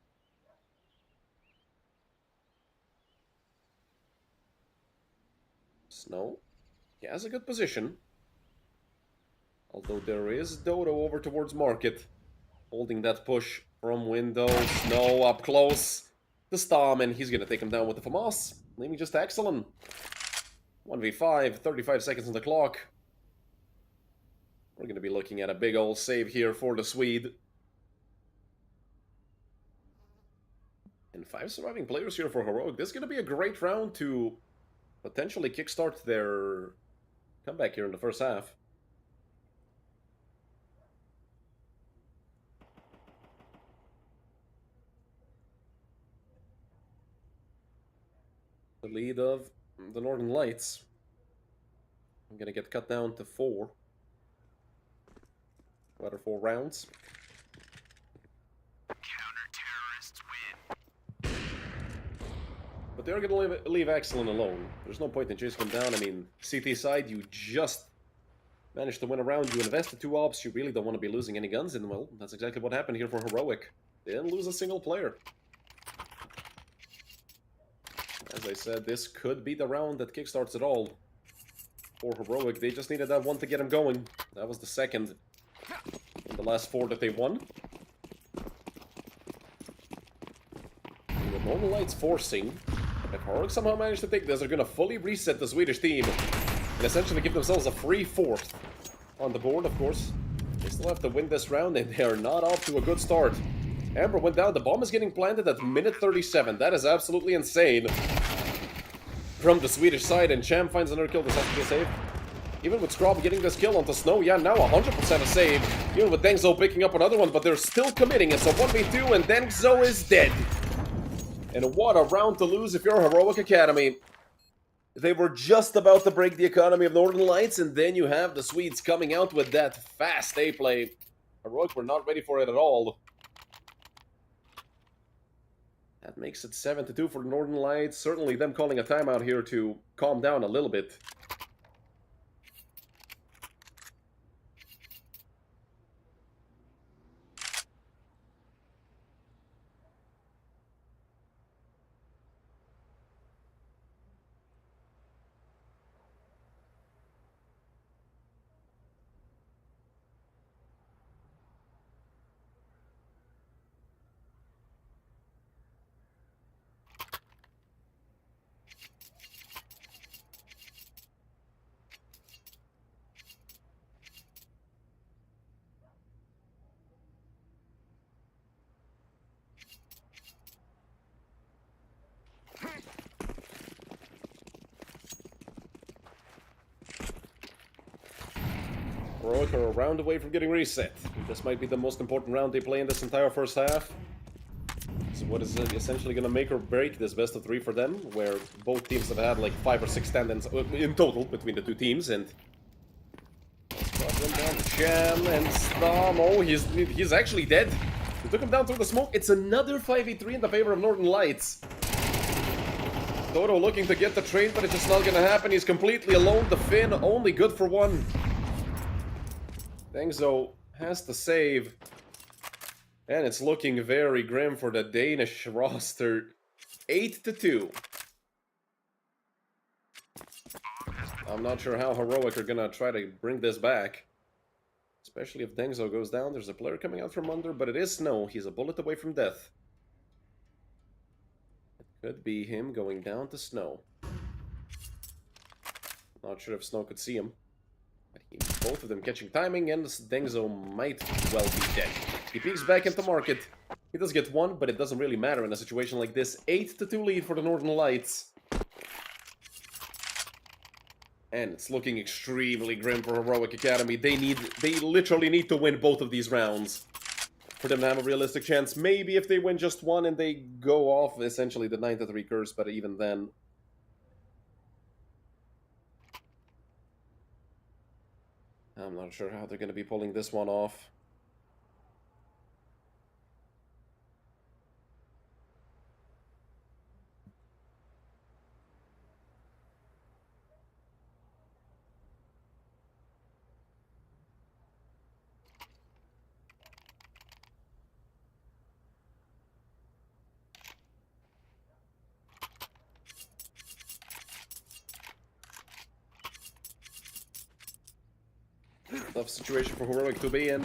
Snow. He has a good position. Although there is Dodo over towards Market. Holding that push from window. Snow up close. The Storm, and he's going to take him down with the FAMAS. Leaving just excellent. 1v5, 35 seconds on the clock. We're going to be looking at a big old save here for the Swede. And 5 surviving players here for Heroic. This is going to be a great round to potentially kickstart their comeback here in the first half. The lead of the Northern Lights. I'm gonna get cut down to 4. Rather 4 rounds. Counter-terrorists win. But they're gonna leave Excellent alone. There's no point in chasing him down. I mean, CT side, you just managed to win a round. You invested 2 ops. You really don't want to be losing any guns. And, well, that's exactly what happened here for Heroic. They didn't lose a single player. As I said, this could be the round that kickstarts it all. For Heroic, they just needed that one to get him going. That was the second in the last 4 that they won. And the Northern Lights forcing. If Heroic somehow managed to take this, they're going to fully reset the Swedish team. And essentially give themselves a free 4th on the board, of course. They still have to win this round, and they are not off to a good start. Amber went down. The bomb is getting planted at minute 37. That is absolutely insane. From the Swedish side, and Cham finds another kill. This has to be a save. Even with Scrob getting this kill onto Snow, yeah, now 100% a save. Even with Dengzo picking up another one, but they're still committing. It's a 1v2, and Dengzo is dead. And what a round to lose if you're Heroic Academy. They were just about to break the economy of Northern Lights, and then you have the Swedes coming out with that fast A-play. Heroic were not ready for it at all. That makes it 7-2 for the Northern Lights. Certainly them calling a timeout here to calm down a little bit. Heroic are a round away from getting reset. This might be the most important round they play in this entire first half. So what is essentially going to make or break this best of 3 for them, where both teams have had like 5 or 6 stand-ins in total between the two teams, and... down to Cham and Stom. Oh, he's actually dead. They took him down through the smoke. It's another 5v3 in the favor of Northern Lights. Dodo looking to get the trade, but it's just not going to happen. He's completely alone. The Finn only good for 1. Dengzo has to save. And it's looking very grim for the Danish roster. 8-2. I'm not sure how Heroic are gonna try to bring this back. Especially if Dengzo goes down. There's a player coming out from under, but it is Snow. He's a bullet away from death. It could be him going down to Snow. Not sure if Snow could see him. Both of them catching timing, and Dengzo might well be dead. He peeks back into market. He does get 1, but it doesn't really matter in a situation like this. 8-2 lead for the Northern Lights. And it's looking extremely grim for Heroic Academy. They literally need to win both of these rounds for them to have a realistic chance. Maybe if they win just 1 and they go off essentially the 9-3 curse, but even then... I'm not sure how they're going to be pulling this one off. Tough situation for Heroic to be in.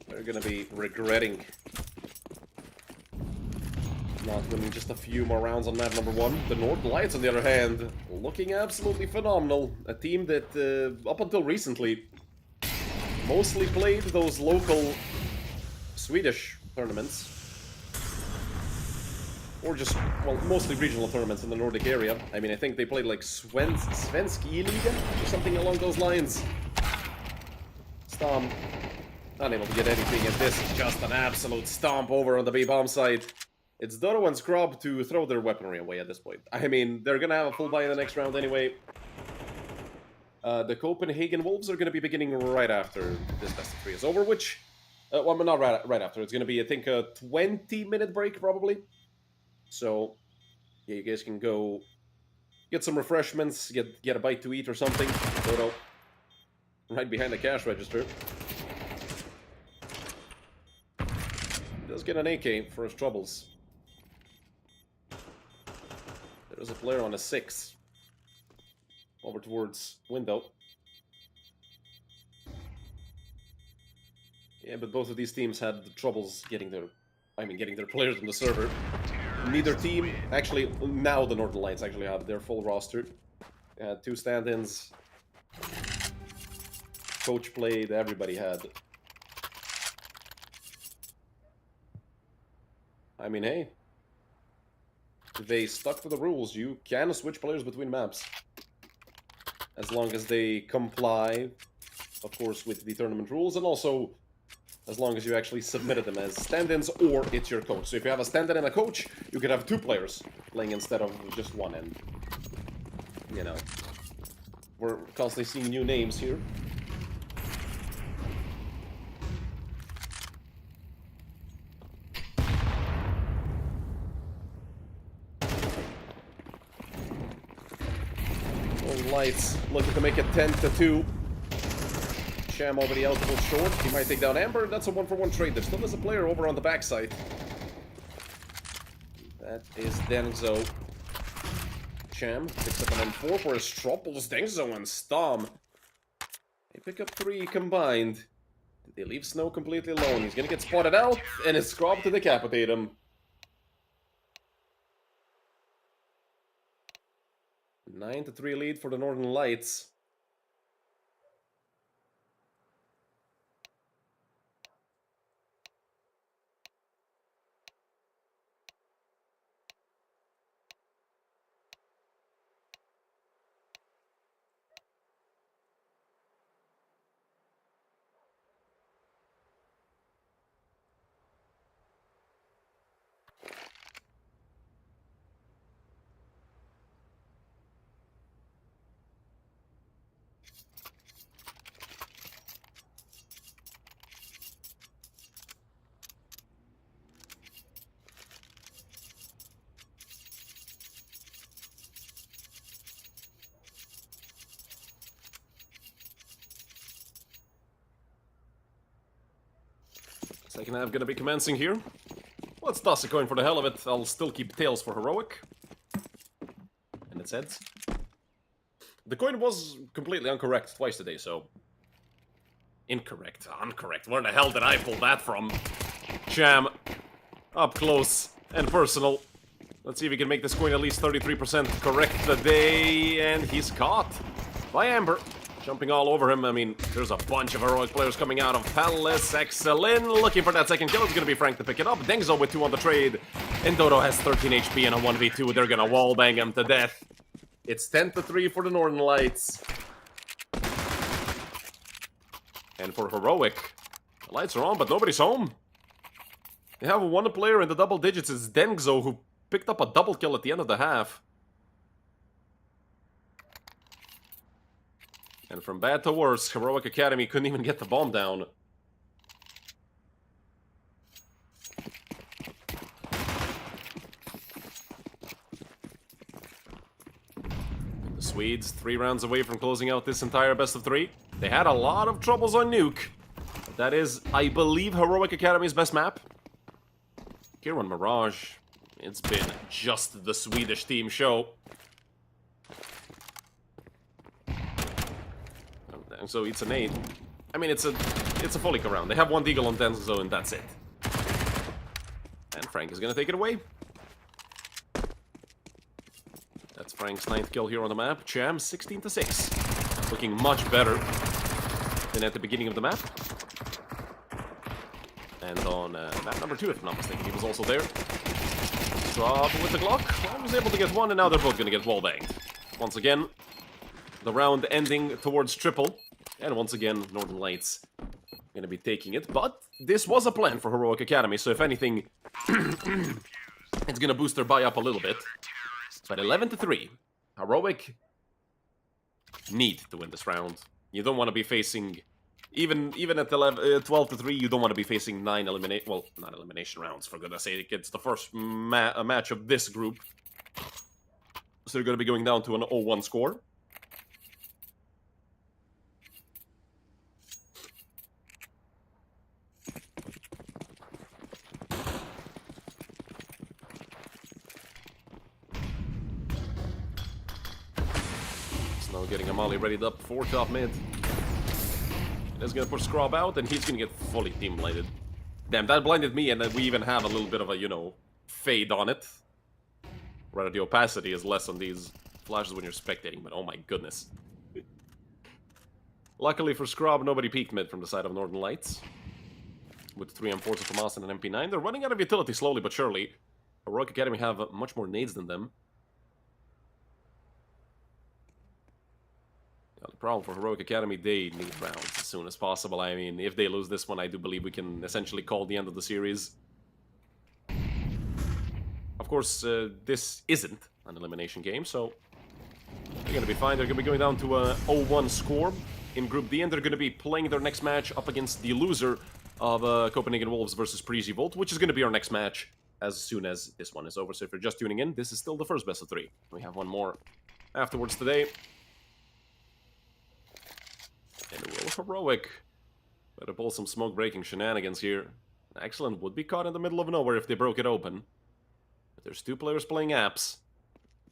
They're gonna be regretting not winning just a few more rounds on map number 1. The Northern Lights, on the other hand, looking absolutely phenomenal. A team that, up until recently, mostly played those local Swedish tournaments. Or just, well, mostly regional tournaments in the Nordic area. I mean, I think they played like Svenski Liga or something along those lines. Stomp. Unable to get anything, and this is just an absolute stomp over on the B-bomb side. It's Dodo and Scrub to throw their weaponry away at this point. I mean, they're gonna have a full buy in the next round anyway. The Copenhagen Wolves are gonna be beginning right after this best of 3 is over, which... well, not right after. It's gonna be, I think, a 20-minute break, probably. So, yeah, you guys can go get some refreshments, get a bite to eat or something. Dodo. Right behind the cash register. He does get an AK for his troubles. There's a player on a 6. Over towards window. Yeah, but both of these teams had troubles getting their players on the server. Neither team, actually, now the Northern Lights actually have their full roster. They had 2 stand-ins. Coach played, everybody had I mean, hey. They stuck to the rules. You can switch players between maps. As long as they comply, of course, with the tournament rules, and also as long as you actually submitted them as stand-ins or it's your coach. So if you have a stand-in and a coach, you could have 2 players playing instead of just one, and, you know, we're constantly seeing new names here. Lights looking to make it 10-2. Sham already out a little short. He might take down Amber. That's a 1-for-1 trade. There still is a player over on the backside. That is Denzo. Sham picks up an M4 for his Strupples. Denzo and Stom. They pick up 3 combined. They leave Snow completely alone. He's gonna get spotted out, and it's Scrub to decapitate him. 9-3 lead for the Northern Lights. Second half gonna be commencing here. Let's toss a coin for the hell of it. I'll still keep tails for heroic. And it's heads. The coin was completely incorrect twice today, so... Incorrect. Incorrect. Where the hell did I pull that from? Sham. Up close and personal. Let's see if we can make this coin at least 33% correct today. And he's caught by Amber. Jumping all over him. I mean, there's a bunch of heroic players coming out of Palace. Excellent. Looking for that second kill. It's going to be Frank to pick it up. Dengzo with 2 on the trade. And Dodo has 13 HP and a 1v2. They're going to wallbang him to death. It's 10-3 for the Northern Lights. And for heroic, the lights are on, but nobody's home. They have one player in the double digits. It's Dengzo, who picked up a double kill at the end of the half. And from bad to worse, Heroic Academy couldn't even get the bomb down. The Swedes, 3 rounds away from closing out this entire best of 3. They had a lot of troubles on Nuke. But that is, I believe, Heroic Academy's best map. Here on Mirage, it's been just the Swedish team show. So it's an 8. I mean, it's a fully round. They have 1 deagle on Denzo, and that's it. And Frank is gonna take it away. That's Frank's 9th kill here on the map. Cham 16-6, looking much better than at the beginning of the map. And on map number 2, if I'm not mistaken, he was also there. Drop with the Glock. I was able to get 1, and now they're both gonna get wallbanged. Once again, the round ending towards triple. And once again, Northern Lights gonna be taking it. But this was a plan for Heroic Academy, so if anything, it's gonna boost their buy up a little bit. But 11-3. Heroic need to win this round. You don't want to be facing... Even at 12-3, you don't want to be facing 9 not elimination rounds, for goodness sake. It's the first match of this group. So they're gonna be going down to an 0-1 score. Snow getting a molly readied up for top mid. That's gonna push Scrub out, and he's gonna get fully team blinded. Damn, that blinded me, and we even have a little bit of a, you know, fade on it. Rather, the opacity is less on these flashes when you're spectating, but oh my goodness. Luckily for Scrub, nobody peeked mid from the side of Northern Lights. with 3 M4s of Famas and an MP9. They're running out of utility slowly but surely. Heroic Academy have much more nades than them. Yeah, the problem for Heroic Academy, they need rounds as soon as possible. I mean, if they lose this one, I do believe we can essentially call the end of the series. Of course, this isn't an elimination game, so they're going to be fine. They're going to be going down to a 0-1 score in Group D, and they're going to be playing their next match up against the loser of Copenhagen Wolves versus Preasy Volt, which is going to be our next match as soon as this one is over. So if you're just tuning in, this is still the first best of 3. We have one more afterwards today. And will Heroic better pull some smoke-breaking shenanigans here. Excellent would be caught in the middle of nowhere if they broke it open. But there's 2 players playing apps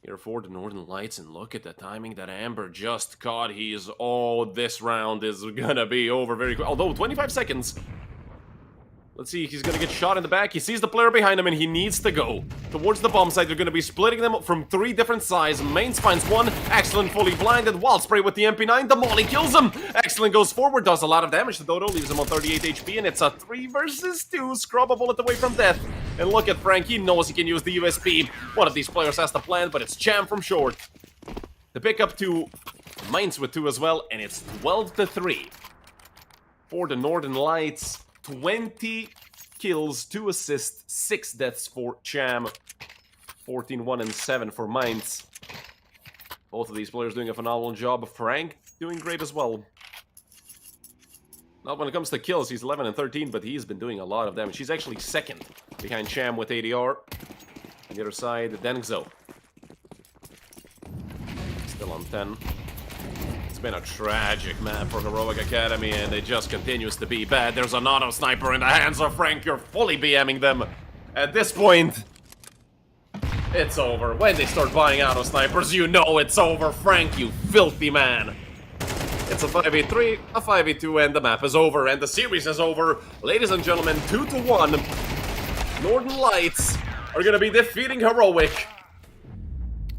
here for the Northern Lights, and look at the timing that Amber just caught. Oh, this round is gonna be over very quick. Although, 25 seconds. Let's see, he's gonna get shot in the back. He sees the player behind him, and he needs to go towards the bomb site. They're gonna be splitting them from 3 different sides. Mains finds one. Excellent, fully blinded. Wild spray with the MP9. The molly kills him. Excellent goes forward, does a lot of damage to Dodo, leaves him on 38 HP, and it's a 3 versus 2. Scrub a bullet away from death. And look at Frank, he knows he can use the USP. One of these players has to plan, but it's Cham from short. The pick up to Mainz with 2 as well, and it's 12-3 for the Northern Lights. 20 kills, 2 assists, 6 deaths for Cham. 14-1 and 7 for Mainz. Both of these players doing a phenomenal job. Frank doing great as well. Not when it comes to kills, he's 11 and 13, but he's been doing a lot of damage. He's actually second behind Cham with ADR. On the other side, Dengzo. Still on 10. It's been a tragic map for Heroic Academy, and it just continues to be bad. There's an auto sniper in the hands of Frank. You're fully BMing them. At this point, it's over. When they start buying auto snipers, you know it's over. Frank, you filthy man. It's a 5v3, a 5v2, and the map is over, and the series is over. Ladies and gentlemen, 2-1. Northern Lights are going to be defeating Heroic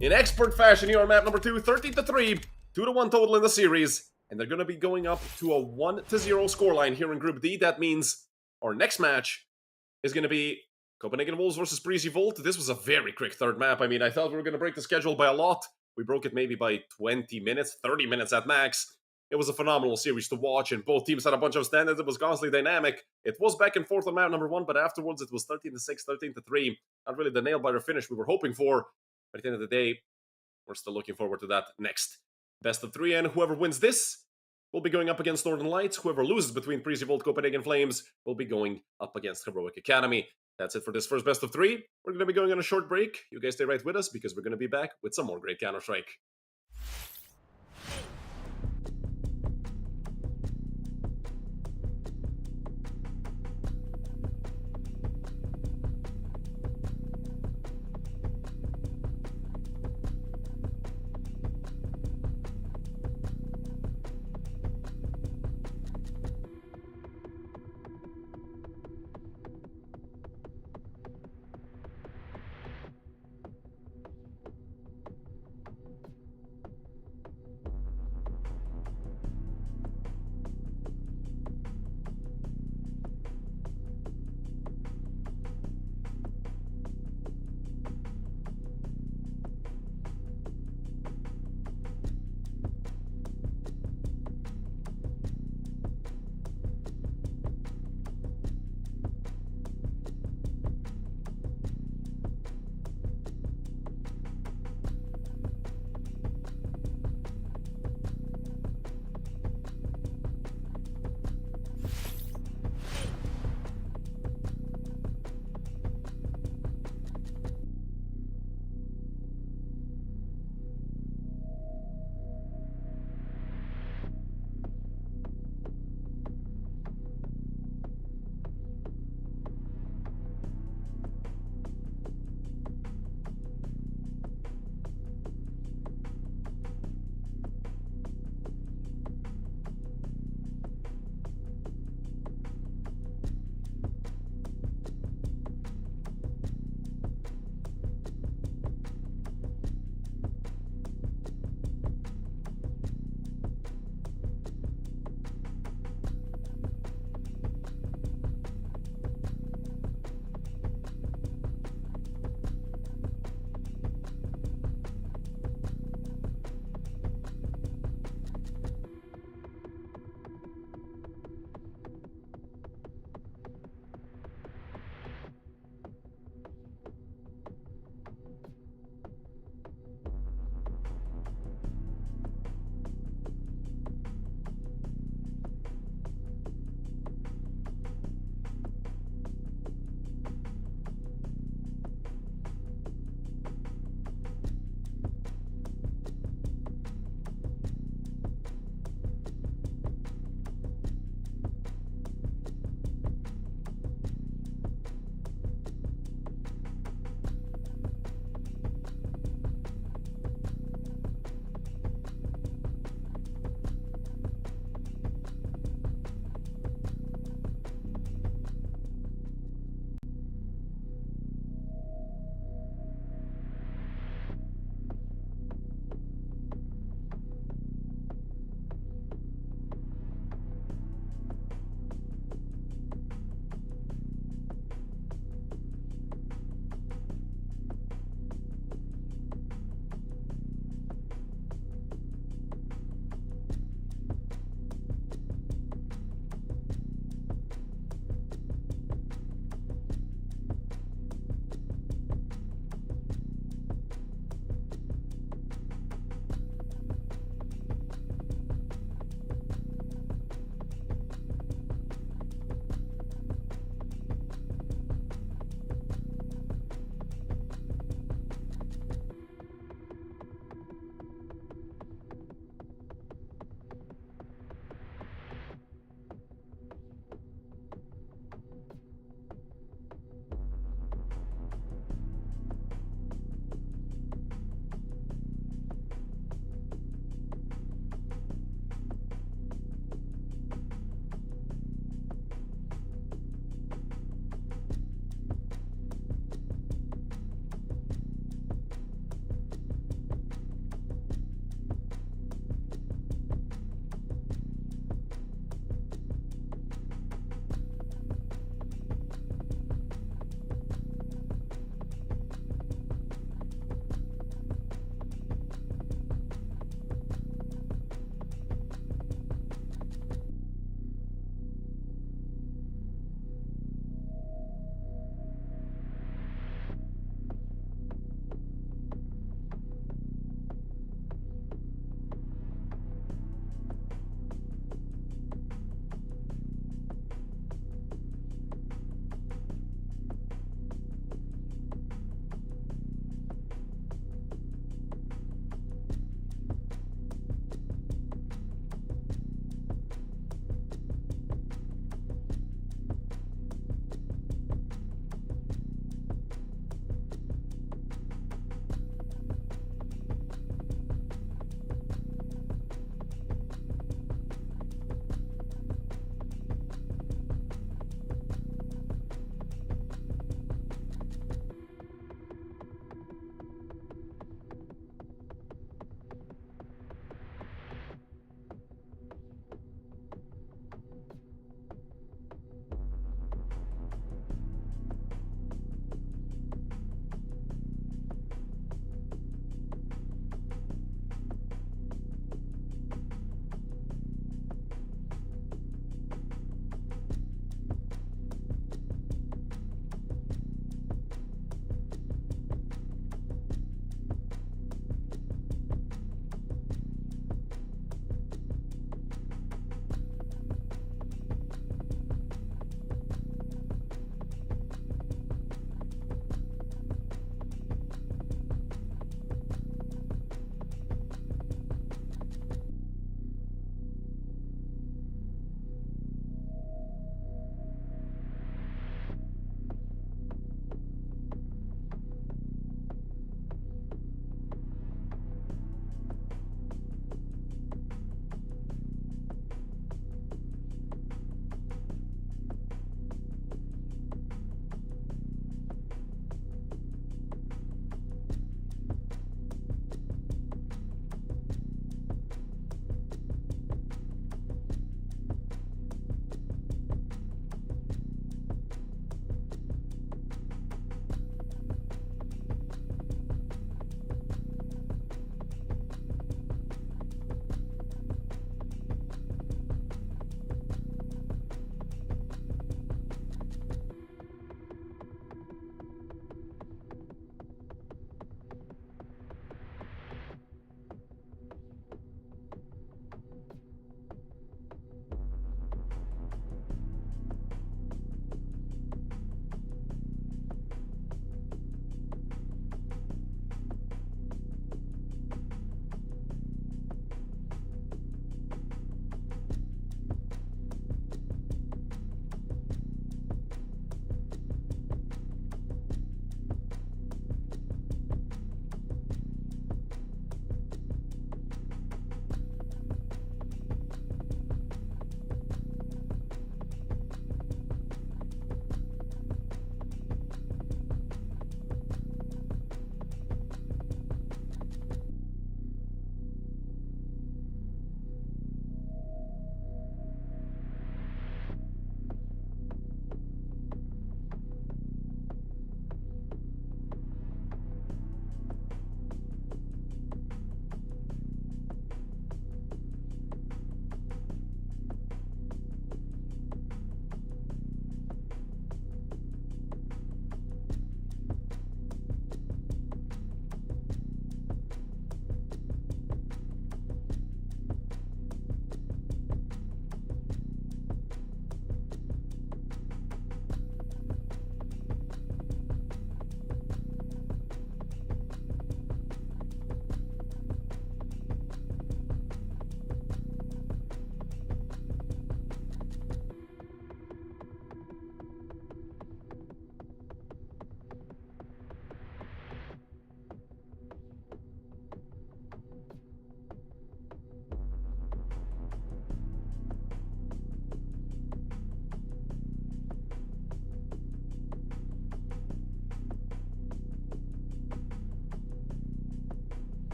in expert fashion here on map number 2, 13-3. 2-1 total in the series, and they're going to be going up to a 1-0 scoreline here in Group D. That means our next match is going to be Copenhagen Wolves versus Preasy Volt. This was a very quick third map. I mean, I thought we were going to break the schedule by a lot. We broke it maybe by 20 minutes, 30 minutes at max. It was a phenomenal series to watch, and both teams had a bunch of standards. It was constantly dynamic. It was back and forth on map number 1, but afterwards it was 13-6, 13-3. Not really the nail-biter finish we were hoping for, but at the end of the day, we're still looking forward to that next best of 3, and whoever wins this will be going up against Northern Lights. Whoever loses between Preasy Volt, Copenhagen Flames will be going up against Heroic Academy. That's it for this first best of 3. We're going to be going on a short break. You guys stay right with us, because we're going to be back with some more great Counter-Strike.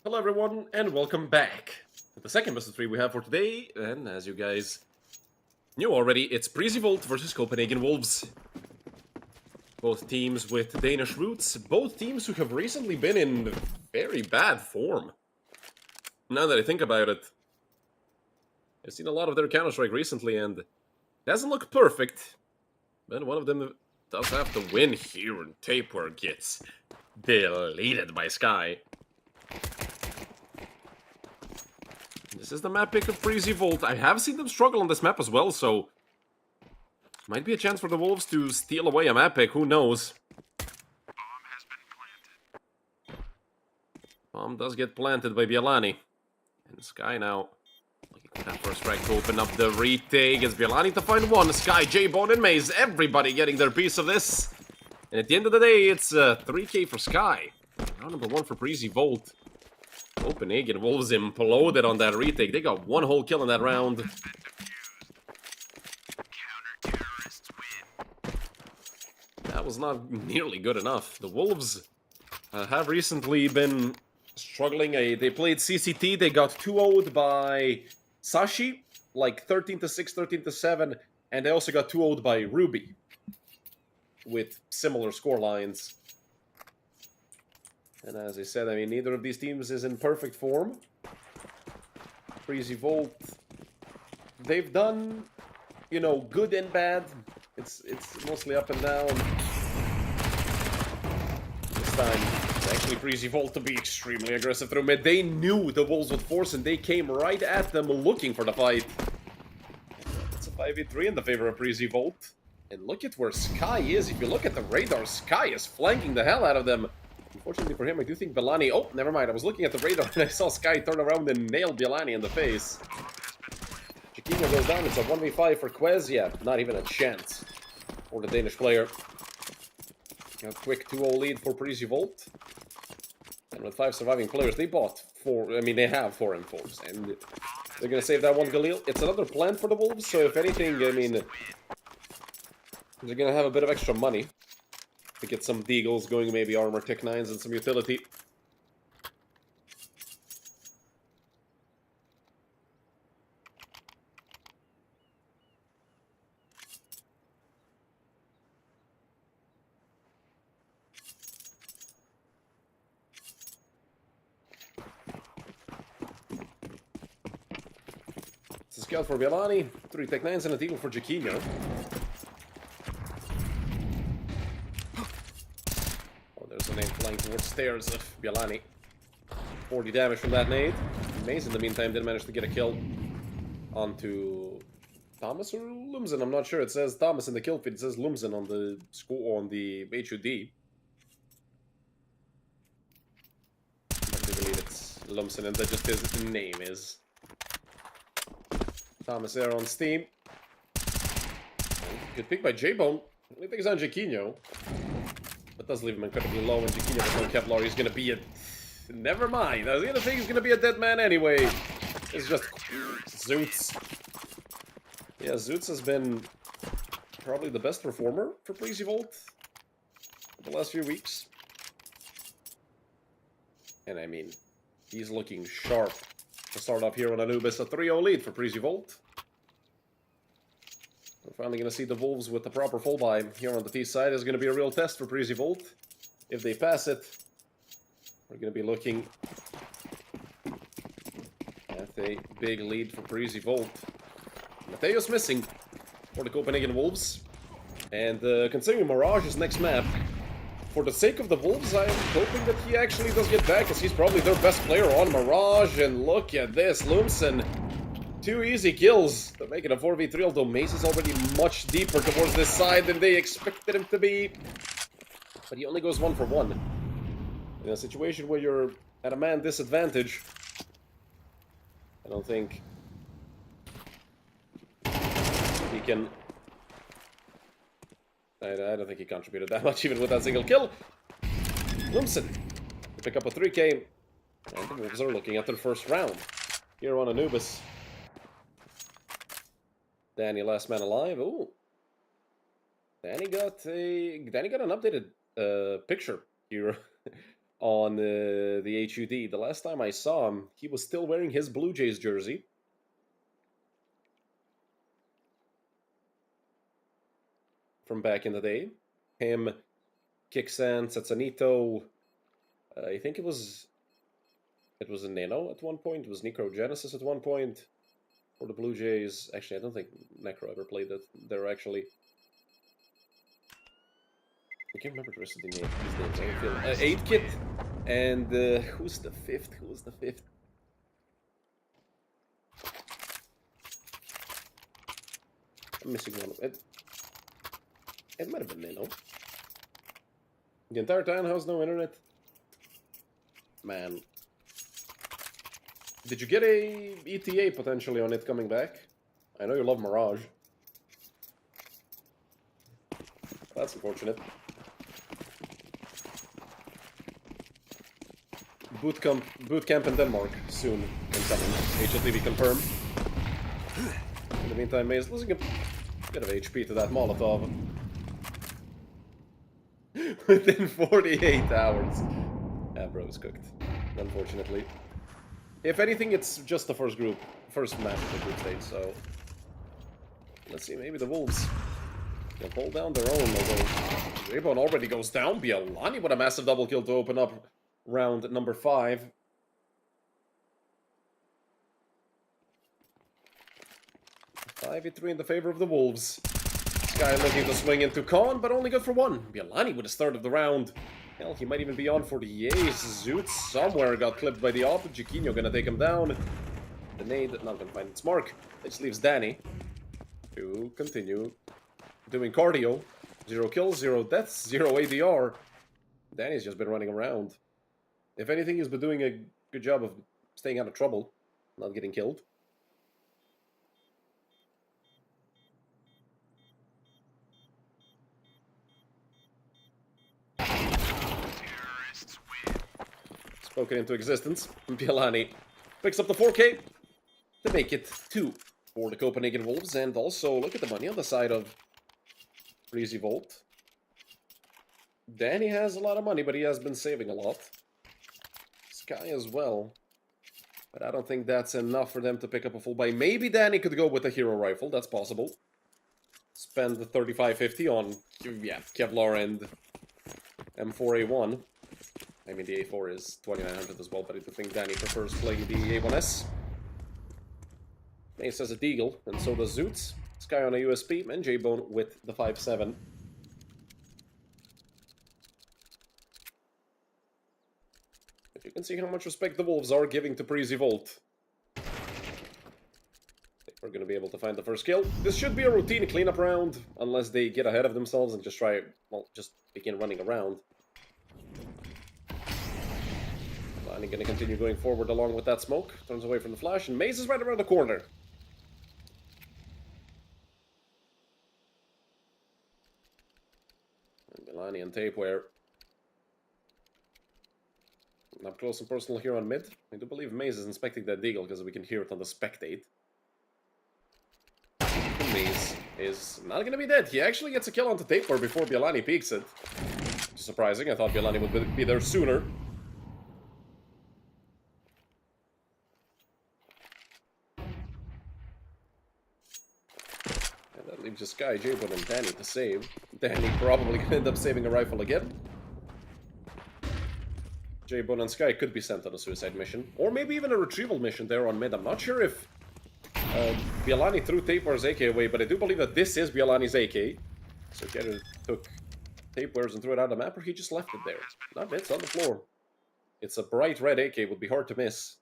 Hello everyone, and welcome back to the second best of 3 we have for today, and as you guys knew already, it's Preasy Volt versus Copenhagen Wolves. Both teams with Danish roots, both teams who have recently been in very bad form. Now that I think about it, I've seen a lot of their Counter-Strike recently, and it doesn't look perfect, but one of them does have to win here, and Taper gets deleted by Sky. This is the map pick of Preasy Volt. I have seen them struggle on this map as well, so might be a chance for the Wolves to steal away a map pick, who knows. Bomb has been planted. Bomb does get planted by Bialani. And Sky now looking for that first strike to open up the retake. It's Bialani to find one. Sky, J-Bone, and Maze, everybody getting their piece of this. And at the end of the day, it's 3k for Sky. Round number 1 for Preasy Volt. Copenhagen Wolves imploded on that retake. They got one whole kill in that round. Counter-terrorists win. That was not nearly good enough. The Wolves have recently been struggling. They played CCT. They got 2-0'd by Sashi, like 13-6, 13-7, and they also got 2-0'd by Ruby with similar score lines. And as I said, I mean, neither of these teams is in perfect form. Preasy Volt, they've done, you know, good and bad. It's mostly up and down. This time, it's actually Preasy Volt to be extremely aggressive through mid. They knew the Wolves would force, and they came right at them looking for the fight. It's a 5v3 in the favor of Preasy Volt. And look at where Sky is. If you look at the radar, Sky is flanking the hell out of them. Unfortunately for him, I do think Bialani... Oh, never mind. I was looking at the radar and I saw Sky turn around and nail Bialani in the face. Chiquinho goes down. It's a 1v5 for Quez. Yeah, not even a chance for the Danish player. A quick 2-0 lead for Preasy Volt. And with 5 surviving players, they bought 4... I mean, they have 4 M4s. And they're going to save that one Galil. It's another plan for the Wolves, so if anything, I mean... They're going to have a bit of extra money to get some deagles going, maybe armor, tech 9s, and some utility. It's a scout for Bialani, 3 tech 9s, and a deagle for Chiquinho. There's a nade flying towards stairs of Bialani. 40 damage from that nade. Maze, in the meantime, did manage to get a kill onto Thomas or Lumsen. I'm not sure. It says Thomas in the kill feed. It says Lumsen on the score on the HUD. I do believe it's Lumsen, and that just his name is. Thomas there on Steam. Good pick by J-Bone. Only thing is on Chiquinho. That does leave him incredibly low, and Chiquinho with no Kevlar, he's gonna be a... Never mind, I was gonna say he's gonna be a dead man anyway. It's just... Zoots. Yeah, Zoots has been probably the best performer for Preasy Volt the last few weeks. And I mean, he's looking sharp to start off here on Anubis. A 3-0 lead for Preasy Volt. We're finally going to see the Wolves with the proper full buy here on the T side. Is going to be a real test for Preasy Volt. If they pass it, we're going to be looking at a big lead for Preasy Volt. Mateo's missing for the Copenhagen Wolves. And considering Mirage is next map, for the sake of the Wolves, I'm hoping that he actually does get back, as he's probably their best player on Mirage. And look at this, Lumsen. 2 easy kills to make it a 4v3, although Mace is already much deeper towards this side than they expected him to be. But he only goes 1 for 1. In a situation where you're at a man disadvantage, I don't think he can... I don't think he contributed that much, even with that single kill. Lumsen to pick up a 3k. And the Wolves are looking at their first round here on Anubis. Danny, last man alive. Ooh, Danny got an updated picture here on the HUD. The last time I saw him, he was still wearing his Blue Jays jersey. From back in the day. Him, Kixan, Satsanito, I think it was a Nano at one point, it was Necrogenesis at one point, for the Blue Jays. Actually, I don't think Necro ever played it there, actually. I can't remember the rest of these names. I feel 8 Kit, and who's the fifth? I'm missing one. It might have been Nano. The entire town has no internet. Man. Did you get a ETA potentially on it coming back? I know you love Mirage. That's unfortunate. Boot camp in Denmark soon incoming. HLTV confirmed. In the meantime, Maze losing a bit of HP to that Molotov. Within 48 hours. Yeah, bro is cooked, unfortunately. If anything, it's just the first match of the group stage, so... Let's see, maybe the Wolves can hold down their own, although... Raybon already goes down. Bialani with a massive double kill to open up round number 5. (5v3) in the favor of the Wolves. Sky looking to swing into Khan, but only good for one. Bialani with the start of the round. Hell, he might even be on for the ace. Zoot somewhere got clipped by the op. Chiquinho gonna take him down. The nade, not gonna find its mark. It just leaves Danny to continue doing cardio. 0 kills, 0 deaths, 0 ADR. Danny's just been running around. If anything, he's been doing a good job of staying out of trouble, not getting killed. Spoken into existence. Bialani picks up the 4K to make it 2 for the Copenhagen Wolves. And also, look at the money on the side of Preasy Volt. Danny has a lot of money, but he has been saving a lot. Sky as well. But I don't think that's enough for them to pick up a full buy. Maybe Danny could go with a hero rifle. That's possible. Spend the 3550 on, yeah, Kevlar and M4A1. I mean, the A4 is 2900 as well, but I do think Danny prefers playing the A1S. Ace has a Deagle, and so does Zoots. Sky on a USP, and J-Bone with the 5.7. But you can see how much respect the Wolves are giving to Preasy Volt. I think we're going to be able to find the first kill. This should be a routine cleanup round, unless they get ahead of themselves and just try, well, just begin running around. Going to continue going forward along with that smoke. Turns away from the flash, and Maze is right around the corner. And Milani and Tapeware up close and personal here on mid. I do believe Maze is inspecting that Deagle because we can hear it on the spectate. Maze is not going to be dead. He actually gets a kill onto Tapeware before Bialani peeks it. Surprising. I thought Bialani would be there sooner. Just Sky, J-Bone, and Danny to save. Danny probably gonna end up saving a rifle again. J-Bone and Sky could be sent on a suicide mission. Or maybe even a retrieval mission there on mid. I'm not sure if Bialani threw Tapeware's AK away, but I do believe that this is Bialani's AK. So he either took Tapeware's and threw it out of the map, or he just left it there. Not it's on the floor. It's a bright red AK, would be hard to miss.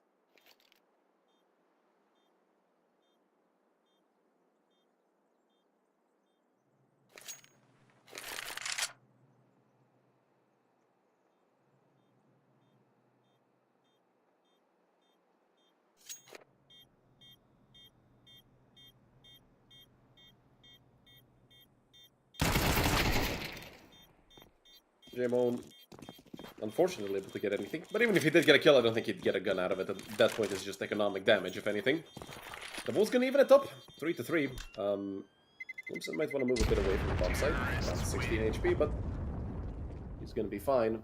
J-Bone, unfortunately, able to get anything. But even if he did get a kill, I don't think he'd get a gun out of it. At that point, it's just economic damage, if anything. The Wolves gonna even it up, 3-3. Clemson might want to move a bit away from the bomb site. Around 16 HP, but he's gonna be fine.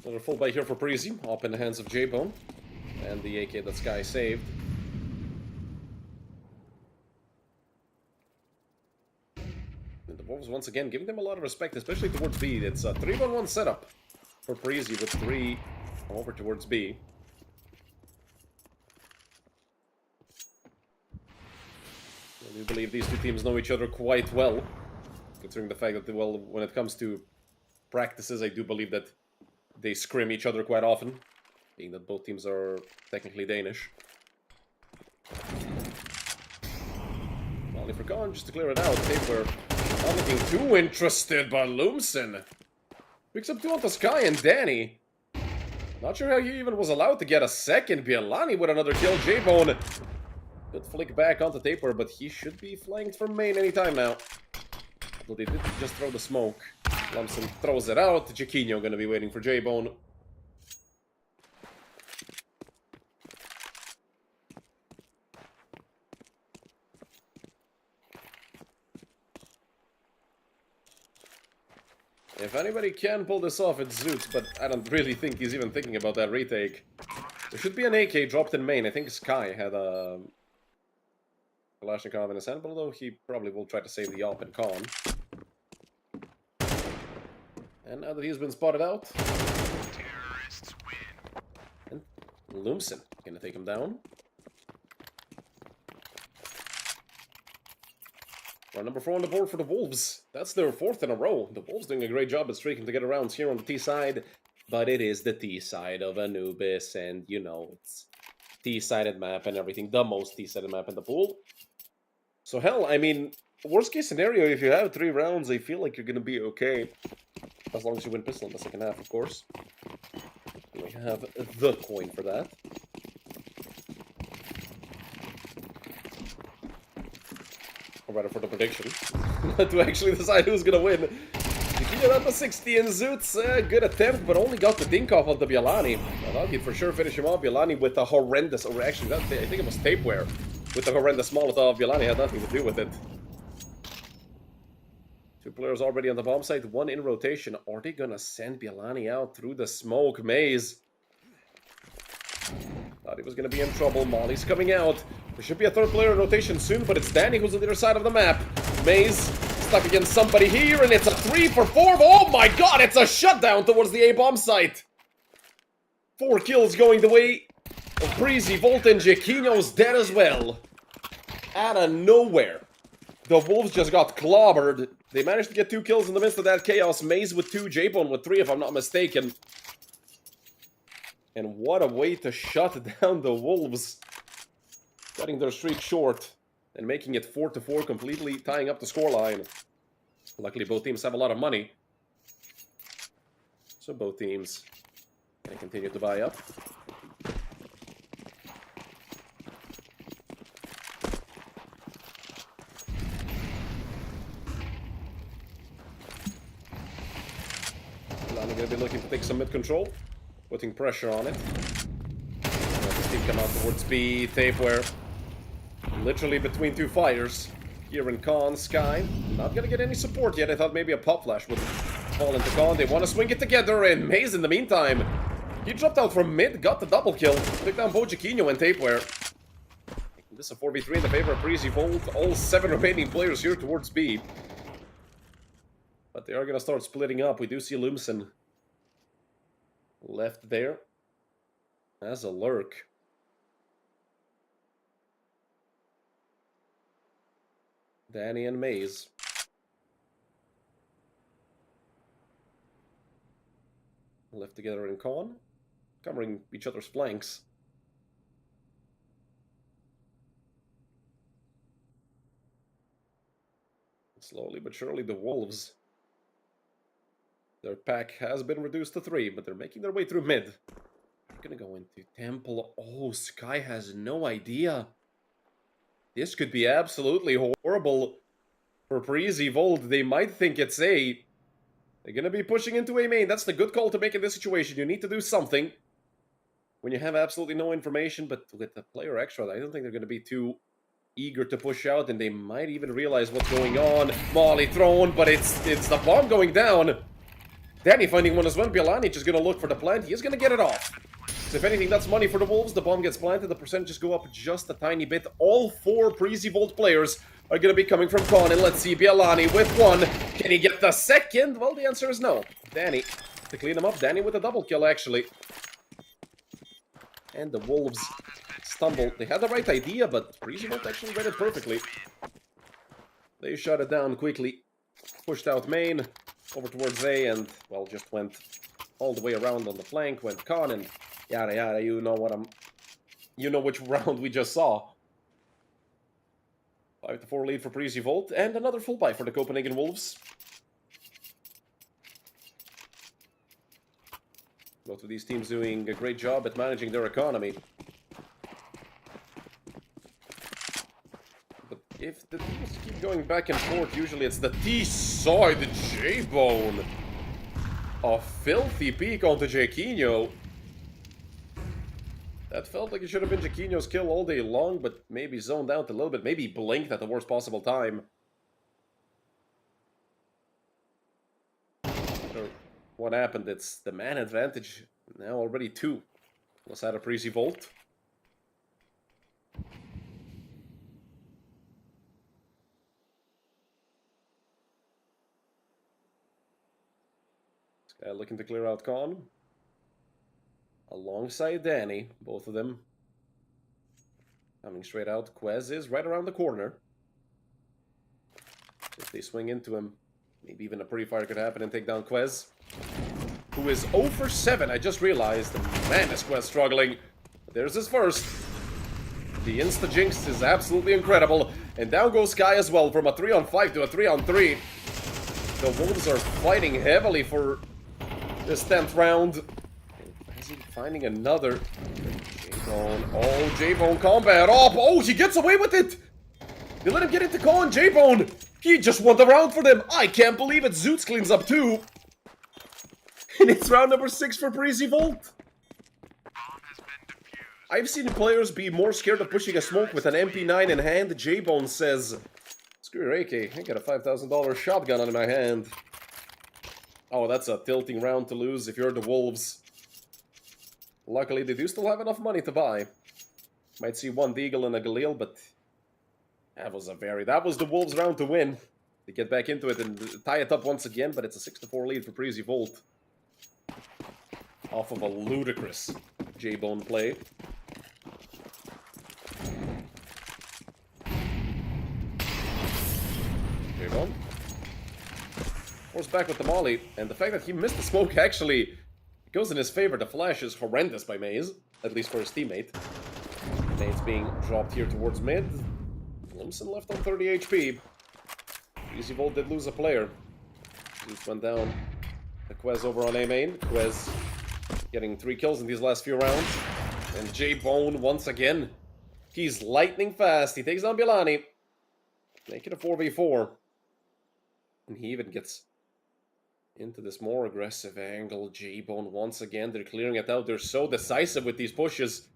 Another full buy here for Preasy, up in the hands of J-Bone. And the AK that Sky saved. And the Wolves once again giving them a lot of respect, especially towards B. It's a 3-1-1 setup for Preasy with 3 over towards B. I do believe these two teams know each other quite well, considering the fact that, well, when it comes to practices, I do believe that they scrim each other quite often, being that both teams are technically Danish. Molly for Khan, just to clear it out, they were not looking too interested, but Lumsen picks up 2 onto Sky and Danny. Not sure how he even was allowed to get a second. Bialani with another kill. J-Bone could flick back onto Taper, but he should be flanked from main anytime now. Although they did just throw the smoke. Lumsen throws it out. Jaquinho gonna be waiting for J-Bone. If anybody can pull this off, it's Zoots, but I don't really think he's even thinking about that retake. There should be an AK dropped in main. I think Sky had a Kalashnikov in his hand, but although he probably will try to save the op and con. And now that he's been spotted out, Terrorists win. and Lumsen gonna take him down. Well, number 4 on the board for the Wolves. That's their 4th in a row. The Wolves doing a great job at streaking to get rounds here on the T side. But it is the T side of Anubis, and you know, it's T-sided map and everything. The most T-sided map in the pool. So hell, I mean, worst case scenario, if you have 3 rounds, I feel like you're gonna be okay. As long as you win pistol in the second half, of course. We have the coin for that. Or rather for the prediction. To actually decide who's gonna win. Jaquinho up to 60 and Zoots, good attempt, but only got the dink off of the Bialani. I thought he'd for sure finish him off. Bialani with a horrendous, or actually, I think it was Tapeware. With the horrendous Molotov. Bialani had nothing to do with it. 2 players already on the bomb site, 1 in rotation. Are they gonna send Bialani out through the smoke maze? Thought he was gonna be in trouble. Molly's coming out. There should be a 3rd player in rotation soon, but it's Danny who's on the other side of the map. Maze stuck against somebody here, and it's a 3 for 4. Oh my god, it's a shutdown towards the A-bomb site. 4 kills going the way of Preasy Volt, and Jaquinho's dead as well. Out of nowhere. The Wolves just got clobbered. They managed to get 2 kills in the midst of that chaos. Maze with 2, J-Bone with 3, if I'm not mistaken. And what a way to shut down the Wolves. Cutting their streak short and making it 4-4, completely tying up the scoreline. Luckily, both teams have a lot of money. So both teams can continue to buy up. Lani gonna be looking to take some mid control, putting pressure on it. This team come out towards B, Tapeware. Literally between 2 fires. Here in Khan, Sky. Not gonna get any support yet. I thought maybe a pop flash would fall into Khan. They want to swing it together, and Maze in the meantime. He dropped out from mid, got the double kill. Took down both Jaquinho and Tapeware. This is a 4v3 in the favor of Preasy Volt. All 7 remaining players here towards B. But they are gonna start splitting up. We do see Lumsen left there as a lurk. Danny and Maze. Left together in Con, covering each other's flanks. Slowly but surely, the Wolves. Their pack has been reduced to 3, but they're making their way through mid. They're gonna go into Temple. Oh, Sky has no idea. This could be absolutely horrible for Preasy Volt. They might think it's A. They're gonna be pushing into A main. That's the good call to make in this situation. You need to do something when you have absolutely no information. But with the player extra, I don't think they're gonna be too eager to push out, and they might even realize what's going on. Molly thrown, but it's the bomb going down. Danny finding one as well. Bialani just gonna look for the plant. He is gonna get it off. So if anything, that's money for the Wolves. The bomb gets planted. The percentages go up just a tiny bit. All 4 Preasy Volt players are gonna be coming from Con. And let's see, Bialani with 1. Can he get the second? Well, the answer is no. Danny to clean him up. Danny with a double kill, actually. And the Wolves stumbled. They had the right idea, but Preasy Volt actually read it perfectly. They shut it down quickly. Pushed out main, over towards A, and, well, just went all the way around on the flank, went Con, and yada yada, you know what you know which round we just saw. 5-4 lead for Preasy Volt, and another full buy for the Copenhagen Wolves. Both of these teams doing a great job at managing their economy. But if the teams keep going back and forth, usually it's the T-side, the J-Bone. A filthy peek onto Jaquinho. That felt like it should have been Jaquinho's kill all day long, but maybe zoned out a little bit. Maybe blinked at the worst possible time. Or what happened? It's the man advantage. Now already 2. Let's add a Preasy Volt. This guy looking to clear out Con. Alongside Danny, both of them coming straight out. Quez is right around the corner. If they swing into him, maybe even a pre-fire could happen and take down Quez, who is 0 for 7. I just realized, man, is Quez struggling. But there's his first. The insta-jinx is absolutely incredible. And down goes Sky as well, from a 3-on-5 to a 3-on-3. The Wolves are fighting heavily for this 10th round. Finding another J-Bone. Oh, J-Bone combat up. Oh, he gets away with it. They let him get into Con. J-Bone. He just won the round for them. I can't believe it. Zoots cleans up 2. And it's round number 6 for Preasy Volt. I've seen players be more scared of pushing a smoke with an MP9 in hand. J-Bone says, screw your AK. I got a $5,000 shotgun in my hand. Oh, that's a tilting round to lose if you're the Wolves. Luckily, they do still have enough money to buy. Might see one Deagle and a Galil, but that was the Wolves round to win. They get back into it and tie it up once again, but it's a 6-4 lead for Preasy Volt. Off of a ludicrous J-Bone play. J-Bone. Force back with the molly, and the fact that he missed the smoke actually goes in his favor. The flash is horrendous by Maze, at least for his teammate. Maze being dropped here towards mid. Limson left on 30 HP. Preasy Volt did lose a player. Zeus went down. The Quez over on A main. Quez getting 3 kills in these last few rounds. And J-Bone once again. He's lightning fast. He takes down Bialani. Make it a 4v4. And he even gets into this more aggressive angle. J-Bone once again. They're clearing it out. They're so decisive with these pushes.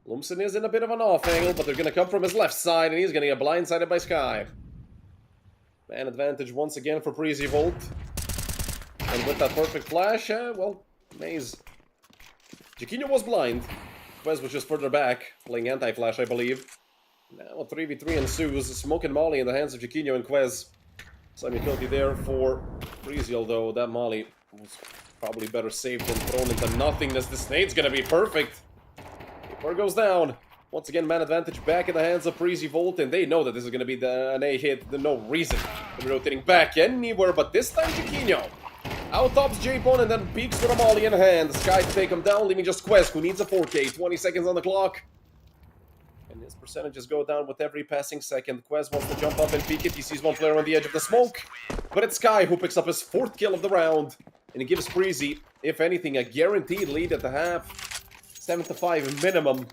Lumsen is in a bit of an off angle, but they're going to come from his left side, and he's going to get blindsided by Sky. Man advantage once again for Preasy Volt. And with that perfect flash, well, Maze. Jaquinho was blind. Quez was just further back, playing anti-flash, I believe. Now a 3v3 ensues. Smoke and Molly in the hands of Jaquinho and Quez. Some utility there for Preasy, although that Molly was probably better saved than thrown into nothingness. This nade's gonna be perfect. Before it goes down. Once again, man advantage back in the hands of Preasy Volt, and they know that this is gonna be an A hit. There's no reason to be rotating back anywhere, but this time Jaquinho out-tops J-Bone and then peeks with a Molly in hand. Sky to take him down, leaving just Quez, who needs a 4K. 20 seconds on the clock. And his percentages go down with every passing second. Quez wants to jump up and peek it. He sees one player on the edge of the smoke. But it's Sky who picks up his 4th kill of the round. And it gives Preasy, if anything, a guaranteed lead at the half. 7-5 minimum.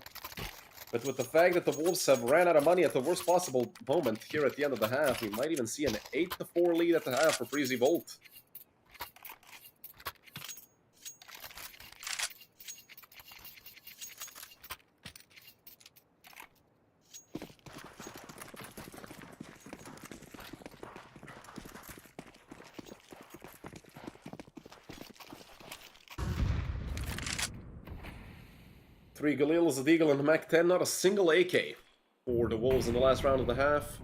But with the fact that the Wolves have ran out of money at the worst possible moment here at the end of the half, we might even see an 8-4 lead at the half for Preasy Volt. 3 Galils, a Deagle, and a Mac 10. Not a single AK for the Wolves in the last round of the half.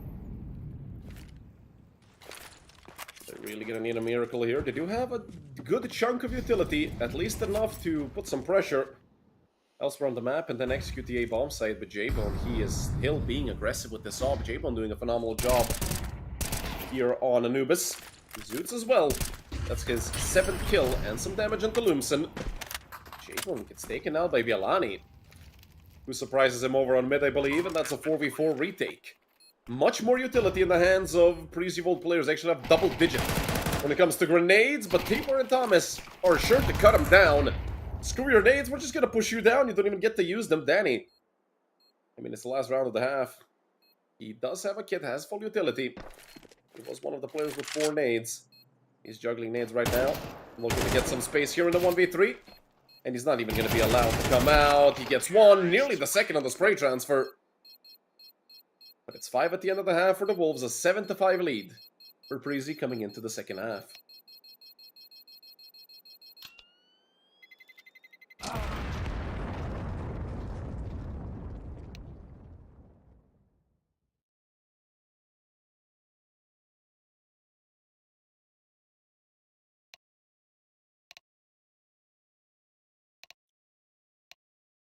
They're really gonna need a miracle here. They do have a good chunk of utility, at least enough to put some pressure elsewhere on the map and then execute the A-bomb site. But J-Bone, he is still being aggressive with this op. J-Bone doing a phenomenal job here on Anubis. Zoots as well. That's his 7th kill and some damage into Lumsen. J-Bone gets taken out by Bialani, who surprises him over on mid, I believe, and that's a 4v4 retake. Much more utility in the hands of Preasy Volt players. They actually have double digit when it comes to grenades, but Taper and Thomas are sure to cut him down. Screw your nades, we're just gonna push you down. You don't even get to use them. Danny, I mean, it's the last round of the half. He does have a kit, has full utility. He was one of the players with 4 nades. He's juggling nades right now. Looking to get some space here in the 1v3. And he's not even going to be allowed to come out. He gets 1, nearly the second on the spray transfer. But it's 5 at the end of the half for the Wolves. A 7-5 lead for Preasy coming into the second half.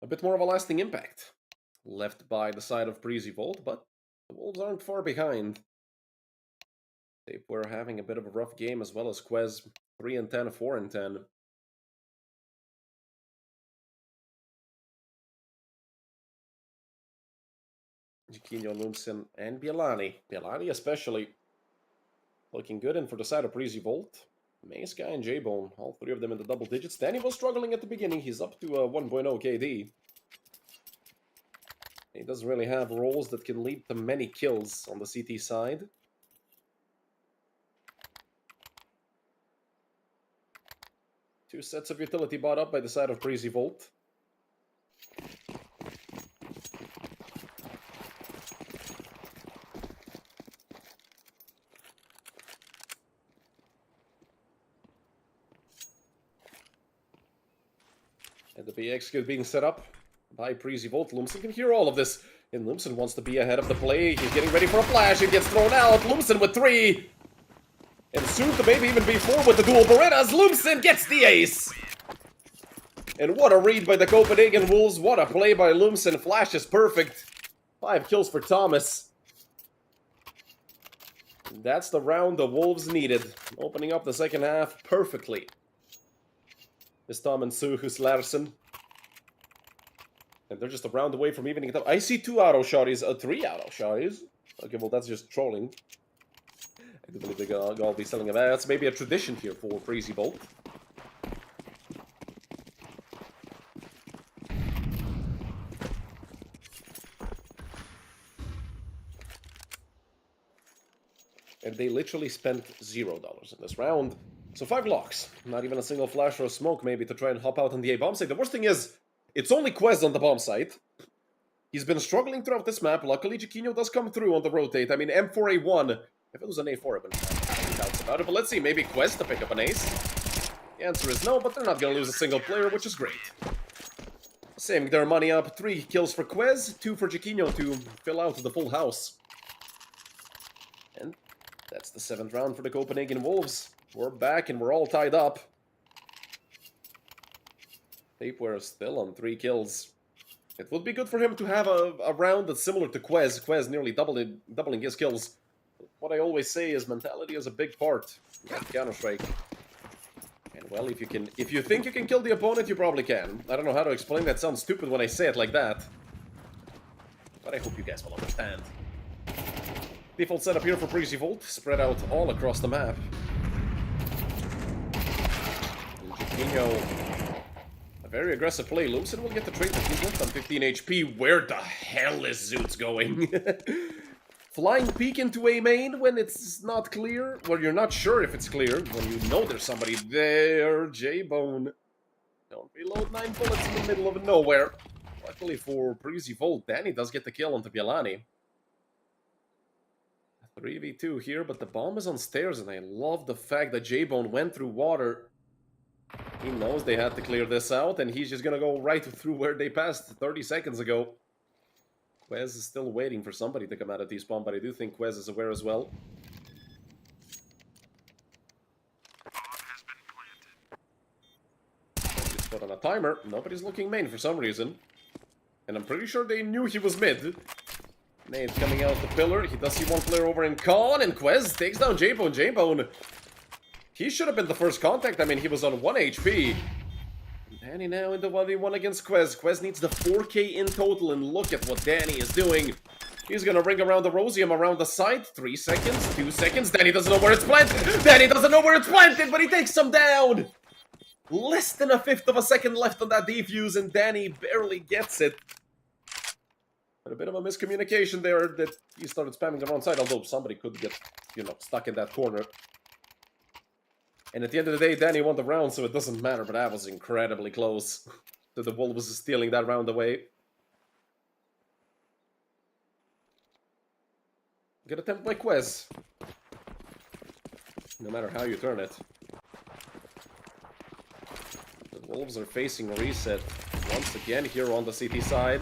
A bit more of a lasting impact left by the side of Preasy Volt, but the Wolves aren't far behind. They were having a bit of a rough game, as well as Quez 3-10, 4-10. Jiquinho, Lumsen, and Bialani. Bialani especially looking good, and for the side of Preasy Volt, Mace Guy and J-Bone, all 3 of them in the double digits. Danny was struggling at the beginning. He's up to a 1.0 KD. He doesn't really have roles that can lead to many kills on the CT side. Two sets of utility bought up by the side of Preasy Volt. And the BX is being set up by Preasy Volt. Lumsen can hear all of this. And Lumsen wants to be ahead of the play. He's getting ready for a flash. He gets thrown out. Lumsen with 3. And soon to maybe even be 4 with the dual Berettas. Lumsen gets the ace. And what a read by the Copenhagen Wolves. What a play by Lumsen. Flash is perfect. 5 kills for Thomas. And that's the round the Wolves needed. Opening up the second half perfectly. Is Tom and Suhus Larsen. And they're just a round away from evening it up. I see 2 auto shotties, 3 auto shotties. Okay, well, that's just trolling. I do believe they're gonna be selling them. That's maybe a tradition here for Preasy Volt. And they literally spent $0 in this round. So 5 locks. Not even a single flash or a smoke maybe to try and hop out on the A-bomb site. The worst thing is, it's only Quez on the bomb site. He's been struggling throughout this map. Luckily, Jiquinho does come through on the rotate. I mean, M4A1. If it was an A4, I've been doubts about it. But let's see, maybe Quez to pick up an ace. The answer is no, but they're not going to lose a single player, which is great. Saving their money up. 3 kills for Quez, 2 for Jiquinho to fill out the full house. And that's the 7th round for the Copenhagen Wolves. We're back and we're all tied up. Tapeware still on 3 kills. It would be good for him to have a round that's similar to Quez. Quez nearly doubling his kills. What I always say is mentality is a big part of Counter-Strike. And well, if you think you can kill the opponent, you probably can. I don't know how to explain that. Sounds stupid when I say it like that. But I hope you guys will understand. Default setup here for Preasy Volt, spread out all across the map. Jiquinho, a very aggressive play. Lumsen will get the trade that he's left on 15 HP. Where the hell is Zoots going? Flying peek into a main when it's not clear, when you're not sure if it's clear, when you know there's somebody there. J-Bone. Don't reload 9 bullets in the middle of nowhere. Luckily for Preasy Volt, Danny does get the kill onto Bialani. 3v2 here, but the bomb is on stairs, and I love the fact that J-Bone went through water He knows they had to clear this out, and he's just gonna go right through where they passed 30 seconds ago. Quez is still waiting for somebody to come out of T-spawn, but I do think Quez is aware as well. He's put on a timer. Nobody's looking main for some reason. And I'm pretty sure they knew he was mid. Nade coming out the pillar. He does see one player over in Con, and Quez takes down J-Bone. J-Bone, he should have been the first contact. I mean, he was on 1 HP. Danny now in the 1v1 against Quez. Quez needs the 4k in total, and look at what Danny is doing. He's gonna ring around the Rosium around the side. 3 seconds, 2 seconds. Danny doesn't know where it's planted. Danny doesn't know where it's planted, but he takes him down. Less than a fifth of a second left on that defuse, and Danny barely gets it. But a bit of a miscommunication there that he started spamming the wrong side, although somebody could get, you know, stuck in that corner. And at the end of the day, Danny won the round, so it doesn't matter, but that was incredibly close. So the Wolves stealing that round away. Good attempt by Quez. No matter how you turn it. The Wolves are facing a reset once again here on the CT side.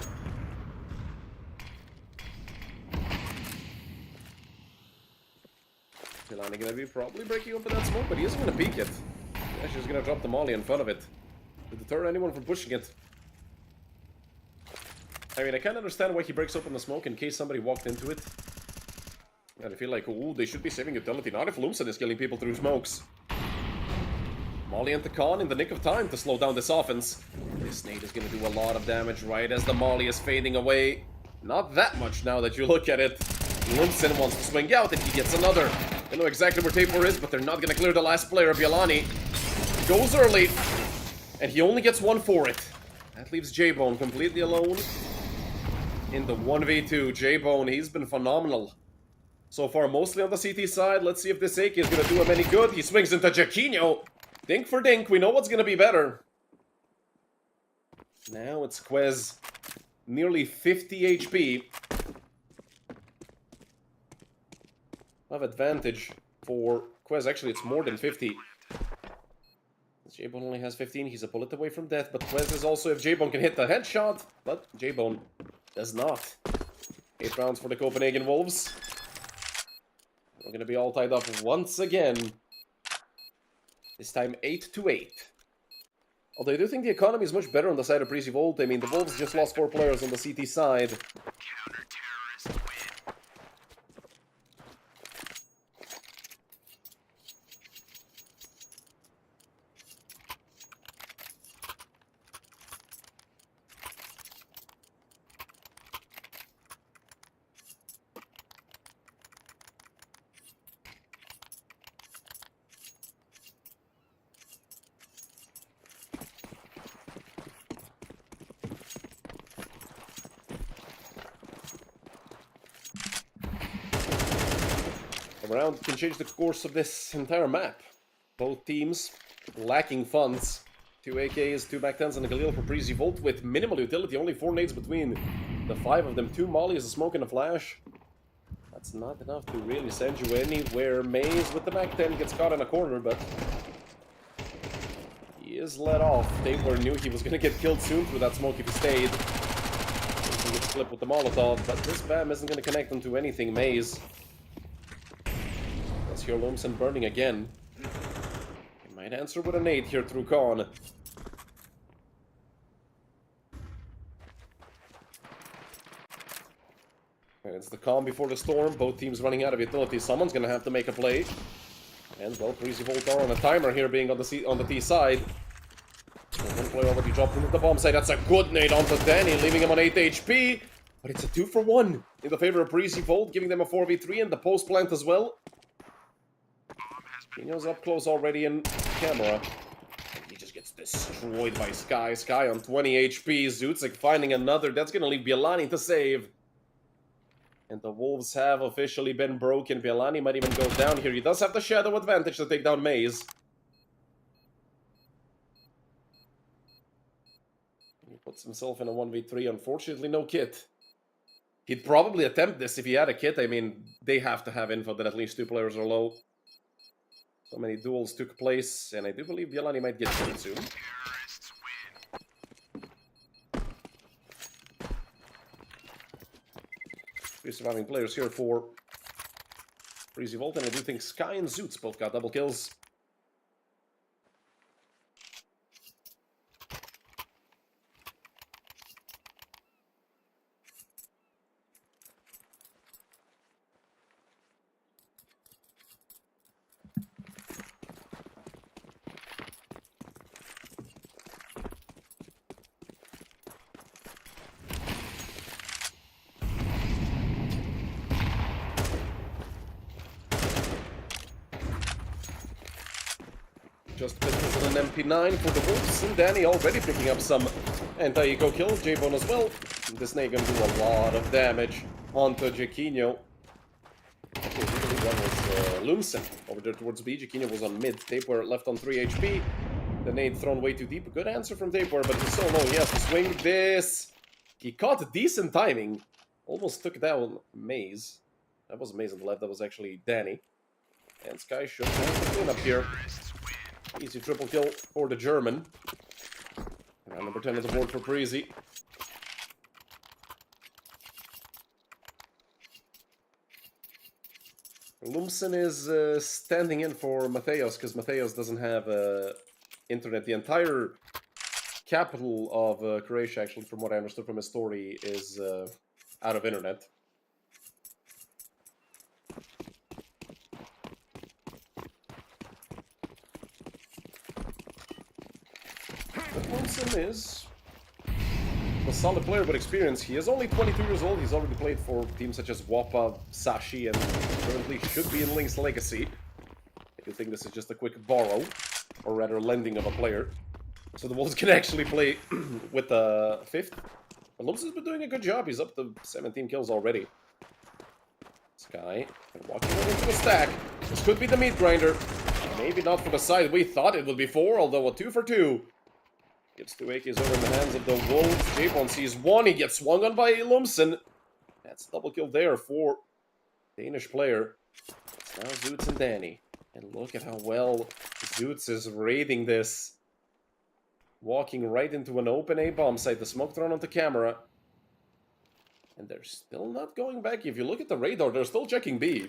Milani gonna be probably breaking open that smoke, but he isn't gonna peek it. Yeah, she's gonna drop the molly in front of it to deter anyone from pushing it. I mean, I can't understand why he breaks open the smoke in case somebody walked into it. And I feel like, ooh, they should be saving utility. Not if Lumsen is killing people through smokes. Molly into Khan in the nick of time to slow down this offense. This nade is gonna do a lot of damage right as the molly is fading away. Not that much now that you look at it. Lumsen wants to swing out and he gets another. They know exactly where Tapor is, but they're not gonna clear the last player. Bielani goes early, and he only gets one for it. That leaves J-Bone completely alone in the 1v2. J-Bone, he's been phenomenal so far, mostly on the CT side. Let's see if this AK is gonna do him any good. He swings into Jaquinho. Dink for dink, we know what's gonna be better. Now it's Quez, nearly 50 HP. Of advantage for Quez. Actually, it's more than 50. J-Bone only has 15. He's a bullet away from death, but Quez is also, if J-Bone can hit the headshot, but J-Bone does not. 8 rounds for the Copenhagen Wolves. We're going to be all tied up once again. This time 8-8. Although I do think the economy is much better on the side of Preasy Volt. I mean, the Wolves just lost 4 players on the CT side. Round can change the course of this entire map. Both teams lacking funds. 2 AKs, 2 back 10s, and a Galil for Preasy Volt with minimal utility. Only 4 nades between the 5 of them. 2 mollies, a smoke, and a flash. That's not enough to really send you anywhere. Maze with the back 10 gets caught in a corner, but he is let off. Tabor knew he was going to get killed soon through that smoke if he stayed. He gets clipped with the Molotov, but this BAM isn't going to connect him to anything. Maze. Here, Lumsen burning again. He might answer with a nade here through Khan. It's the calm before the storm. Both teams running out of utility. Someone's gonna have to make a play. And well, Preasy Volt are on a timer here, being on the T side. One player already dropped into the bomb site. That's a good nade onto Danny, leaving him on 8 HP. But it's a 2-for-1 in the favor of Preasy Volt, giving them a 4v3 and the post plant as well. Pino's up close already in camera. He just gets destroyed by Sky. Sky on 20 HP. Zutzik finding another. That's going to leave Bielani to save. And the Wolves have officially been broken. Bielani might even go down here. He does have the shadow advantage to take down Maze. He puts himself in a 1v3. Unfortunately, no kit. He'd probably attempt this if he had a kit. I mean, they have to have info that at least 2 players are low. So many duels took place, and I do believe Violani might get killed soon. Terrorists win. Three surviving players here for Preasy Volt, and I do think Sky and Zoots both got double kills. Just pistols and an MP9 for the Wolves, and Danny already picking up some anti-eco kills. J-Bone as well. This snake gonna do a lot of damage onto Jaquinho. Okay, that was Lumsen over there towards B. Jaquinho was on mid. Tapeware left on 3 HP. The nade thrown way too deep. Good answer from Tapeware, but he's so low. He has to swing this. He caught decent timing. Almost took down Maze. That was Maze on the left. That was actually Danny. And Sky should have the clean up here. Easy triple kill for the German. And number 10 on the board for Preasy. Lumsen is standing in for Mateos, because Mateos doesn't have internet. The entire capital of Croatia, actually, from what I understood from his story, is out of internet. Lumsen is a solid player with experience. He is only 22 years old. He's already played for teams such as Wapa, Sashi, and currently should be in Link's Legacy. I do think this is just a quick borrow, or rather lending of a player. So the Wolves can actually play with the 5th. But Lumsen's been doing a good job. He's up to 17 kills already. Sky, walking right into the stack. This could be the meat grinder. Maybe not for the side we thought it would be for, although a 2 for 2. Gets 2 AKs over in the hands of the Wolves. J-Bone sees 1. He gets swung on by Lumsen. That's a double kill there for Danish player. It's now Zoots and Danny. And look at how well Zoots is raiding this. Walking right into an open A bomb site. The smoke thrown onto camera. And they're still not going back. If you look at the radar, they're still checking B.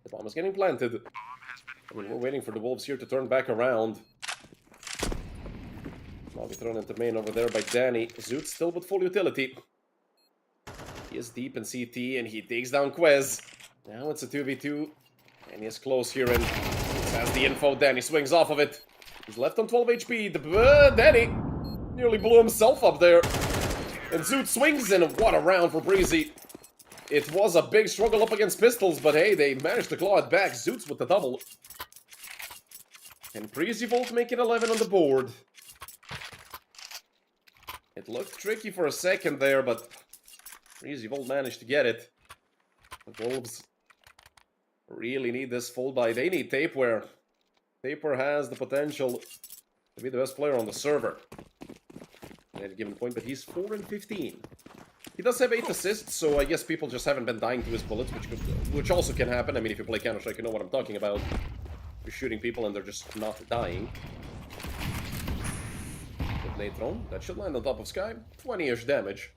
The bomb is getting planted. I mean, we're waiting for the Wolves here to turn back around. I'll be thrown into main over there by Danny. Zoot still with full utility. He is deep in CT and he takes down Quez. Now it's a 2v2. And he is close here and has the info. Danny swings off of it. He's left on 12 HP. Danny nearly blew himself up there. And Zoot swings in. What a round for Preasy. It was a big struggle up against pistols, but hey, they managed to claw it back. Zoots with the double. And Preasy Volt make it 11 on the board. It looked tricky for a second there, but Preasy Volt managed to get it. The Wolves really need this full buy. They need Tapeware. Tapeware has the potential to be the best player on the server at any given point, but he's 4 and 15. He does have 8 assists, so I guess people just haven't been dying to his bullets, which also can happen. I mean, if you play Counter-Strike, you know what I'm talking about. You're shooting people and they're just not dying. Nade thrown. That should land on top of Sky. 20-ish damage.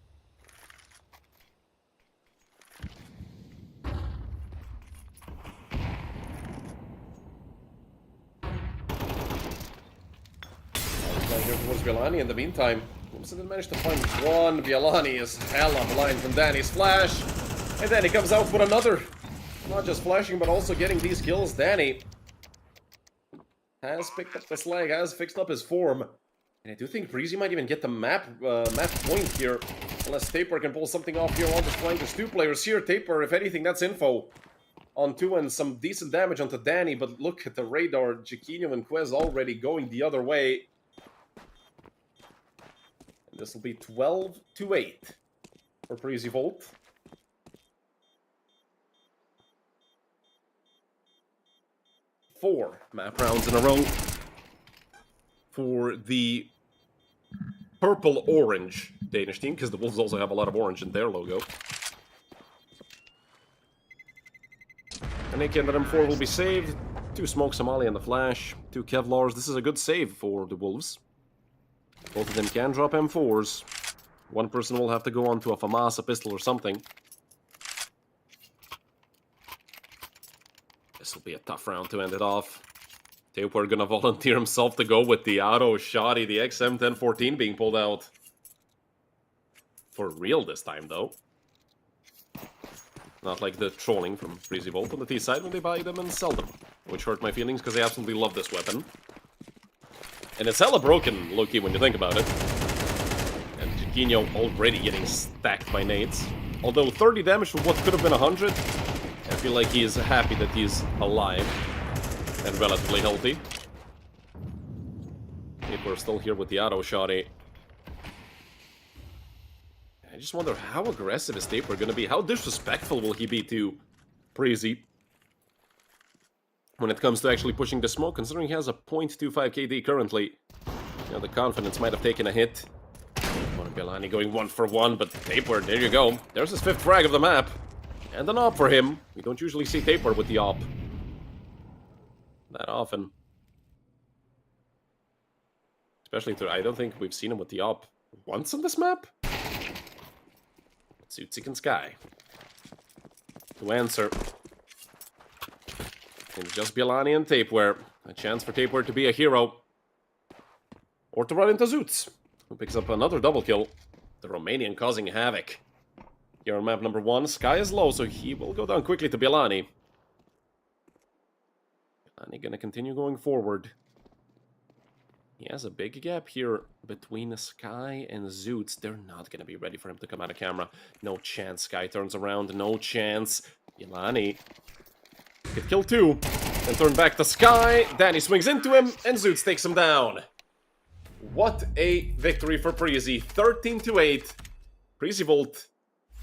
Here towards Violani. In the meantime, Lumsen didn't manage to find one. Violani is hella blind from Danny's flash. And then he comes out with another. Not just flashing, but also getting these kills. Danny has picked up the slag, has fixed up his form. And I do think Preasy might even get the map point here. Unless Tapeware can pull something off here on this flank. There's 2 players here. Tapeware, if anything, that's info on 2 and some decent damage onto Danny. But look at the radar. Jaquinho and Quez already going the other way. And this will be 12-8 for Preasy Volt. Four map rounds in a row for the purple-orange Danish team, because the Wolves also have a lot of orange in their logo. And AK under M4 will be saved. 2 smoke Somali and the flash, 2 Kevlars. This is a good save for the Wolves. Both of them can drop M4s. One person will have to go on to a FAMAS, a pistol or something. This will be a tough round to end it off. Tapewe're gonna volunteer himself to go with the auto shotty, the XM1014 being pulled out. For real this time, though. Not like the trolling from Preasy Volt on the T side when they buy them and sell them. Which hurt my feelings because I absolutely love this weapon. And it's hella broken, low-key, when you think about it. And Chiquinho already getting stacked by nades. Although 30 damage for what could have been 100, I feel like he is happy that he's alive and relatively healthy. We're still here with the auto shotty. I just wonder how aggressive is Taper going to be? How disrespectful will he be to Preasy when it comes to actually pushing the smoke, considering he has a 0.25 KD currently? You know, the confidence might have taken a hit. Belani going 1 for 1, but Taper, there you go. There's his 5th frag of the map. And an op for him. We don't usually see Taper with the op that often. Especially through, I don't think we've seen him with the op once on this map. Suitsik and Sky to answer. And just Bielani and Tapeware. A chance for Tapeware to be a hero. Or to run into Zoots, who picks up another double kill. The Romanian causing havoc. Here on map number 1, Sky is low, so he will go down quickly to Bielani. Bielani gonna continue going forward. He has a big gap here between Sky and Zoots. They're not going to be ready for him to come out of camera. No chance. Sky turns around. No chance. Bielani could kill 2 and turn back to Sky. Danny swings into him and Zoots takes him down. What a victory for Preasy. 13-8. Preasy Volt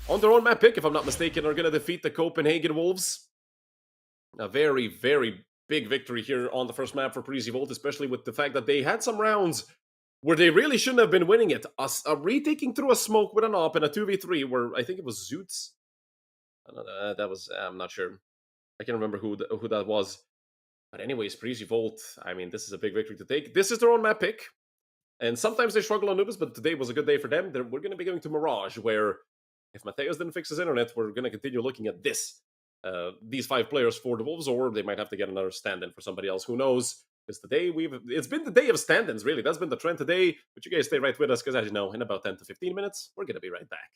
on their own map pick, if I'm not mistaken, are going to defeat the Copenhagen Wolves. A very, very big victory here on the first map for Preasy Volt, especially with the fact that they had some rounds where they really shouldn't have been winning it. A retaking through a smoke with an op in a 2v3 where I think it was Zoots. That was, I'm not sure. I can't remember who that was. But anyways, Preasy Volt, I mean, this is a big victory to take. This is their own map pick. And sometimes they struggle on Anubis, but today was a good day for them. We're going to be going to Mirage, where if Mateos didn't fix his internet, we're going to continue looking at this. These 5 players for the Wolves, or they might have to get another stand-in for somebody else. Who knows? Because today it's been the day of stand-ins, really. That's been the trend today. But you guys stay right with us, because as you know, in about 10 to 15 minutes, we're going to be right back.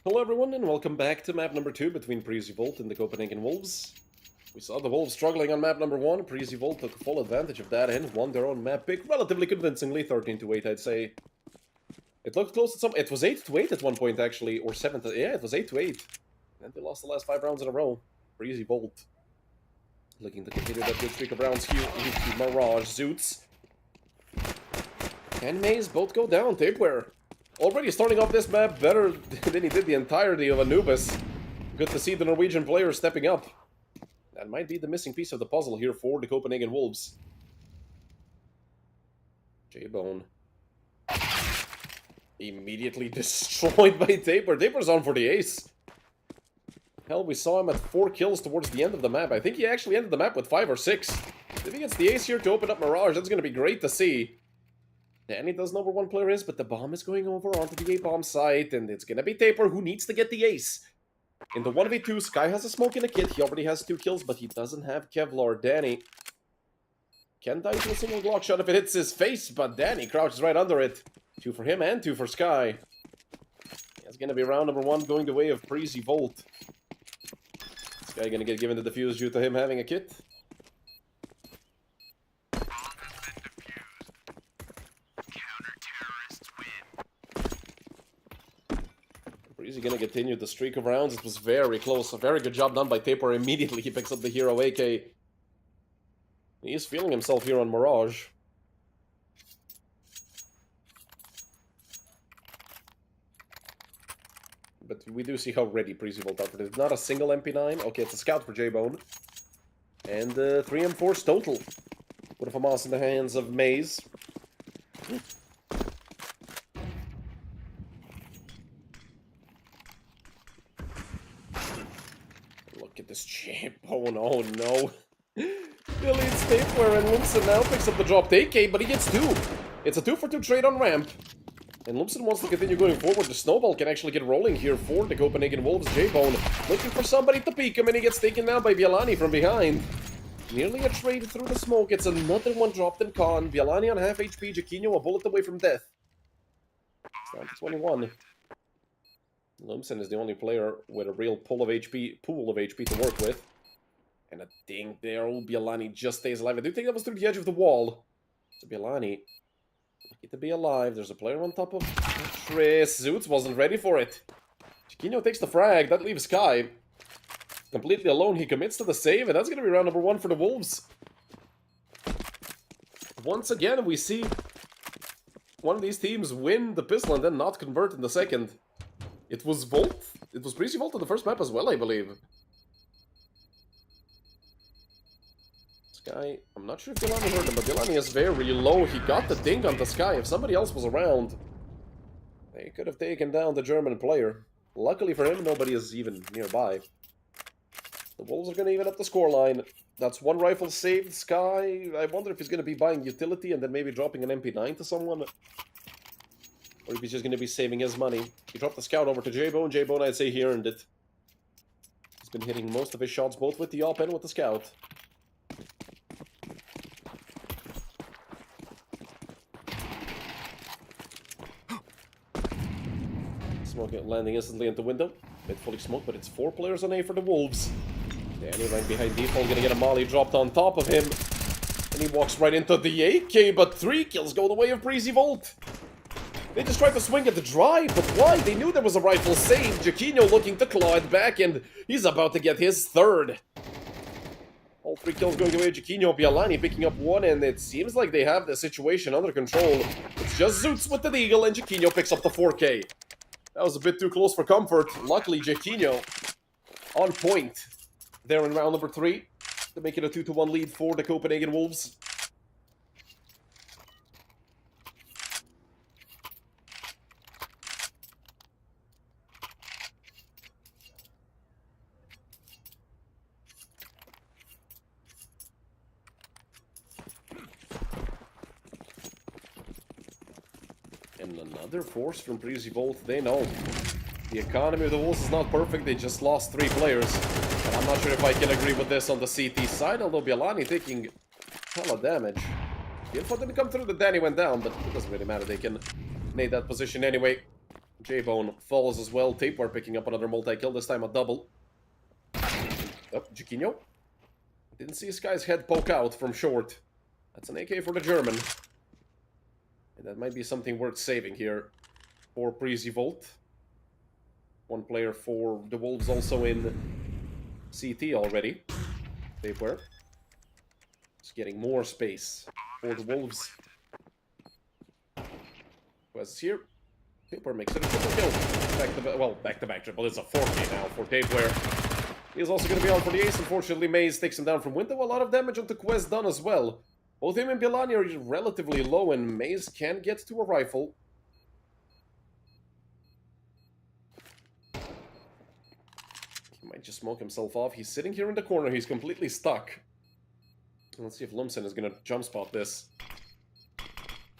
Hello everyone, and welcome back to map number 2 between Preasy Volt and the Copenhagen Wolves. We saw the Wolves struggling on map number 1. Preasy Volt took full advantage of that and won their own map pick relatively convincingly, 13-8 I'd say. It looked close at some... It was 8-8 at one point actually, or 7 to... Yeah, it was 8-8. And they lost the last 5 rounds in a row. Preasy Volt looking to continue that good streak of rounds here into Mirage. Zoots and Maze both go down. Tapeware already starting off this map better than he did the entirety of Anubis. Good to see the Norwegian player stepping up. That might be the missing piece of the puzzle here for the Copenhagen Wolves. J-Bone immediately destroyed by Taper. Taper's on for the ace. Hell, we saw him at 4 kills towards the end of the map. I think he actually ended the map with 5 or 6. If he gets the ace here to open up Mirage, that's going to be great to see. Danny doesn't know where one player is, but the bomb is going over onto the A-bomb site, and it's going to be Taper who needs to get the ace. In the 1v2, Sky has a smoke and a kit. He already has 2 kills, but he doesn't have Kevlar. Danny can die to a single Glock shot if it hits his face, but Danny crouches right under it. 2 for him and 2 for Sky. It's going to be round number 1 going the way of Preasy Volt. Sky going to get given the defuse due to him having a kit. Preasy going to continue the streak of rounds. It was very close. A very good job done by Taper. Immediately he picks up the hero AK. He is feeling himself here on Mirage. But we do see how ready Preasy Volt are for this. Not a single MP9. Okay, it's a scout for J-Bone. And 3 M4s total. With a FAMAS in the hands of Maze. Look at this J-Bone. Oh no. He leads Tapeware and Lumsen now picks up the dropped AK, but he gets 2. It's a 2-for-2 trade on ramp. And Lumsen wants to continue going forward. The snowball can actually get rolling here for the Copenhagen Wolves. J-Bone looking for somebody to peek him, and he gets taken down by Vialani from behind. Nearly a trade through the smoke. It's another one dropped in con. Vialani on half HP. Jaquinho a bullet away from death. It's down to 21. Lumsen is the only player with a real pool of HP to work with. And a ding there. Oh, Vialani just stays alive. I do think that was through the edge of the wall. So Vialani... lucky to be alive. There's a player on top of Tris. Zoots wasn't ready for it. Jaquinho takes the frag. That leaves Sky completely alone. He commits to the save, and that's going to be round number 1 for the Wolves. Once again, we see one of these teams win the pistol and then not convert in the second. It was Volt. It was Preasy Volt in the first map as well, I believe. Sky, I'm not sure if Vialani heard him, but Vialani is very low. He got the ding on the Sky. If somebody else was around, they could have taken down the German player. Luckily for him, nobody is even nearby. The Wolves are going to even up the scoreline. That's 1 rifle saved. Sky, I wonder if he's going to be buying utility and then maybe dropping an MP9 to someone. Or if he's just going to be saving his money. He dropped the scout over to J-Bone. J-Bone, I'd say he earned it. He's been hitting most of his shots both with the op and with the scout. Smoke landing instantly into window. Mid fully smoked, but it's 4 players on A for the Wolves. Danny right behind default, gonna get a molly dropped on top of him. And he walks right into the AK, but 3 kills go the way of Preasy Volt. They just tried to swing at the drive, but why? They knew there was a rifle saved. Jaquinho looking to claw it back, and he's about to get his 3rd. All 3 kills going the way of Jaquinho. Vialani picking up 1, and it seems like they have the situation under control. It's just Zoots with the Deagle, and Jaquinho picks up the 4K. That was a bit too close for comfort. Luckily, Jaquinho on point there in round number 3 to make it a 2-1 lead for the Copenhagen Wolves. And another force from Preasy Volt. They know the economy of the Wolves is not perfect. They just lost 3 players. And I'm not sure if I can agree with this on the CT side, although Vialani taking hella damage. The info didn't come through, the Danny went down, but it doesn't really matter. They can nade that position anyway. J-Bone falls as well. Tapewear picking up another multi-kill, this time a double. Oh, Jiquinho. Didn't see this guy's head poke out from short. That's an AK for the German. And that might be something worth saving here for Preasy Volt. One player for the Wolves also in CT already. Tapewear. Just getting more space for the Wolves. Quest here. Tapewear makes it a triple kill. Back-to-back triple. It's a 4K now for Tapewear. He's also going to be out for the ace. Unfortunately, Maze takes him down from window. A lot of damage onto Quest done as well. Both him and Bilani are relatively low, and Maze can get to a rifle. He might just smoke himself off. He's sitting here in the corner. He's completely stuck. Let's see if Lumsen is going to jump spot this.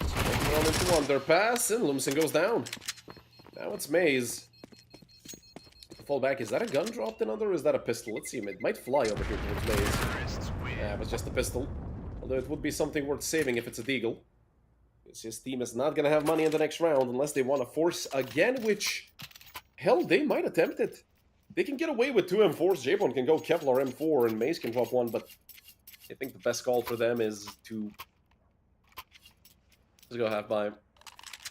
Run into underpass, and Lumsen goes down. Now it's Maze. Fall back. Is that a gun dropped in under, or is that a pistol? Let's see. It might fly over here towards Maze. Yeah, it was just a pistol. Although it would be something worth saving if it's a deagle. Because his team is not going to have money in the next round unless they want to force again, which... Hell, they might attempt it. They can get away with 2 M4s. J-Bone can go Kevlar M4 and Maze can drop 1, but I think the best call for them is to just go half buy.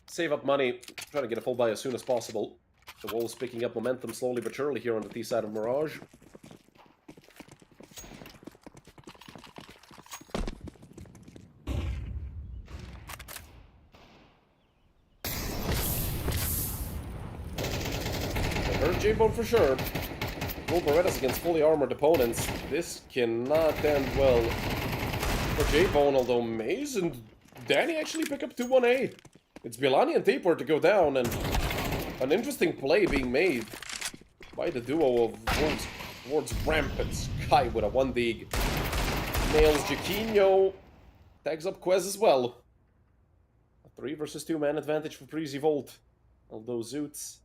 Save up money, try to get a full buy as soon as possible. The Wolves picking up momentum slowly but surely here on the T side of Mirage. J-Bone for sure. Full Berettas against fully armored opponents. This cannot end well for J-Bone, although Maze and Danny actually pick up 2-1A. It's Bilani and Tapewear to go down, and an interesting play being made by the duo of Wolves towards Ramp and Sky with a 1-dig. Nails Jiquinho. Tags up Quez as well. A 3 versus 2 man advantage for Preasy Volt. Although Zoots...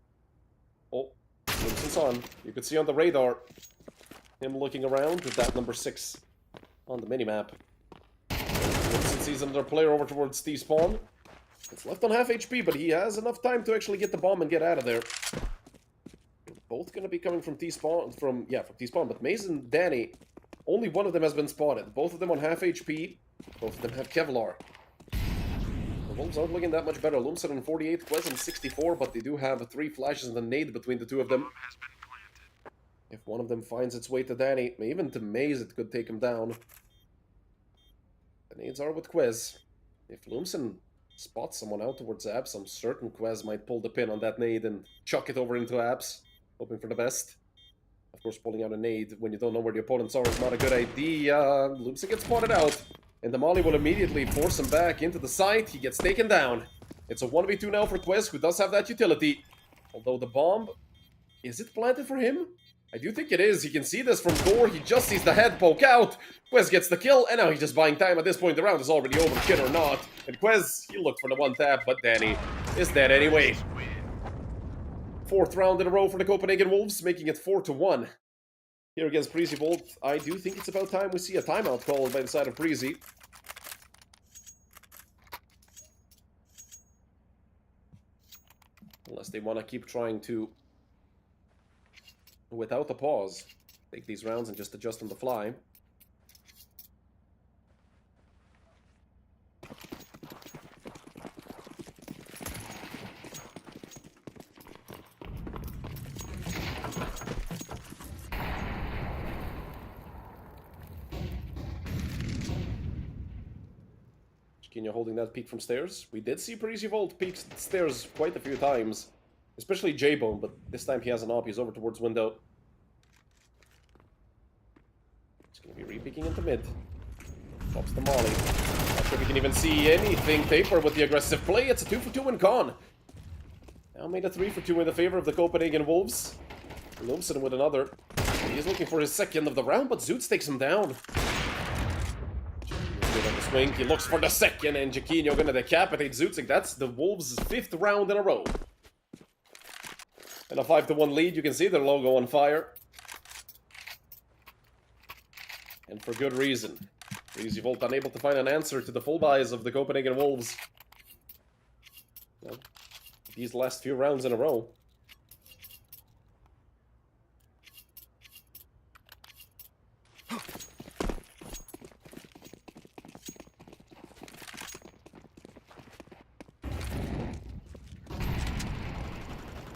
Oh. Lumsen's on. You could see on the radar him looking around with that number 6 on the minimap. Lumsen sees another player over towards T-spawn. It's left on half HP, but he has enough time to actually get the bomb and get out of there. They're both going to be coming from T-spawn, from T-spawn, but Maze and Danny, only one of them has been spotted. Both of them on half HP. Both of them have Kevlar. The Wolves aren't looking that much better. Lumsen on 48, Quez on 64, but they do have 3 flashes and a nade between the two of them. If one of them finds its way to Danny, even to Maze, it could take him down. The nades are with Quez. If Lumsen spots someone out towards Abs, I'm certain Quez might pull the pin on that nade and chuck it over into Abs, hoping for the best. Of course, pulling out a nade when you don't know where the opponents are is not a good idea. Lumsen gets spotted out. And the Molly will immediately force him back into the site. He gets taken down. It's a 1v2 now for Quez, who does have that utility. Although the bomb... Is it planted for him? I do think it is. He can see this from door. He just sees the head poke out. Quez gets the kill, and now he's just buying time. At this point, the round is already over, kid or not. And Quez, he looked for the 1-tap, but Danny is dead anyway. 4th round in a row for the Copenhagen Wolves, making it 4-1. Here against Preasy Volt, I do think it's about time we see a timeout called by the side of Preasy. Unless they want to keep trying to, without a pause, take these rounds and just adjust on the fly. Jiquinho holding that peek from stairs. We did see Preasy Volt peek stairs quite a few times. Especially J-Bone, but this time he has an op. He's over towards window. He's going to be re-peeking into mid. Drops the molly. Not sure we can even see anything. Tapewear with the aggressive play. It's a 2-for-2 in con. Now made a 3-for-2 in the favor of the Copenhagen Wolves. Lumsen with another. He's looking for his 2nd of the round, but Zoots takes him down. On the swing, he looks for the 2nd, and Jiquinho gonna decapitate Zootsik. That's the Wolves' 5th round in a row. And a 5-1 lead. You can see their logo on fire. And for good reason. Preasy Volt unable to find an answer to the full buys of the Copenhagen Wolves. Well, these last few rounds in a row.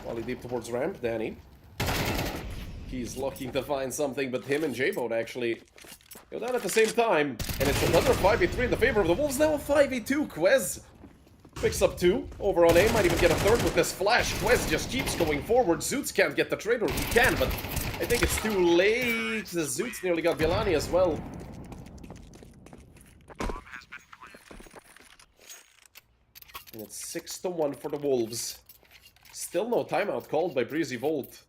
Volley deep towards ramp, Danny. He's looking to find something, but him and J-Boat actually go down at the same time. And it's another 5v3 in the favor of the Wolves. Now a 5v2. Quez picks up 2 over on A. Might even get a 3rd with this flash. Quez just keeps going forward. Zoots can't get the trade, or he can, but I think it's too late. The Zoots nearly got Villani as well. And it's 6-1 for the Wolves. Still no timeout called by Preasy Volt.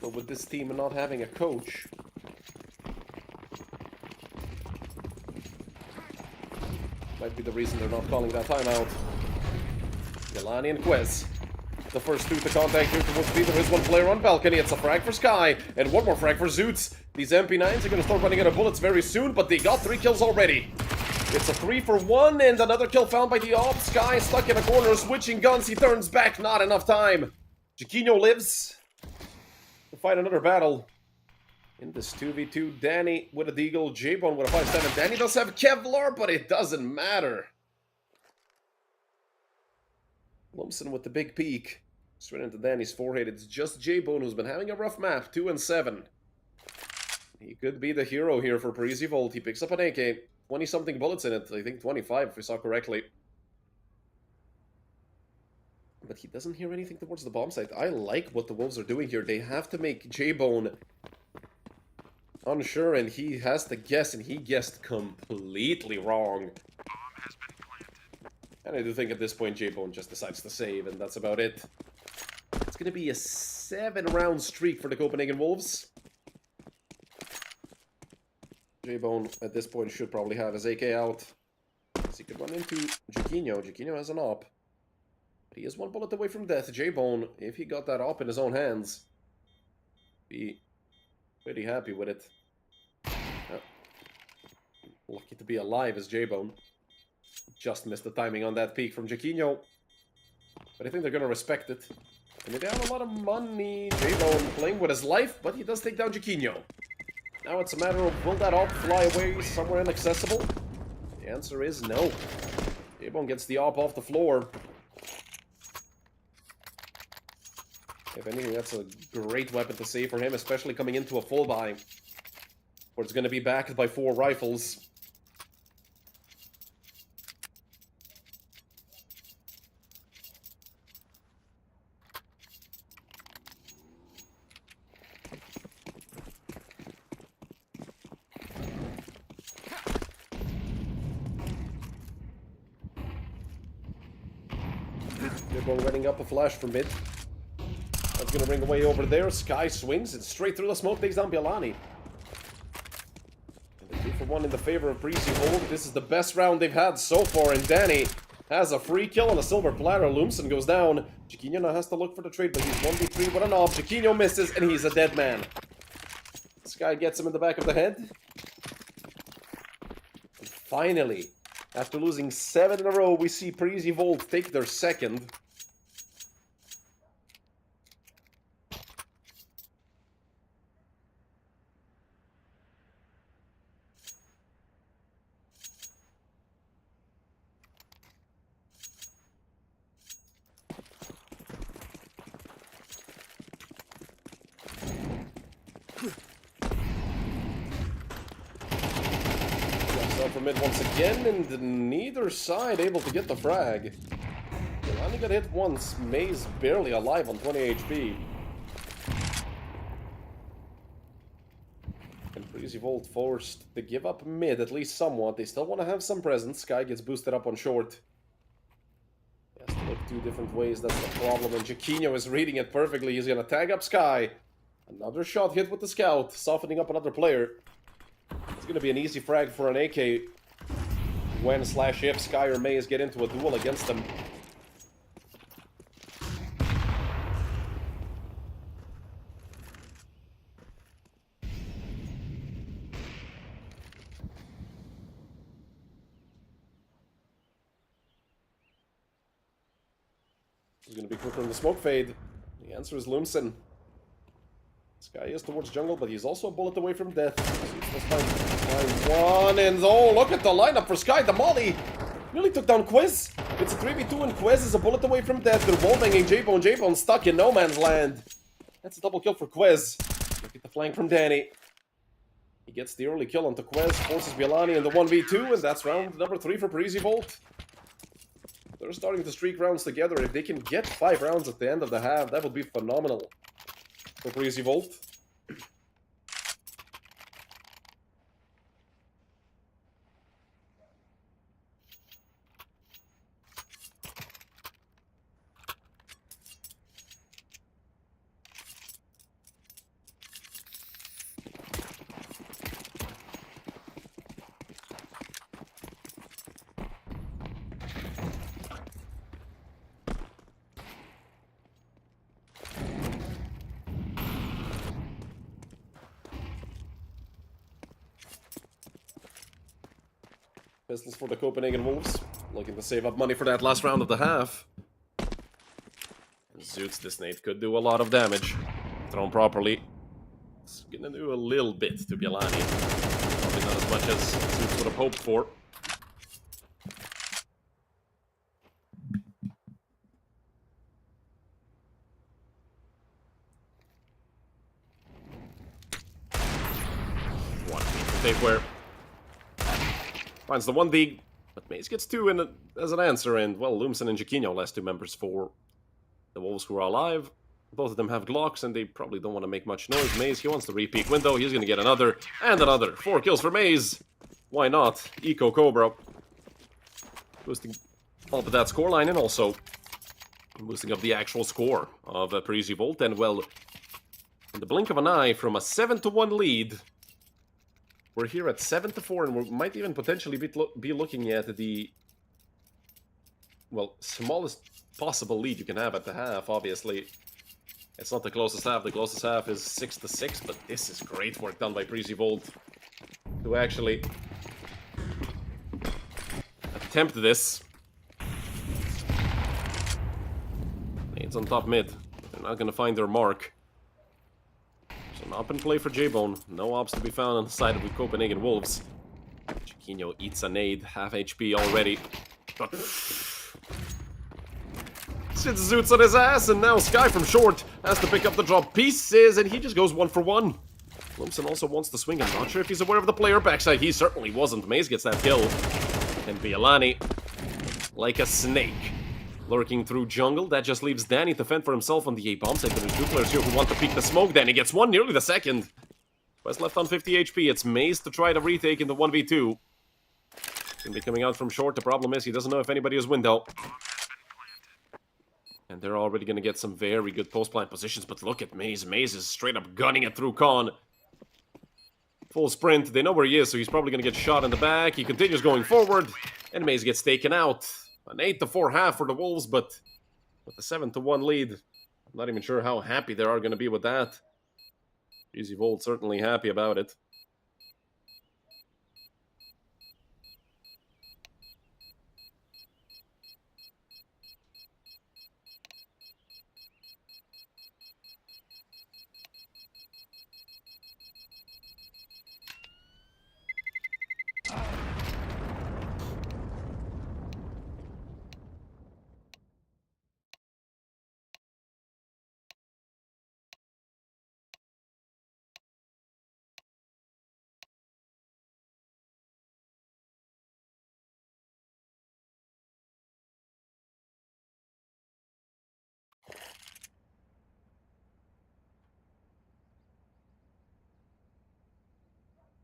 But with this team and not having a coach, might be the reason they're not calling that timeout. Villani and Quez. The first 2 to contact here towards B. There is one player on balcony. It's a frag for Sky, and one more frag for Zoots. These MP9s are going to start running out of bullets very soon, but they got 3 kills already. It's a 3 for 1, and another kill found by the op. Sky stuck in a corner, switching guns. He turns back, not enough time. Jaquinho lives to fight another battle. In this 2v2, Danny with a deagle, J-Bone with a 5-7. Danny does have Kevlar, but it doesn't matter. Lumpson with the big peak. Straight into Danny's forehead. It's just J-Bone who's been having a rough map. 2-7. He could be the hero here for Preasy Volt. He picks up an AK. 20-something bullets in it. I think 25 if we saw correctly. But he doesn't hear anything towards the bomb site. I like what the Wolves are doing here. They have to make J-Bone unsure, and he has to guess, and he guessed completely wrong. And I do think at this point J-Bone just decides to save, and that's about it. It's going to be a 7-round streak for the Copenhagen Wolves. J-Bone at this point should probably have his AK out. So he could run into Jaquinho. Jaquinho has an op. But he is 1 bullet away from death. J-Bone, if he got that op in his own hands, be pretty happy with it. Lucky to be alive as J-Bone. Just missed the timing on that peek from Jaquinho. But I think they're going to respect it. And they have a lot of money. J-Bone playing with his life, but he does take down Jaquinho. Now it's a matter of, will that op fly away somewhere inaccessible? The answer is no. J-Bone gets the op off the floor. If anything, that's a great weapon to save for him, especially coming into a full buy, where it's going to be backed by 4 rifles. J-Bone running up a flash from mid. That's gonna ring away over there. Sky swings and straight through the smoke, takes down Bialani. And the 2 for 1 in the favor of Preasy Volt. This is the best round they've had so far, and Danny has a free kill on a silver platter. Lumpson goes down. Jaquinho now has to look for the trade, but he's 1v3 with an op. Jaquinho misses, and he's a dead man. Sky gets him in the back of the head. And finally, after losing 7 in a row, we see Preasy Volt take their 2nd. From mid once again, and neither side able to get the frag. Only got hit once. May's barely alive on 20 HP. And Preasy Volt forced to give up mid, at least somewhat. They still want to have some presence. Sky gets boosted up on short. He has to look 2 different ways, that's the problem. And Jaquinho is reading it perfectly. He's going to tag up Sky. Another shot hit with the scout, softening up another player. It's going to be an easy frag for an AK when/if Sky or Maze get into a duel against them. Who's gonna be quicker in the smoke fade? The answer is Lumsen. This guy is towards jungle, but he's also a bullet away from death. Let's find one, and oh, look at the lineup for Sky. The Molly nearly took down Quiz. It's a 3v2, and Quiz is a bullet away from death. They're wall-banging J-Bone. J-Bone stuck in no man's land. That's a double kill for Quiz. Look at the flank from Danny. He gets the early kill onto Quiz, forces Bielani in the 1v2, and that's round number 3 for Preasy Volt. They're starting to streak rounds together. If they can get 5 rounds at the end of the half, that would be phenomenal for Preasy Volt. Pistols for the Copenhagen Wolves, looking to save up money for that last round of the half. And Zoots, this nade could do a lot of damage. Thrown properly. It's gonna do a little bit to Bielani. Probably not as much as Zoots would have hoped for. One from Tapeware. Finds the 1D, but Maze gets 2 in as an answer, and, well, Lumsen and Jaquinho, last 2 members for the Wolves who are alive. Both of them have Glocks, and they probably don't want to make much noise. Maze, he wants the repeat window. He's going to get another, and another. 4 kills for Maze. Why not? Eco Cobra. Boosting up that scoreline, and also boosting up the actual score of Preasy Volt. And, well, in the blink of an eye, from a 7-1 lead, we're here at 7-4, and we might even potentially be looking at the, well, smallest possible lead you can have at the half, obviously. It's not the closest half. The closest half is 6-6, but this is great work done by Preasy Volt to actually attempt this. Nades on top mid. They're not going to find their mark. So an up and play for J-Bone. No ops to be found on the side of the Copenhagen Wolves. Jaquinho eats a nade, half HP already. But sits Zoots on his ass, and now Sky from short has to pick up the drop pieces, and he just goes 1 for 1. Lumsen also wants to swing. I'm not sure if he's aware of the player backside. He certainly wasn't. Maze gets that kill. And Bielani, like a snake, lurking through jungle. That just leaves Danny to fend for himself on the A-bomb side. But there's 2 players here who want to peek the smoke. Danny gets 1, nearly the second. Quest left on 50 HP. It's Maze to try to retake in the 1v2. Gonna be coming out from short. The problem is he doesn't know if anybody is window. And they're already gonna get some very good post-plant positions. But look at Maze. Maze is straight up gunning it through Con. Full sprint. They know where he is, so he's probably gonna get shot in the back. He continues going forward. And Maze gets taken out. An 8-4 half for the Wolves, but with a 7-1 lead, I'm not even sure how happy they are going to be with that. Preasy Volt certainly happy about it.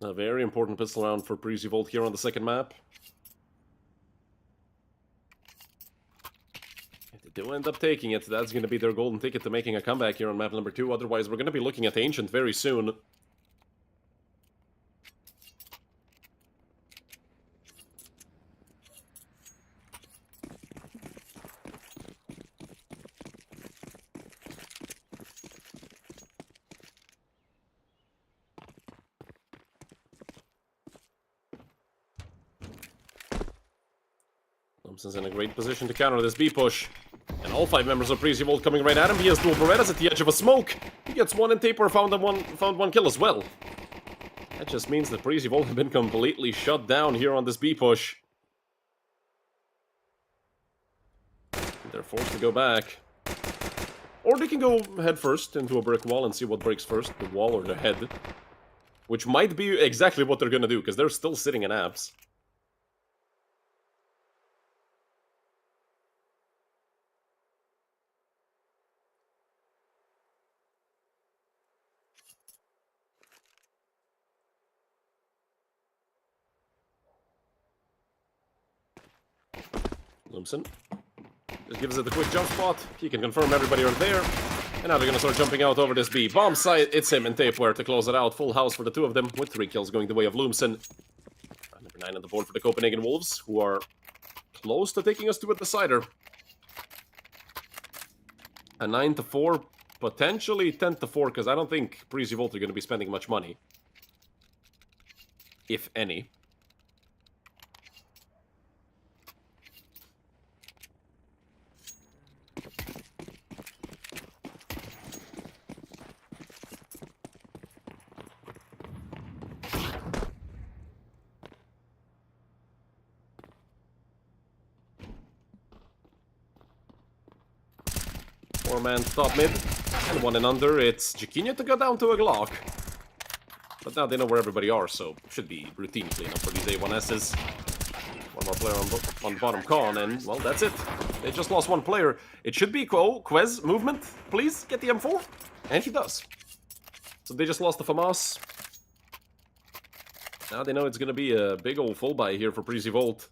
A very important pistol round for Preasy Volt here on the second map. If they do end up taking it, that's going to be their golden ticket to making a comeback here on map number 2. Otherwise, we're going to be looking at Ancient very soon. Lumsen's in a great position to counter this B push. And All 5 members of Preasy Volt coming right at him. He has dual Berettas at the edge of a smoke. He gets one in taper, found one kill as well. That just means that Preasy Volt have been completely shut down here on this B push. They're forced to go back. Or they can go head first into a brick wall and see what breaks first, the wall or the head. Which might be exactly what they're gonna do, because they're still sitting in apps. Lumsen just gives it the quick jump spot. He can confirm everybody are there. And now they're gonna start jumping out over this B. Bomb site, it's him and Tapeware to close it out. Full house for the two of them, with 3 kills going the way of Lumsen. Number 9 on the board for the Copenhagen Wolves, who are close to taking us to a decider. A 9-4, potentially 10-4, because I don't think Preasy Volt are gonna be spending much money. If any. Four-man top mid, and 1 and under. It's Jaquinho to go down to a Glock. But now they know where everybody are, so should be routine cleanup for these A1Ss. One more player on bottom con, and, well, that's it. They just lost 1 player. It should be Quez movement, please, get the M4. And he does. So they just lost the FAMAS. Now they know it's gonna be a big old full buy here for Preasy Volt.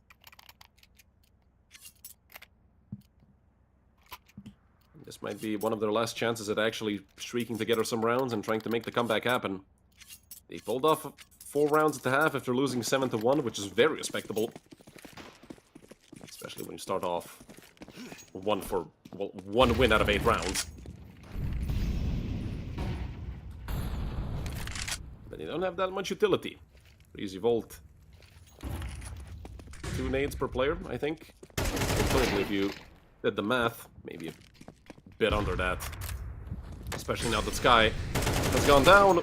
This might be one of their last chances at actually streaking together some rounds and trying to make the comeback happen. They pulled off 4 rounds at the half after losing 7-1, which is very respectable. Especially when you start off 1 win out of 8 rounds. But they don't have that much utility. Preasy Volt. 2 nades per player, I think. Totally, if you did the math, maybe a bit under that. Especially now that Sky has gone down.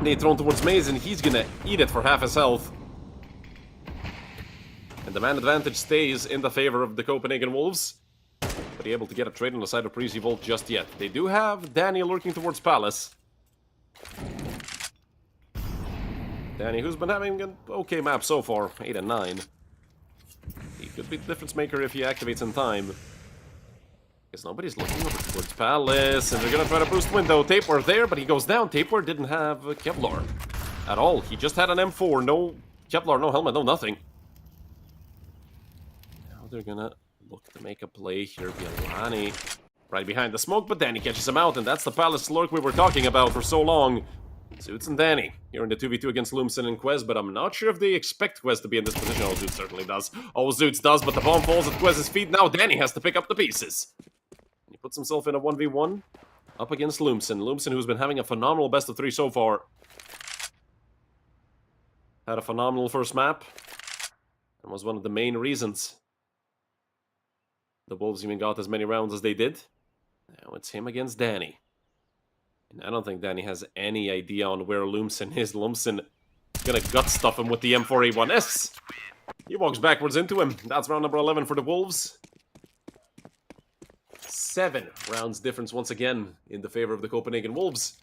Nade thrown towards Maze, and he's gonna eat it for half his health. And the man advantage stays in the favor of the Copenhagen Wolves. But he able to get a trade on the side of Preasy Volt just yet. They do have Danny lurking towards Palace. Danny, who's been having an okay map so far, 8 and 9. He could be the difference maker if he activates in time. Because nobody's looking over towards Palace, and they're gonna try to boost window. Tapeware there, but he goes down. Tapeware didn't have Kevlar at all. He just had an M4, no Kevlar, no helmet, no nothing. Now they're gonna look to make a play here. Bialani right behind the smoke, but Danny catches him out, and that's the Palace lurk we were talking about for so long. Zoots and Danny here in the 2v2 against Lumsen and Quez, but I'm not sure if they expect Quez to be in this position. Oh, Zoots certainly does. Oh, Zoots does, but the bomb falls at Quez's feet. Now Danny has to pick up the pieces. He puts himself in a 1v1 up against Lumsen. Lumsen, who's been having a phenomenal best of 3 so far. Had a phenomenal first map. And was one of the main reasons the Wolves even got as many rounds as they did. Now it's him against Danny. And I don't think Danny has any idea on where Lumsen is. Lumsen gonna gut stuff him with the M4A1S. He walks backwards into him. That's round number 11 for the Wolves. 7 rounds difference once again in the favor of the Copenhagen Wolves.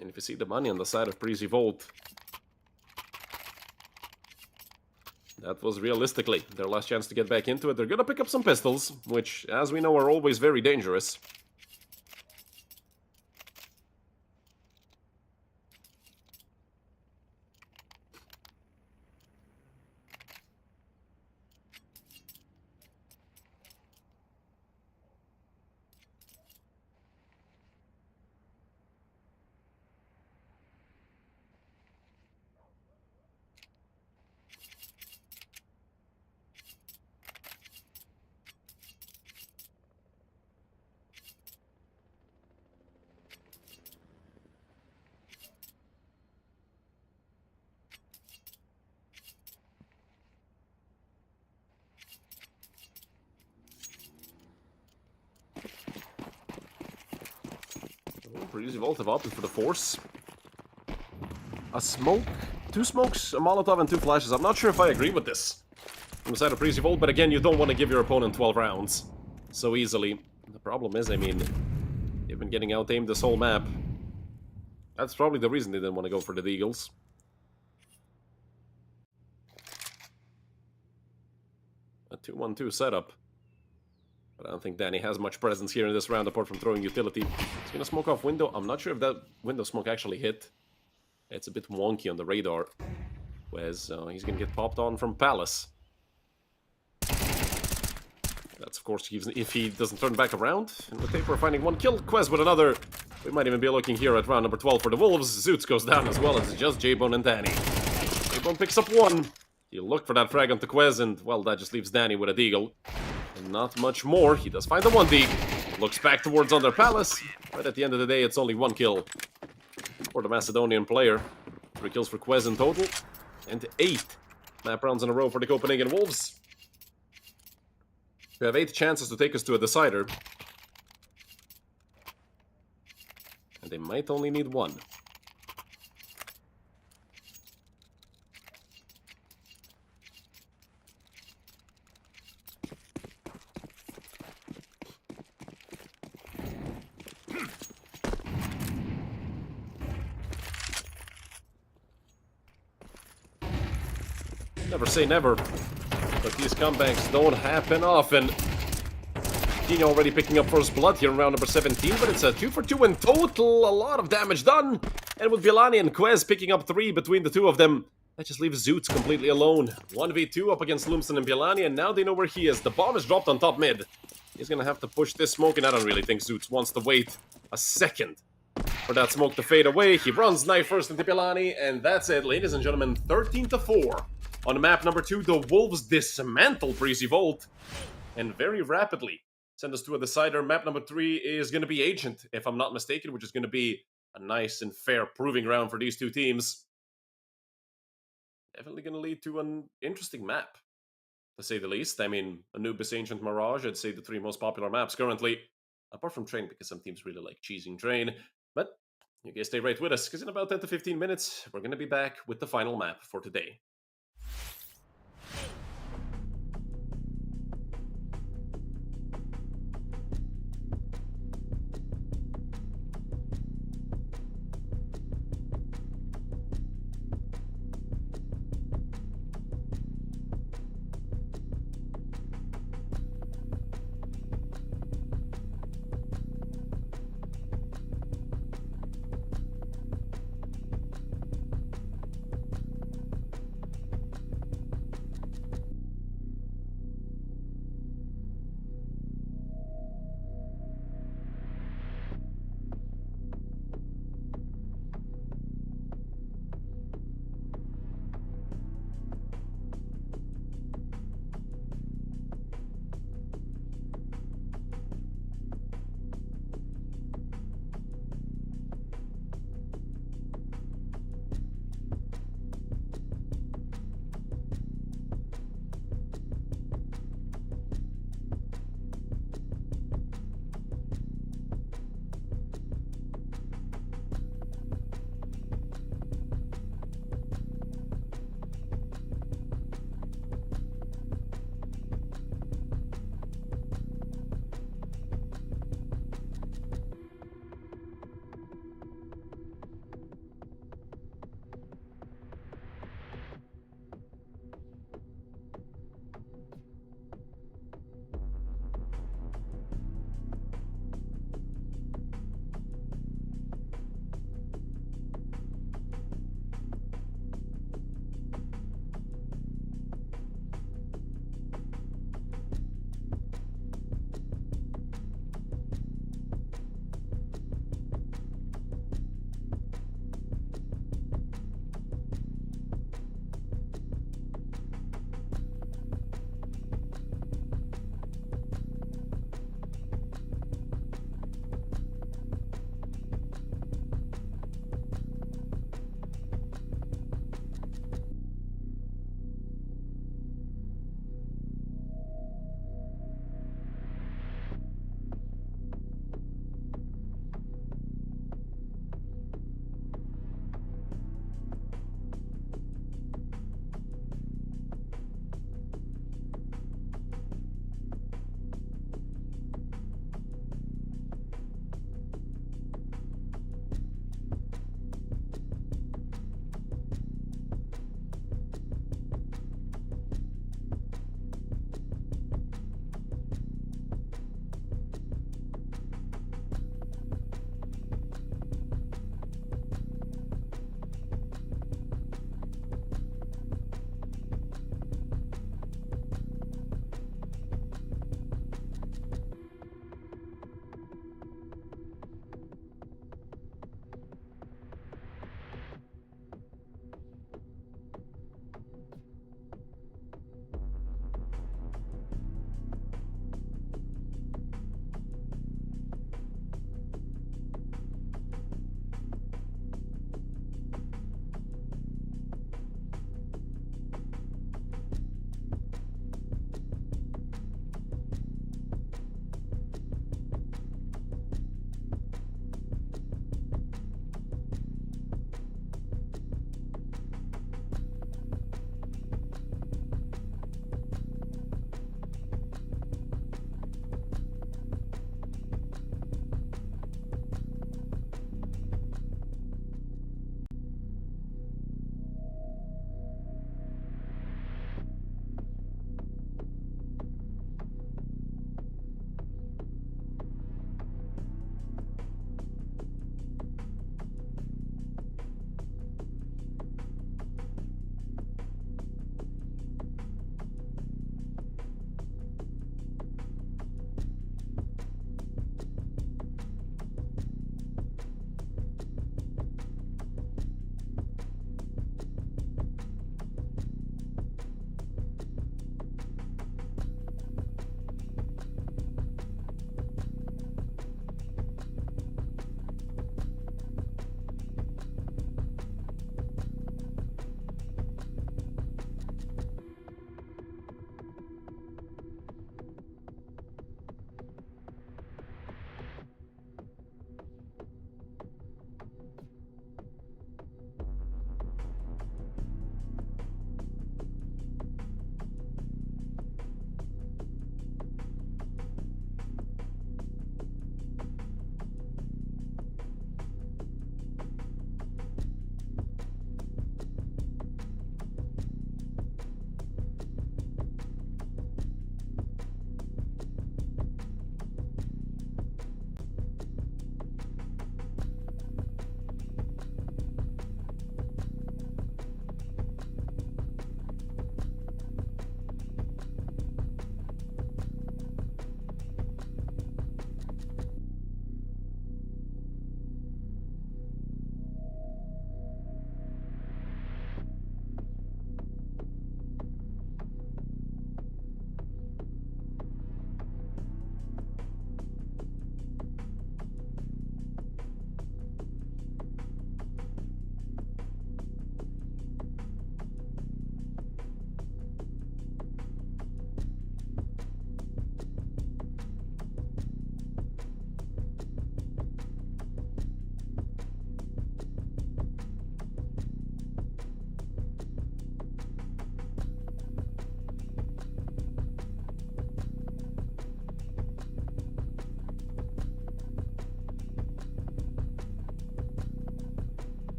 And if you see the money on the side of Preasy Volt, that was realistically their last chance to get back into it. They're gonna pick up some pistols, which, as we know, are always very dangerous. Preasy Volt have opted for the Force. A smoke, 2 smokes, a Molotov, and 2 flashes. I'm not sure if I agree with this from the side of Preasy Volt, but again, you don't want to give your opponent 12 rounds so easily. The problem is, I mean, they've been getting out-aimed this whole map. That's probably the reason they didn't want to go for the Deagles. A 2-1-2 setup. But I don't think Danny has much presence here in this round apart from throwing utility. He's gonna smoke off window. I'm not sure if that window smoke actually hit. It's a bit wonky on the radar. Whereas he's gonna get popped on from Palace. That's of course if he doesn't turn back around. And with Taper finding 1 kill, Quez with another. We might even be looking here at round number 12 for the Wolves. Zoots goes down as well as just J-Bone and Danny. J-Bone picks up 1. He'll look for that frag onto Quez, and well, that just leaves Danny with a deagle. And not much more. He does find the 1 deag. Looks back towards Under Palace, but at the end of the day, it's only 1 kill for the Macedonian player. 3 kills for Quez in total, and 8 map rounds in a row for the Copenhagen Wolves. We have 8 chances to take us to a decider. And they might only need 1. Never say never, but these comebacks don't happen often. Tino already picking up first blood here in round number 17, but it's a 2 for 2 in total. A lot of damage done. And with Villani and Quez picking up 3 between the 2 of them, that just leaves Zoots completely alone. 1v2 up against Lumsen and Villani, and now they know where he is. The bomb is dropped on top mid. He's gonna have to push this smoke, and I don't really think Zoots wants to wait a second for that smoke to fade away. He runs knife first into Villani, and that's it, ladies and gentlemen. 13-4. On map number 2, the Wolves dismantle Preasy Volt, and very rapidly send us to a decider. Map number 3 is going to be Agent, if I'm not mistaken, which is going to be a nice and fair proving ground for these 2 teams. Definitely going to lead to an interesting map, to say the least. I mean, Anubis, Ancient, Mirage, I'd say the 3 most popular maps currently, apart from Train, because some teams really like cheesing Train. But you guys stay right with us, because in about 10 to 15 minutes, we're going to be back with the final map for today.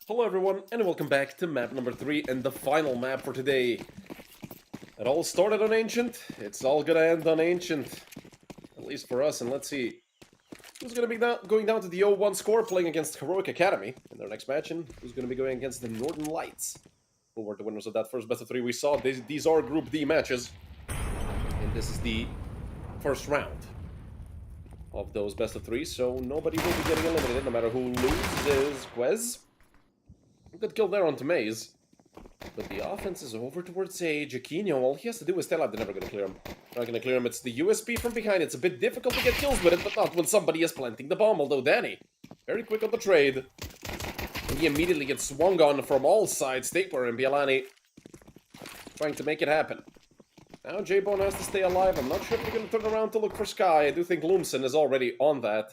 Hello everyone, and welcome back to map number 3 and the final map for today. It all started on Ancient, it's all gonna end on Ancient. At least for us, and let's see who's gonna be going down to the 0-1 score playing against Heroic Academy in their next match, and who's gonna be going against the Northern Lights, who were the winners of that first best of 3 we saw. These are Group D matches, and this is the first round of those best of 3, so nobody will be getting eliminated no matter who loses. Quez. Good kill there on Maze. But the offense is over towards A. Jaquinho, all he has to do is tell out they're never going to clear him. Not going to clear him. It's the USP from behind. It's a bit difficult to get kills with it, but not when somebody is planting the bomb. Although Danny, very quick on the trade. And he immediately gets swung on from all sides. Taper and Bielani trying to make it happen. Now J-Bone has to stay alive. I'm not sure if they're going to turn around to look for Sky. I do think Loomson is already on that.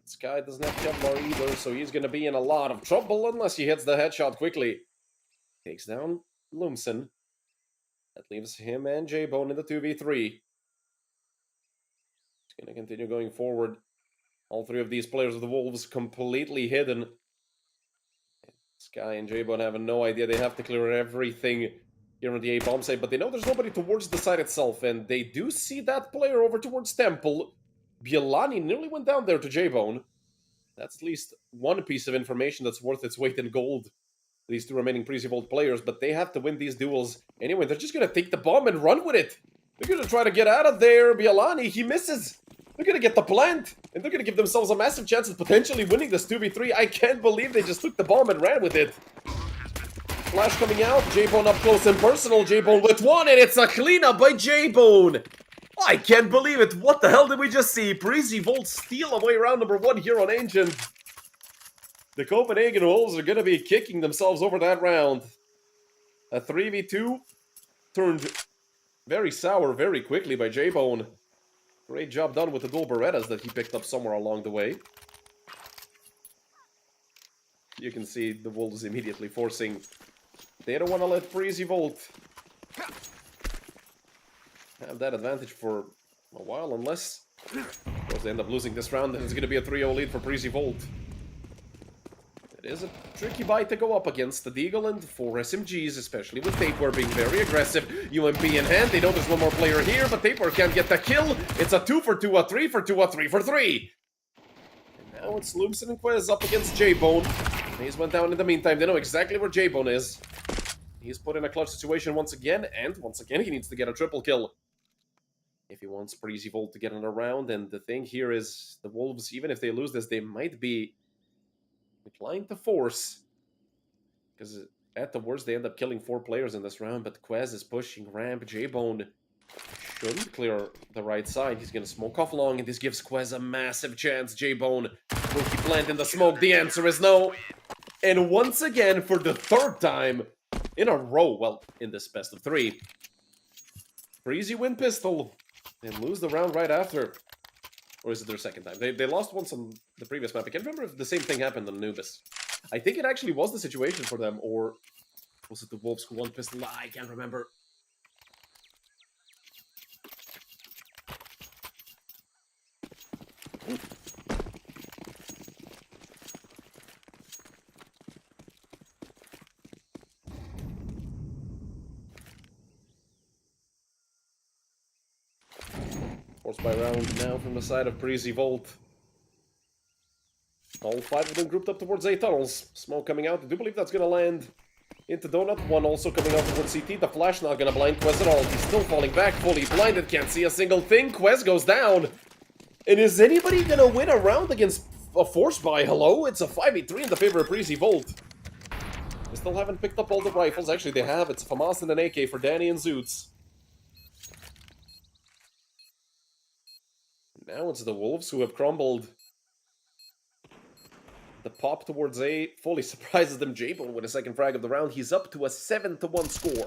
Sky doesn't have Kevlar either, so he's going to be in a lot of trouble unless he hits the headshot quickly. Takes down Loomson. That leaves him and J-Bone in the 2v3. He's going to continue going forward. All three of these players of the Wolves completely hidden. Sky and J-Bone have no idea. They have to clear everything here on the A-bomb site, but they know there's nobody towards the site itself, and they do see that player over towards Temple. Bielani nearly went down there to J-Bone. That's at least one piece of information that's worth its weight in gold. These two remaining Preasy Volt players, but they have to win these duels. Anyway, they're just going to take the bomb and run with it. They're going to try to get out of there. Bielani, he misses. They're going to get the plant, and they're going to give themselves a massive chance of potentially winning this 2v3. I can't believe they just took the bomb and ran with it. Flash coming out. J-Bone up close and personal. J-Bone with one, and it's a cleanup by J-Bone. I can't believe it! What the hell did we just see? Preasy Volt steal away round number 1 here on Ancient. The Copenhagen Wolves are going to be kicking themselves over that round. A 3v2 turned very sour very quickly by J-Bone. Great job done with the dual Berettas that he picked up somewhere along the way. You can see the Wolves immediately forcing. They don't want to let Preasy Volt have that advantage for a while, unless of course they end up losing this round, then it's going to be a 3-0 lead for Preasy Volt. It is a tricky bite to go up against. The Deagle and 4 SMGs, especially with Taper being very aggressive. UMP in hand, they know there's one more player here, but Taper can't get the kill. It's a 2 for 2, a 3 for 2, a 3 for 3. And now it's Loomson and Quez up against J-Bone. He's went down in the meantime. They know exactly where J-Bone is. He's put in a clutch situation once again, and once again he needs to get a triple kill if he wants Preasy Volt to get in a round. And the thing here is, the Wolves, even if they lose this, they might be inclined to force, because at the worst they end up killing 4 players in this round. But Quez is pushing ramp. J-Bone shouldn't clear the right side. He's gonna smoke off long, and this gives Quez a massive chance. J-Bone, will he plant in the smoke? The answer is no. And once again, for the 3rd time in a row, well, in this best of 3, Preasy win pistol and lose the round right after. Or is it their 2nd time? They lost once on the previous map. I can't remember if the same thing happened on Anubis. I think it actually was the situation for them, or was it the Wolves who won pistol? I can't remember. Forced by round now from the side of Preasy Volt. All 5 of them grouped up towards A tunnels. Smoke coming out. I do believe that's going to land into Donut. One also coming out towards CT. The flash not going to blind Quez at all. He's still falling back, fully blinded. Can't see a single thing. Quez goes down. And is anybody going to win a round against a force buy? Hello? It's a 5v3 in the favor of Preasy Volt. They still haven't picked up all the rifles. Actually, they have. It's a FAMAS and an AK for Danny and Zoots. Now it's the Wolves who have crumbled. The pop towards A fully surprises them. J-Bone with a 2nd frag of the round. He's up to a 7-1 score.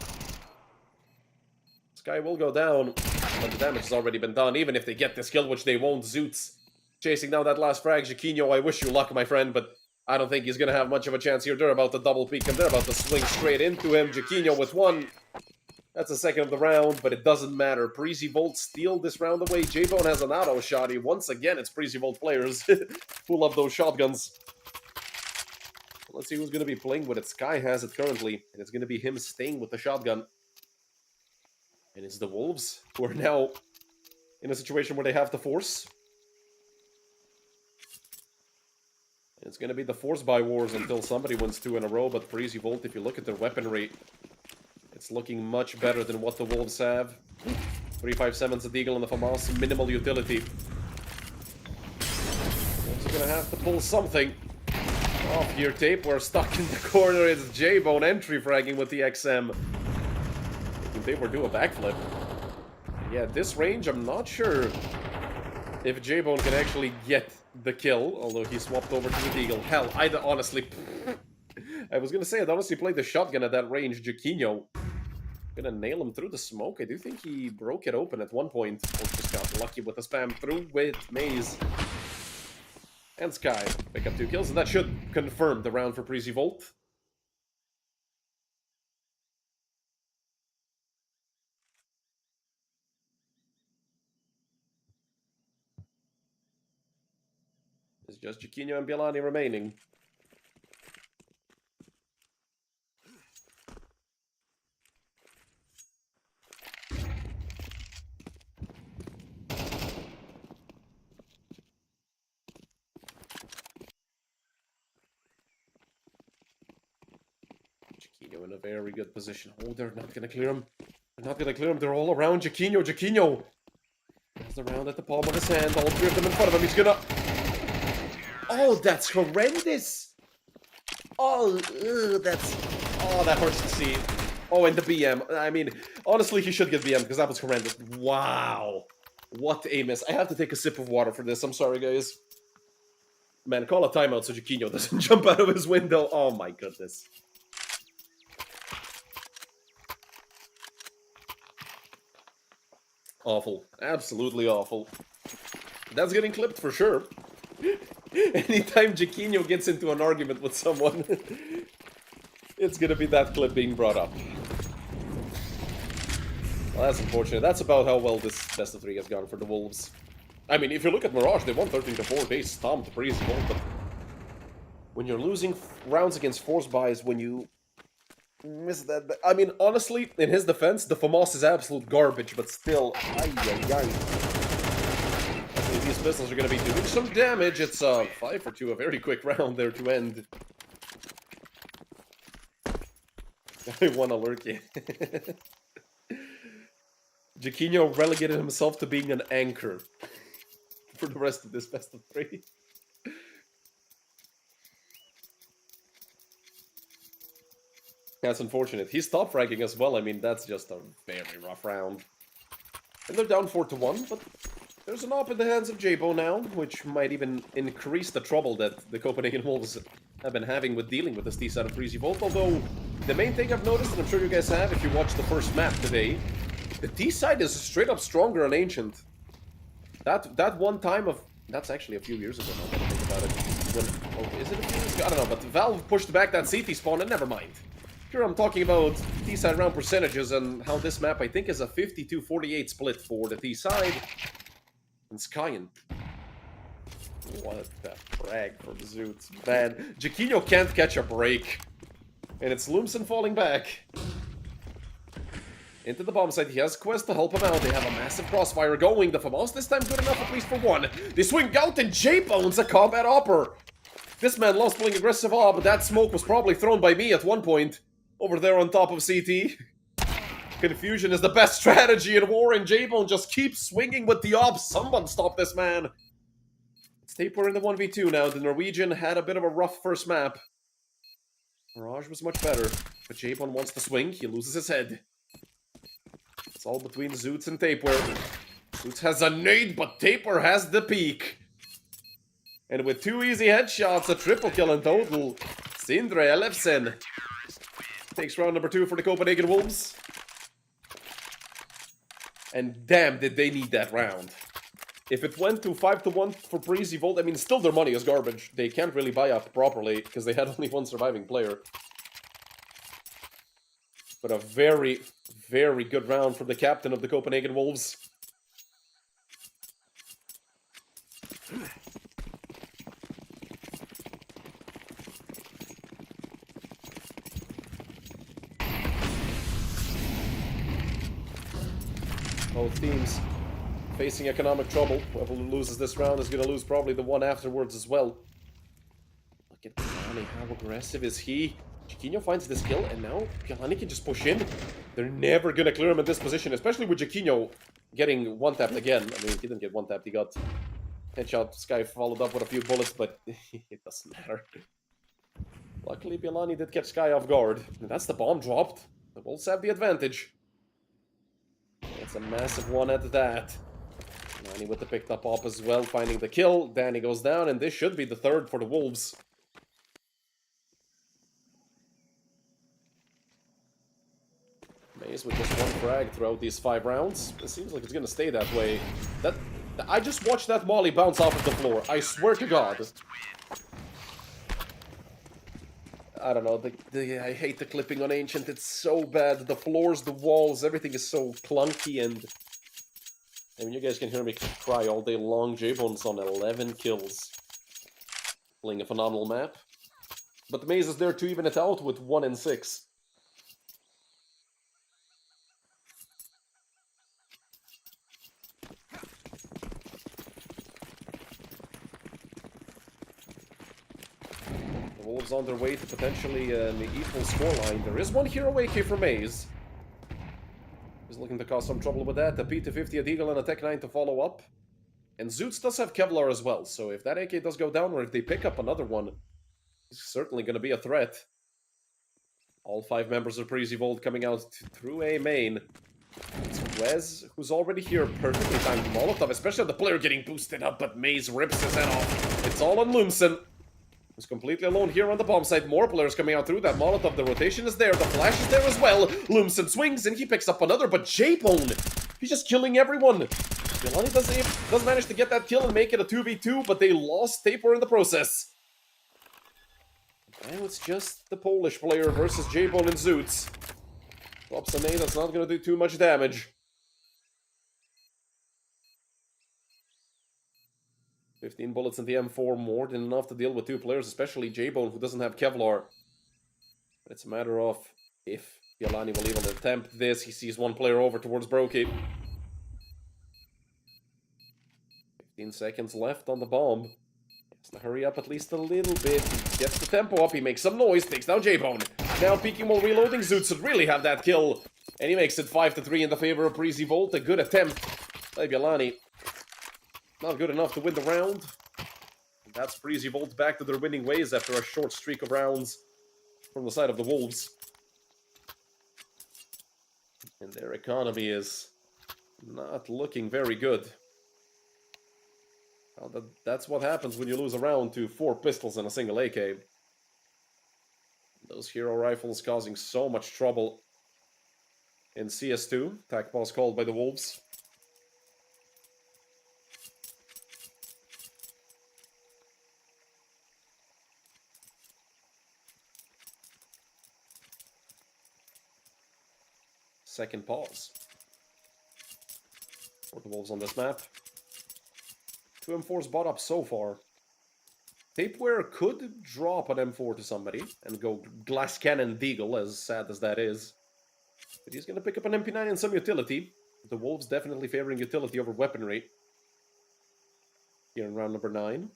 Sky will go down, but the damage has already been done. Even if they get this kill, which they won't. Zoots chasing down that last frag. Jaquinho, I wish you luck, my friend, but I don't think he's going to have much of a chance here. They're about to double peek him. They're about to swing straight into him. Jaquinho with 1. That's the 2nd of the round, but it doesn't matter. Preasy Volt steal this round away. J-Bone has an auto shotty. Once again, it's Preasy Volt players who love those shotguns. let's see who's going to be playing with it. Sky has it currently, and it's going to be him staying with the shotgun. And it's the Wolves, who are now in a situation where they have the Force. And it's going to be the Force buy wars until somebody wins 2 in a row, but Preasy Volt, if you look at their weaponry, it's looking much better than what the Wolves have. 357's the Deagle and the FAMAS, minimal utility. Wolves are going to have to pull something off here. Tape, we're stuck in the corner. It's J-Bone entry fragging with the XM. Can Tape do a backflip? Yeah, this range, I'm not sure if J-Bone can actually get the kill, although he swapped over to the Deagle. Hell, I'd honestly... I was gonna say, I'd honestly play the shotgun at that range. Jaquinho gonna nail him through the smoke. I do think he broke it open at one point, or just got lucky with the spam through with Maze. And Sky pick up 2 kills, and that should confirm the round for Preasy Volt. It's just Jaquinho and Bielani remaining. Jaquinho in a very good position. Oh, they're not gonna clear him. They're not gonna clear him. They're all around Jaquinho. Jaquinho has the round at the palm of his hand. All 3 of them in front of him. He's gonna... Oh, that's horrendous! Oh, that's... Oh, that hurts to see. Oh, and the BM. I mean, honestly, he should get BM because that was horrendous. Wow. What a miss. I have to take a sip of water for this. I'm sorry, guys. Man, call a timeout so Jaquinho doesn't jump out of his window. Oh, my goodness. Awful. Absolutely awful. That's getting clipped for sure. Anytime Jaquinho gets into an argument with someone, it's gonna be that clip being brought up. Well, that's unfortunate. That's about how well this best of 3 has gone for the Wolves. I mean, if you look at Mirage, they won 13-4. They stomped Preasy Volt, but when you're losing rounds against force buys, when you miss that... I mean, honestly, in his defense, the FAMAS is absolute garbage, but still... These pistols are going to be doing some damage. It's 5 for 2, a very quick round there to end. I want to lurk it. Jaquinho relegated himself to being an anchor for the rest of this best of 3. That's unfortunate. He stopped fragging as well. I mean, that's just a very rough round. And they're down 4-1, but there's an op in the hands of J-Bo now, which might even increase the trouble that the Copenhagen Wolves have been having with dealing with this D-side of Preasy Volt. Although, the main thing I've noticed, and I'm sure you guys have if you watched the first map today, the D-side is straight up stronger and ancient. That one time of... That's actually a few years ago now that I think about it. When, oh, is it a few years ago? I don't know, but Valve pushed back that CT spawn, and never mind. Here I'm talking about T-side round percentages and how this map, I think, is a 52-48 split for the T-side. And Skyen. What the frag from Zoots. Man, Jaquinho can't catch a break. And it's Lumsen falling back. Into the bomb site. He has Quest to help him out. They have a massive crossfire going. The FAMAS this time good enough at least for one. They swing out and J-Bone's a combat opper. This man loves playing aggressive op, but that smoke was probably thrown by me at one point. Over there on top of CT. Confusion is the best strategy in war, and J-Bone just keeps swinging with the ops. Someone stop this man. It's Taper in the 1v2 now. The Norwegian had a bit of a rough first map. Mirage was much better, but J-Bone wants to swing. He loses his head. It's all between Zoots and Taper. Zoots has a nade, but Taper has the peak. And with 2 easy headshots, a triple kill in total, Sindre Ellefsen takes round number 2 for the Copenhagen Wolves. And damn, did they need that round. If it went to 5-1 for Preasy Volt, I mean, still their money is garbage. They can't really buy up properly, because they had only one surviving player. But a very, very good round from the captain of the Copenhagen Wolves. Both teams facing economic trouble. Whoever loses this round is going to lose probably the one afterwards as well. Look at Piolani, how aggressive is he? Chiquinho finds this kill, and now Piolani can just push in. They're never going to clear him in this position, especially with Chiquinho getting one-tapped again. I mean, he didn't get one-tapped, he got headshot. Sky followed up with a few bullets, but it doesn't matter. Luckily, Piolani did catch Sky off guard. And that's the bomb dropped. The Wolves have the advantage. It's a massive one at that. Danny with the picked up op as well, finding the kill. Danny goes down, and this should be the third for the Wolves. Maze with just one frag throughout these 5 rounds. It seems like it's gonna stay that way. I just watched that molly bounce off of the floor. I swear to God. I don't know, I hate the clipping on Ancient, it's so bad. The floors, the walls, everything is so clunky, and I mean, you guys can hear me cry all day long. J-Bone's on 11 kills. Playing a phenomenal map. But the Maze is there to even it out with 1 and 6. Wolves on their way to potentially an equal scoreline. There is one hero AK for Maze. He's looking to cause some trouble with that. A P250, a Deagle, and a Tech 9 to follow up. And Zoots does have Kevlar as well, so if that AK does go down, or if they pick up another one, it's certainly going to be a threat. All 5 members of Preasy Volt coming out through A main. It's Wes, who's already here, perfectly timed Molotov, especially the player getting boosted up, but Maze rips his head off. It's all on Lumsen. He's completely alone here on the bomb site. More players coming out through that Molotov. The rotation is there. The flash is there as well. Lumsen swings and he picks up another, but J-Bone, he's just killing everyone. Piolani does manage to get that kill and make it a 2v2, but they lost Taper in the process. Now it's just the Polish player versus J-Bone and Zoots. Drops an A, that's not going to do too much damage. 15 bullets in the M4, more than enough to deal with 2 players, especially J-Bone, who doesn't have Kevlar. But it's a matter of if Piolani will even attempt this. He sees one player over towards Brokey. 15 seconds left on the bomb. Has to hurry up at least a little bit. He gets the tempo up, he makes some noise, takes down J-Bone. Now peeking while reloading, Zoot should really have that kill. And he makes it 5-3 in the favor of Preasy Volt. A good attempt by Piolani. Not good enough to win the round. And that's Preasy Volt back to their winning ways after a short streak of rounds from the side of the Wolves. And their economy is not looking very good. Well, that's what happens when you lose a round to 4 pistols and a single AK. Those hero rifles causing so much trouble in CS2. Attack pause called by the Wolves. Second pause for the Wolves on this map. 2 M4s bought up so far. Tapeware could drop an M4 to somebody and go glass cannon Deagle, as sad as that is. But he's going to pick up an MP9 and some utility. The Wolves definitely favoring utility over weaponry here in round number 9.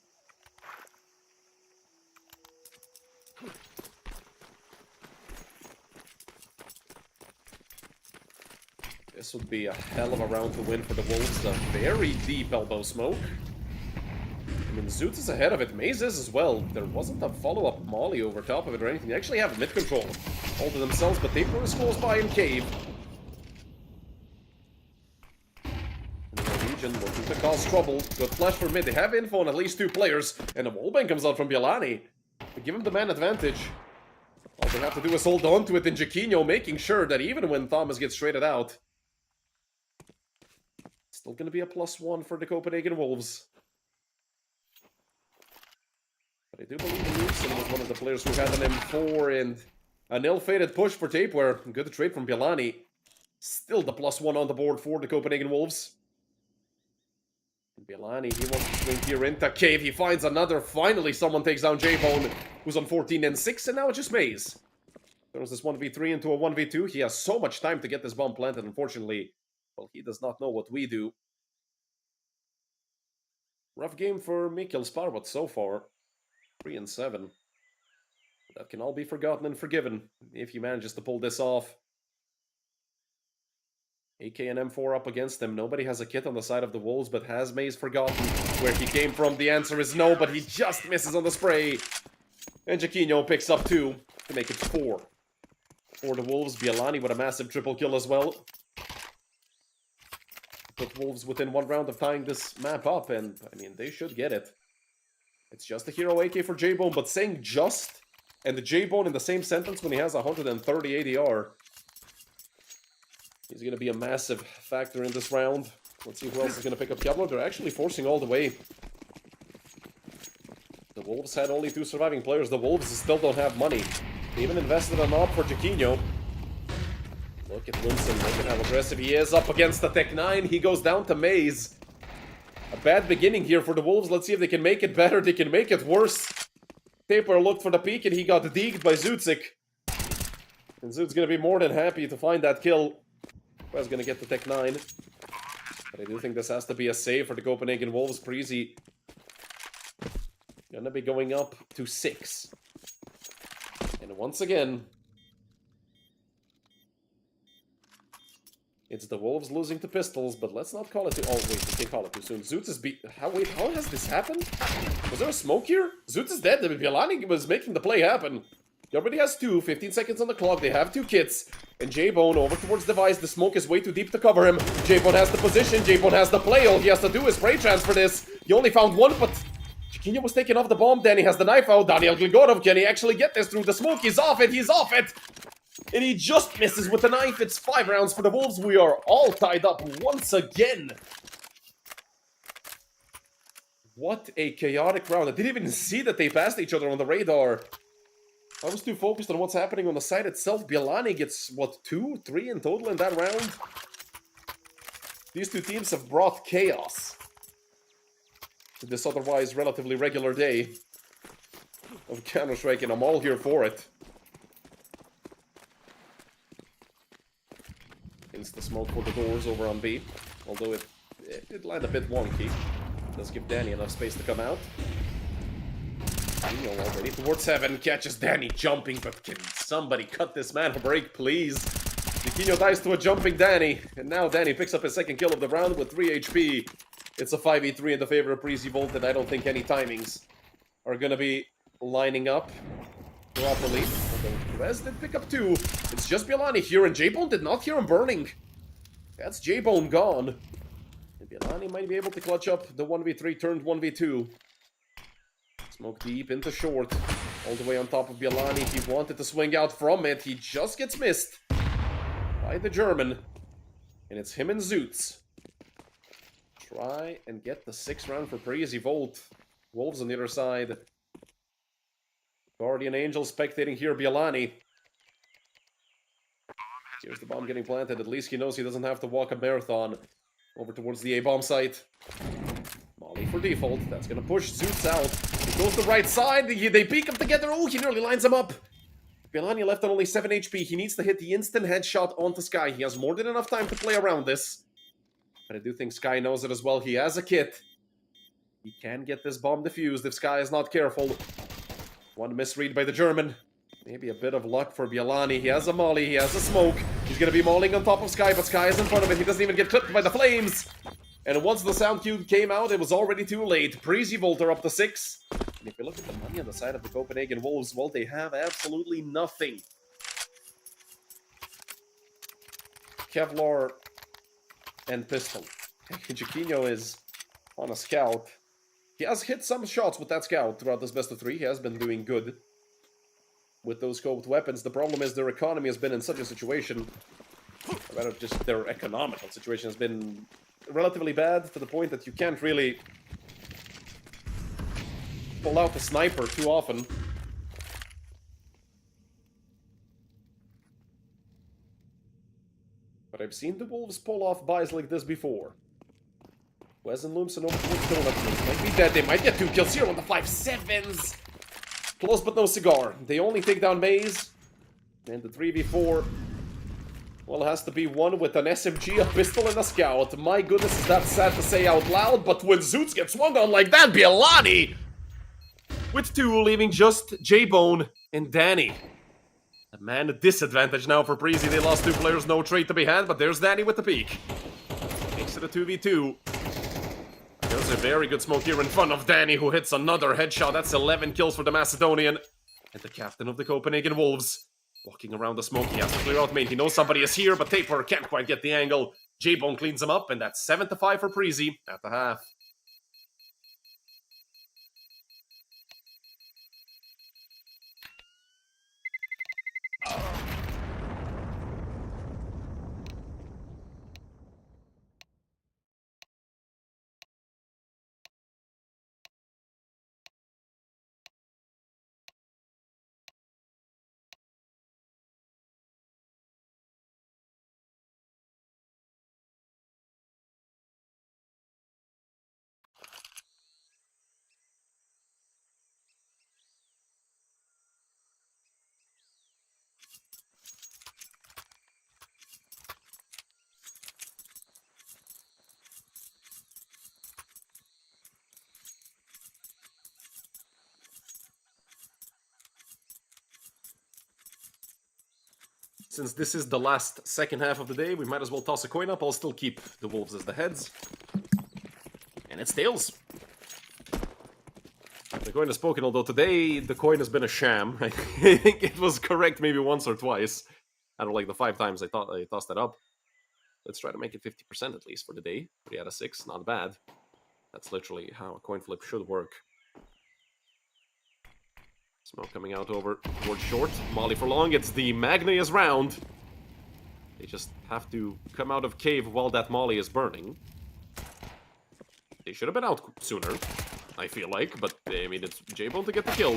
This would be a hell of a round to win for the Wolves. A very deep elbow smoke. I mean, Zoots is ahead of it. Maze is as well. There wasn't a follow-up molly over top of it or anything. They actually have mid control all to themselves, but Taper is close by in cave. And the Norwegian looking to cause trouble. Good flash for mid. They have info on at least 2 players, and a wallbang comes out from Piolani. To give him the man advantage. All they have to do is hold on to it in Chiquinho, making sure that even when Thomas gets traded out, still going to be a +1 for the Copenhagen Wolves. But I do believe Nuke was one of the players who had an M4 and an ill-fated push for Tapeware. Good trade from Piolani. Still the +1 on the board for the Copenhagen Wolves. And Piolani, he wants to swing here into cave. He finds another. Finally, someone takes down J-Bone, who's on 14 and 6, and now it's just Maze. Turns this 1v3 into a 1v2. He has so much time to get this bomb planted. Unfortunately, Well, he does not know what we do. Rough game for Mikkel Sparvat so far. 3 and 7. That can all be forgotten and forgiven if he manages to pull this off. AK and M4 up against him. Nobody has a kit on the side of the Wolves, but has Maze forgotten where he came from? The answer is no, but he just misses on the spray. And Jaquinho picks up 2 to make it 4. For the Wolves, Bialani with a massive triple kill as well. Put Wolves within 1 round of tying this map up, and I mean, they should get it. It's just a hero AK for J-Bone, but saying just and the J-Bone in the same sentence when he has 130 ADR. He's going to be a massive factor in this round. Let's see who else is going to pick up Kevlar. They're actually forcing all the way. The Wolves had only 2 surviving players. The Wolves still don't have money. They even invested a knob for Jaquinho. Look at Winston. Look at how aggressive he is up against the Tech 9. He goes down to Maze. A bad beginning here for the Wolves. Let's see if they can make it better. They can make it worse. Taper looked for the peak and he got deeged by Zutzik. And Zoot's going to be more than happy to find that kill. Who's going to get the Tech 9. But I do think this has to be a save for the Copenhagen Wolves. Preasy going to be going up to 6. And once again, it's the Wolves losing to Pistols, but let's not call it too... Oh, wait, we can't call it too soon. Zoots is beat... Wait, how has this happened? Was there a smoke here? Zoots is dead. Bialani was making the play happen. He already has 2, 15 seconds on the clock. They have 2 kits. And J-Bone over towards Device. The smoke is way too deep to cover him. J-Bone has the position. J-Bone has the play. All he has to do is spray transfer this. He only found 1, but Jaquinho was taking off the bomb. Danny has the knife out. Daniel Gligorov, can he actually get this through the smoke? He's off it. He's off it. And he just misses with the knife. It's 5 rounds for the Wolves. We are all tied up once again. What a chaotic round. I didn't even see that they passed each other on the radar. I was too focused on what's happening on the site itself. Bialani gets, what, 2, 3 in total in that round? These 2 teams have brought chaos to this otherwise relatively regular day of Counter-Strike, and I'm all here for it. The smoke for the doors over on B, although it did land a bit wonky. It does give Danny enough space to come out. Jaquinho already towards 7, catches Danny jumping, but can somebody cut this man a break, please? Jaquinho dies to a jumping Danny, and now Danny picks up his 2nd kill of the round with 3 HP. It's a 5v3 in the favor of Preasy Volt, and I don't think any timings are gonna be lining up properly. Rez did pick up 2. It's just Bialani here, and J-Bone did not hear him burning. That's J-Bone gone. And Bialani might be able to clutch up the 1v3 turned 1v2. Smoke deep into short. All the way on top of Bialani. He wanted to swing out from it. He just gets missed by the German. And it's him and Zoots. Try and get the 6th round for Preasy Volt. Wolves on the other side. Guardian Angel spectating here, Bialani. Here's the bomb getting planted. At least he knows he doesn't have to walk a marathon over towards the A-bomb site. Molly for default. That's going to push Zoots out. He goes to the right side. They peek up together. Oh, he nearly lines him up. Bialani left on only 7 HP. He needs to hit the instant headshot onto Sky. He has more than enough time to play around this. But I do think Sky knows it as well. He has a kit. He can get this bomb defused if Sky is not careful. One misread by the German. Maybe a bit of luck for Bialani. He has a molly, he has a smoke. He's going to be mauling on top of Sky, but Sky is in front of it. He doesn't even get clipped by the flames. And once the sound cue came out, it was already too late. Preasy Volt are up to 6. And if you look at the money on the side of the Copenhagen Wolves, well, they have absolutely nothing. Kevlar and Pistol. Jaquinho is on a scout. He has hit some shots with that scout throughout this best of 3. He has been doing good with those scoped weapons. The problem is their economy has been in such a situation, or rather just their economical situation has been relatively bad to the point that you can't really pull out the sniper too often. But I've seen the Wolves pull off buys like this before. Wes and Loomson over towards Donut. Might be dead. They might get 2 kills here on the 5-7s. Close but no cigar. They only take down Maze. And the 3v4 Well, it has to be one with an SMG, a pistol, and a scout. My goodness, is that sad to say out loud, but when Zoots get swung on like that, Bielani! With 2, leaving just J-Bone and Danny. A man disadvantage now for Preasy. They lost 2 players, no trade to be had, but there's Danny with the peak. Makes it a 2v2. There's a very good smoke here in front of Danny, who hits another headshot. That's 11 kills for the Macedonian. And the captain of the Copenhagen Wolves. Walking around the smoke, he has to clear out main. He knows somebody is here, but Taper can't quite get the angle. J-Bone cleans him up, and that's 7-5 for Preasy at the half. Since this is the last second half of the day, we might as well toss a coin up. I'll still keep the Wolves as the heads. And it's tails. The coin has spoken, although today the coin has been a sham. I think it was correct maybe once or twice. Out of like the 5 times I tossed it up. Let's try to make it 50% at least for the day. 3 out of 6, not bad. That's literally how a coin flip should work. Smoke coming out over towards short. Molly for long. It's the Magnius round. They just have to come out of cave while that Molly is burning. They should have been out sooner, I feel like, but I mean, it's J-Bone to get the kill.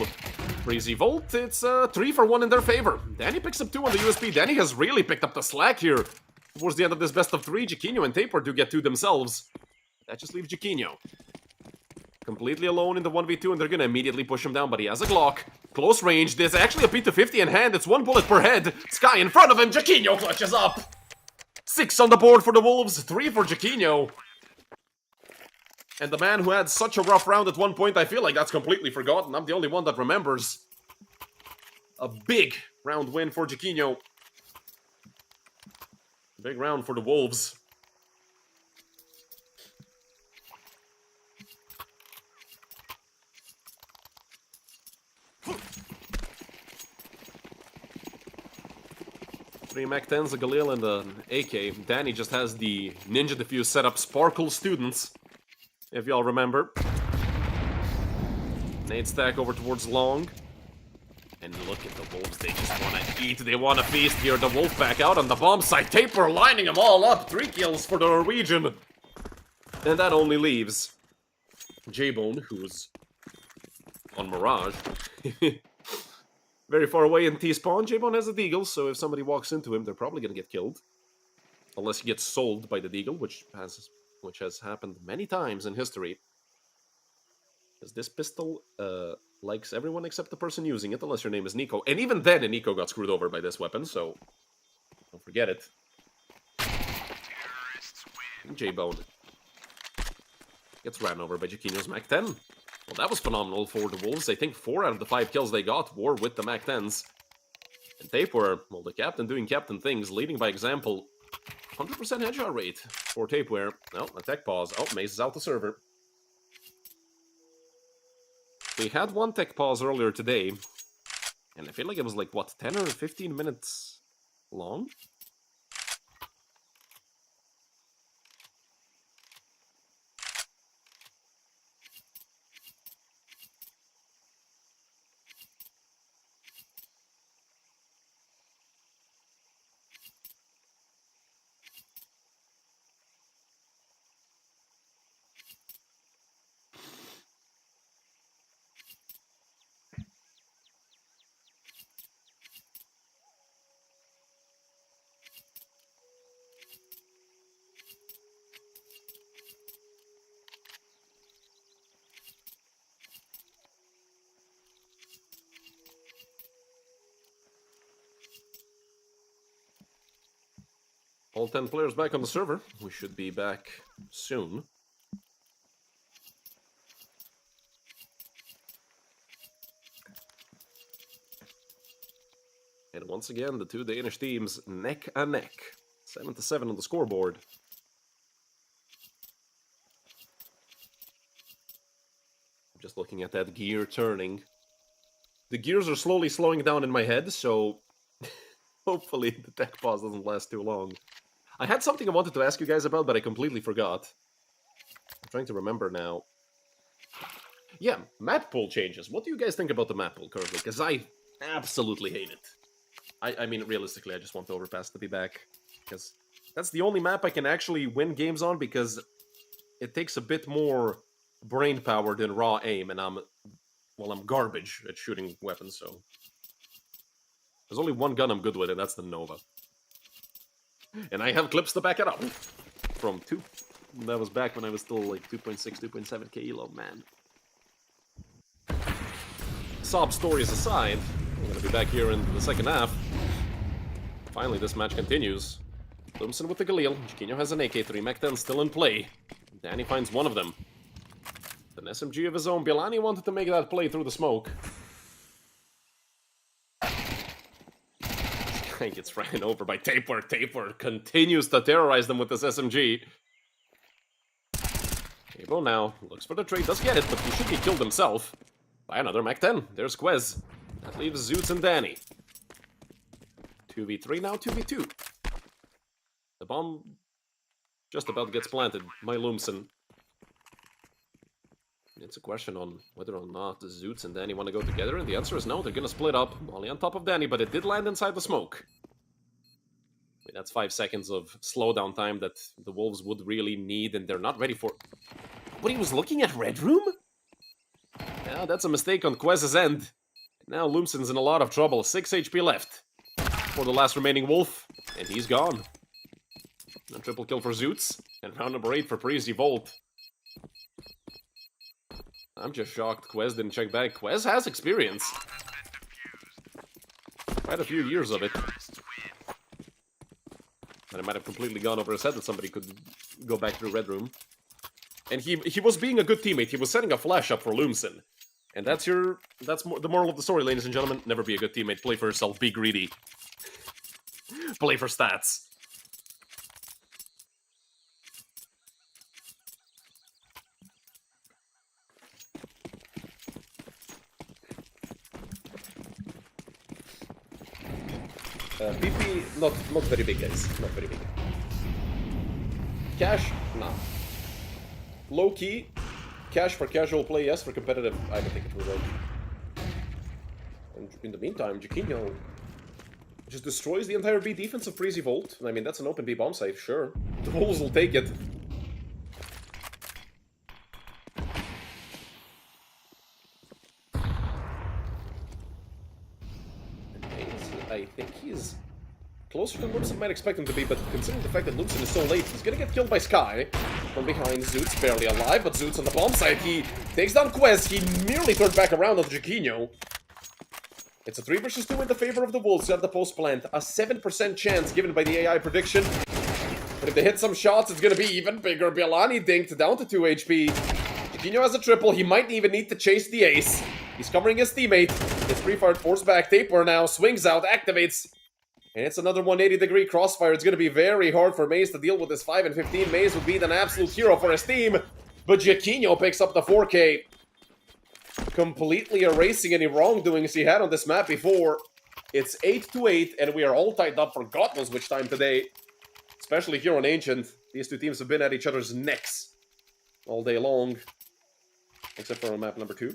Preasy Volt, it's 3 for 1 in their favor. Danny picks up 2 on the USP. Danny has really picked up the slack here. Towards the end of this best of 3, Jaquinho and Taper do get 2 themselves. That just leaves Jaquinho completely alone in the 1v2, and they're gonna immediately push him down, but he has a Glock. Close range. There's actually a P250 in hand. It's 1 bullet per head. Sky in front of him. Jaquinho clutches up. 6 on the board for the Wolves. 3 for Jaquinho. And the man who had such a rough round at one point, I feel like that's completely forgotten. I'm the only one that remembers. A big round win for Jaquinho. Big round for the Wolves. Three Mac-10s, a Galil, and an AK. Danny just has the Ninja Defuse setup. Sparkle students, if y'all remember. Nade stack over towards long. And look at the Wolves, they just want to eat. They want to feast here. The Wolf back out on the bomb site. Taper lining them all up. 3 kills for the Norwegian. And that only leaves J-Bone, who's on Mirage. Very far away in T-spawn. J-Bone has a deagle, so if somebody walks into him, they're probably going to get killed. Unless he gets sold by the deagle, which has happened many times in history. Because this pistol likes everyone except the person using it, unless your name is Nico. And even then, Nico got screwed over by this weapon, so don't forget it. J-Bone gets ran over by Jaquinho's Mac-10. Well, that was phenomenal for the Wolves. I think 4 out of the 5 kills they got were with the Mac-10s. And Taper, well, the captain doing captain things, leading by example. 100% headshot rate for Tapeware. Oh, a tech pause. Oh, Mace is out the server. We had one tech pause earlier today, and I feel like it was like, what, 10 or 15 minutes long? All 10 players back on the server. We should be back soon. And once again, the two Danish teams neck and neck. 7-7 on the scoreboard. I'm just looking at that gear turning. The gears are slowly slowing down in my head, so hopefully the tech pause doesn't last too long. I had something I wanted to ask you guys about, but I completely forgot. I'm trying to remember now. Yeah, map pool changes. What do you guys think about the map pool currently? Because I absolutely hate it. I mean, realistically, I just want the Overpass to be back. Because that's the only map I can actually win games on, because it takes a bit more brain power than raw aim, and I'm garbage at shooting weapons, so... There's only one gun I'm good with, and that's the Nova. And I have clips to back it up. From 2... That was back when I was still, like, 2.6, 2.7 kilo, man. Sob stories aside, we're gonna be back here in the second half. Finally, this match continues. Lumsen with the Galil. Chiquinho has an AK-3. Mac-10 still in play. Danny finds one of them. An SMG of his own. Bielani wanted to make that play through the smoke. This guy gets ran over by Taper. Taper continues to terrorize them with this SMG. Abo now looks for the trade. Does get it, but he should be killed himself by another Mac-10. There's Quez. That leaves Zoots and Danny. 2v3 now, 2v2. The bomb just about gets planted by Lumsen. It's a question on whether or not the Zoots and Danny want to go together, and the answer is no, they're gonna split up. Molly on top of Danny, but it did land inside the smoke. I mean, that's 5 seconds of slowdown time that the Wolves would really need, and they're not ready for... But he was looking at Red Room? Yeah, that's a mistake on Quez's end. Now Lumsen's in a lot of trouble. 6 HP left for the last remaining Wolf, and he's gone. A triple kill for Zoots, and round number 8 for Preasy Volt. I'm just shocked Quez didn't check back. Quez has experience. Quite a few years of it. And it might have completely gone over his head that somebody could go back to the Red Room. And he was being a good teammate. He was setting a flash up for Lumsen. And that's the moral of the story, ladies and gentlemen. Never be a good teammate. Play for yourself. Be greedy. Play for stats. PP, not very big, guys. Not very big. Cash, nah. Low key, cash for casual play, yes. For competitive, I don't think it will work. And in the meantime, Chiquinho just destroys the entire B defense of Preasy Volt. I mean, that's an open B bomb site, sure. The Wolves will take it. I think he's closer than Lumsen might expect him to be, but considering the fact that Lumsen is so late, he's gonna get killed by Sky. From behind, Zoots barely alive, but Zoots on the bomb site, he takes down Quez. He nearly turned back around on Chiquinho. It's a 3 versus 2 in the favor of the Wolves. You have the post plant. A 7% chance given by the AI prediction. But if they hit some shots, it's gonna be even bigger. Bielani dinked down to 2 HP. Chiquinho has a triple. He might even need to chase the ace. He's covering his teammate. His pre-fired force back. Taper now swings out, activates. And it's another 180-degree crossfire. It's going to be very hard for Maze to deal with this 5 and 15. Maze would be an absolute hero for his team. But Chiquinho picks up the 4K. Completely erasing any wrongdoings he had on this map before. It's 8-8, and we are all tied up for God knows which time today. Especially here on Ancient. These two teams have been at each other's necks all day long. Except for on map number 2.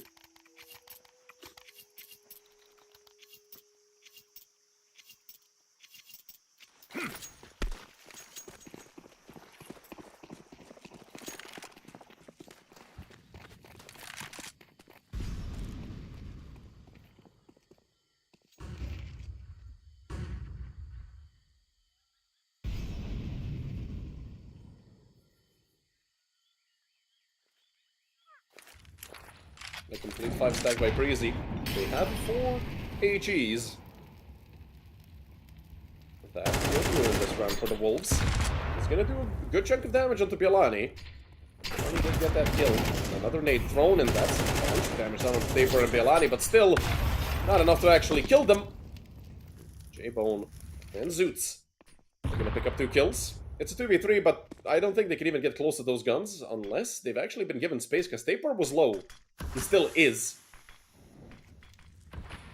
A complete 5 stack by Preasy. They have 4 HEs. That will ruin this round for the Wolves. He's gonna do a good chunk of damage onto Bialani. He did get that kill. Another nade thrown, and that's a bunch of damage down on Taper and Bialani, but still not enough to actually kill them. J-Bone and Zoots are gonna pick up 2 kills. It's a 2v3, but I don't think they can even get close to those guns unless they've actually been given space, because Taper was low. He still is.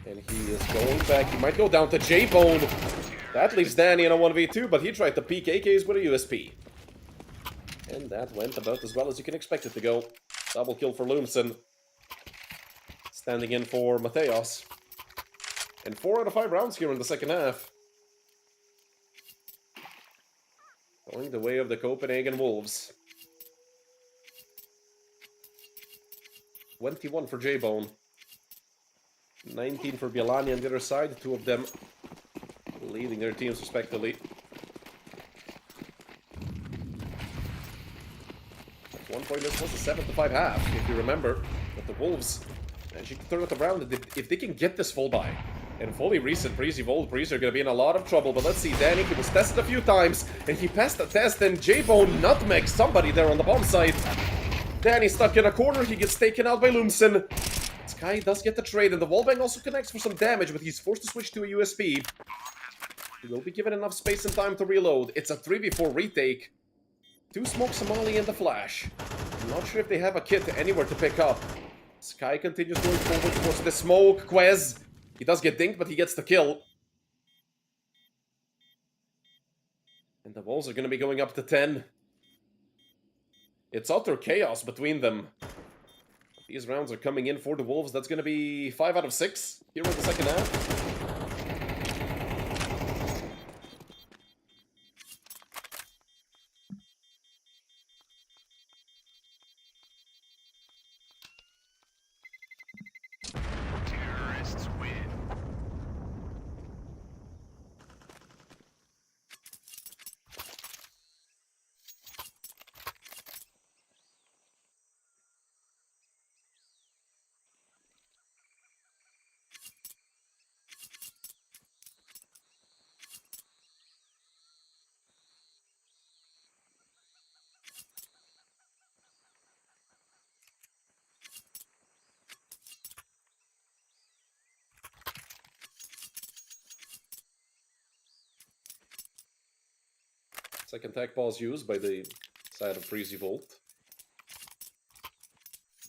And he is going back. He might go down to J-Bone. That leaves Danny in a 1v2, but he tried to peek AKs with a USP. And that went about as well as you can expect it to go. Double kill for Loomson. Standing in for Mateos. And 4 out of 5 rounds here in the second half. Going the way of the Copenhagen Wolves. 21 for J-Bone. 19 for Bialani on the other side. 2 of them leading their teams respectively. At one point this was a 7-5 half, if you remember. But the Wolves managing to turn it around. If they can get this full buy and fully reset Preasy Volt, Preasy are going to be in a lot of trouble. But let's see, Danny, he was tested a few times, and he passed the test, and J-Bone nutmegs somebody there on the bomb site. Danny stuck in a corner, he gets taken out by Loomson. Sky does get the trade, and the wallbang also connects for some damage, but he's forced to switch to a USP. He will be given enough space and time to reload. It's a 3v4 retake. 2 smoke Somali and the flash. I'm not sure if they have a kit anywhere to pick up. Sky continues going forward towards the smoke. Quez. He does get dinked, but he gets the kill. And the Wolves are going to be going up to 10. It's utter chaos between them. These rounds are coming in for the Wolves. That's going to be 5 out of 6 here in the second half. Terrorists win. Second tag pause used by the side of Preasy Volt.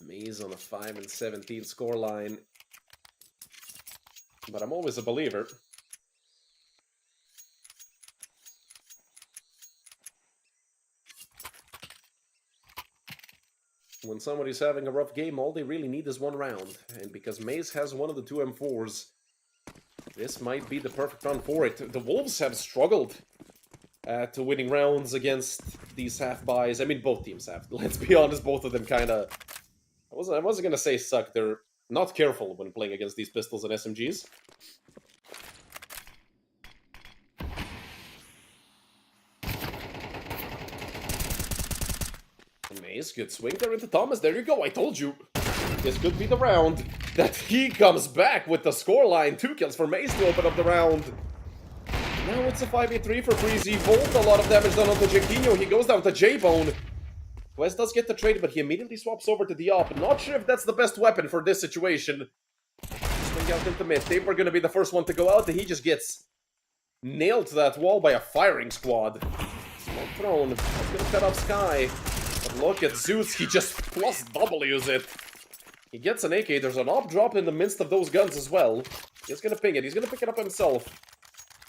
Maze on a 5-17 scoreline. But I'm always a believer. When somebody's having a rough game, all they really need is 1 round. And because Maze has one of the 2 M4s, this might be the perfect round for it. The Wolves have struggled to winning rounds against these half-buys. I mean, both teams have. Let's be honest, both of them kind of... I wasn't going to say suck. They're not careful when playing against these pistols and SMGs. Maze, good swing there into Thomas. There you go, I told you. This could be the round that he comes back with the scoreline. 2 kills for Maze to open up the round. Now it's a 5v3 for Preasy Volt. A lot of damage done onto Jaquinho. He goes down to J-Bone. Quest does get the trade, but he immediately swaps over to the op. Not sure if that's the best weapon for this situation. Swing out into mid. Taper gonna be the first one to go out, and he just gets nailed to that wall by a firing squad. Smoke thrown. That's gonna cut off Sky. But look at Zeus. He just plus W's it. He gets an AK. There's an op drop in the midst of those guns as well. He's gonna ping it. He's gonna pick it up himself.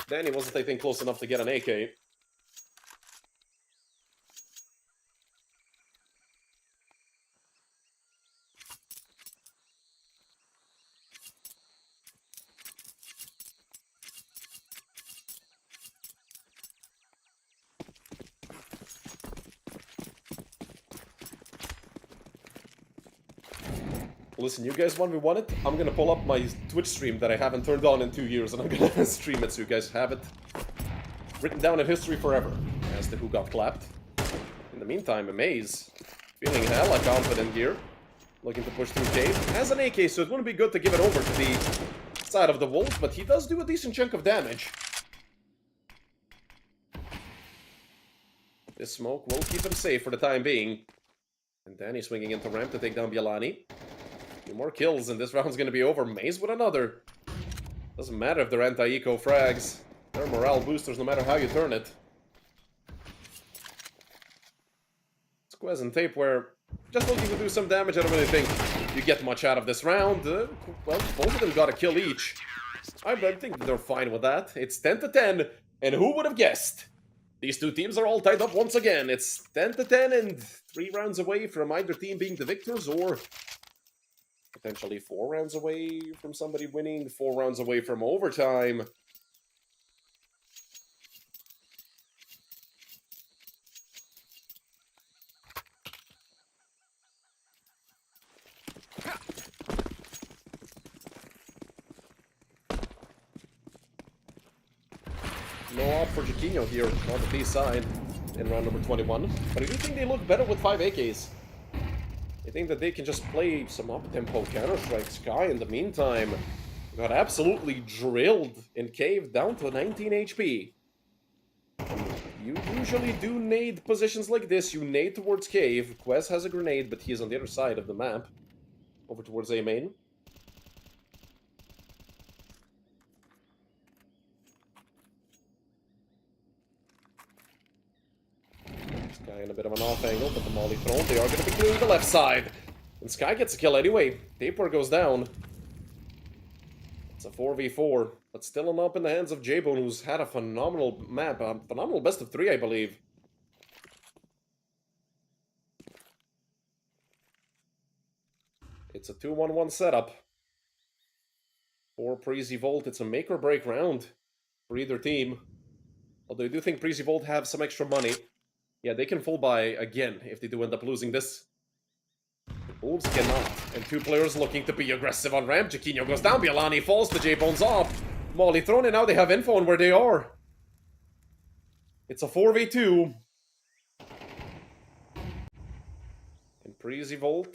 Danny wasn't, I think, close enough to get an AK. Listen, you guys 1v1 it? I'm gonna pull up my Twitch stream that I haven't turned on in 2 years, and I'm gonna stream it so you guys have it written down in history forever as to who got clapped. In the meantime, Amaze, feeling hella confident here, looking to push through cave, has an AK, so it wouldn't be good to give it over to the side of the Wolves, but he does do a decent chunk of damage. This smoke will keep him safe for the time being. And Danny swinging into ramp to take down Bialani. 2 more kills and this round's gonna be over. Maze with another. Doesn't matter if they're anti-eco frags. They're morale boosters no matter how you turn it. Squaz and Tape were just looking to do some damage. I don't really think you get much out of this round. Well, both of them got a kill each. I think they're fine with that. It's 10-10, and who would have guessed? These 2 teams are all tied up once again. It's 10-10 and 3 rounds away from either team being the victors, or potentially 4 rounds away from somebody winning, 4 rounds away from overtime. No op for Jaquinho here on the B side in round number 21. But I do think they look better with 5 AKs. I think that they can just play some up-tempo Counter-Strike. Sky, in the meantime, got absolutely drilled in Cave down to 19 HP. You usually do nade positions like this. You nade towards Cave. Quez has a grenade, but he's on the other side of the map. Over towards A main. Sky in a bit of an off angle, but the molly thrown. They are going to be clearing the left side. And Sky gets a kill anyway. Taper goes down. It's a 4v4, but still an up in the hands of J-Bone, who's had a phenomenal map. A phenomenal best of 3, I believe. It's a 2-1-1 setup. For Preasy Volt, it's a make or break round for either team. Although I do think Preasy Volt have some extra money. Yeah, they can fall by again if they do end up losing this. The Wolves cannot. And 2 players looking to be aggressive on ramp. Jaquinho goes down. Bialani falls to J-Bone's off. Molly thrown in. Now they have info on where they are. It's a 4v2. And Preasy Volt.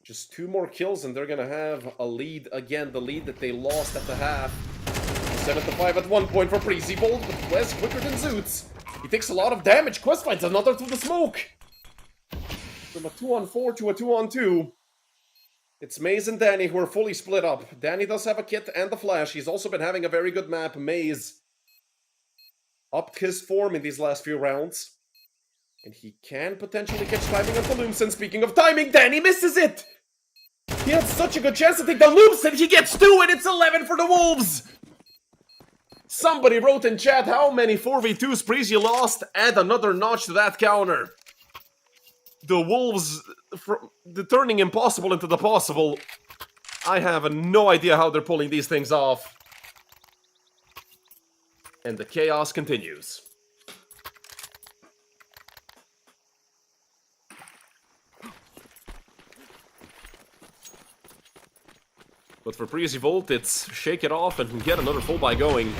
Just 2 more kills and they're gonna have a lead again. The lead that they lost at the half. 7-5 at one point for Preasy Volt. But Quez quicker than Zoots. He takes a lot of damage. Quest finds another through the smoke. From a 2-on-4 to a 2-on-2. It's Maze and Danny who are fully split up. Danny does have a kit and the flash. He's also been having a very good map. Maze upped his form in these last few rounds. And he can potentially catch timing on the Loomson. Speaking of timing, Danny misses it! He had such a good chance to take the Loomson. He gets 2 and it's 11 for the Wolves! Somebody wrote in chat how many 4v2 sprees you lost. Add another notch to that counter. The Wolves, the turning impossible into the possible. I have no idea how they're pulling these things off. And the chaos continues. But for Preasy Volt, it's shake it off and get another full buy going.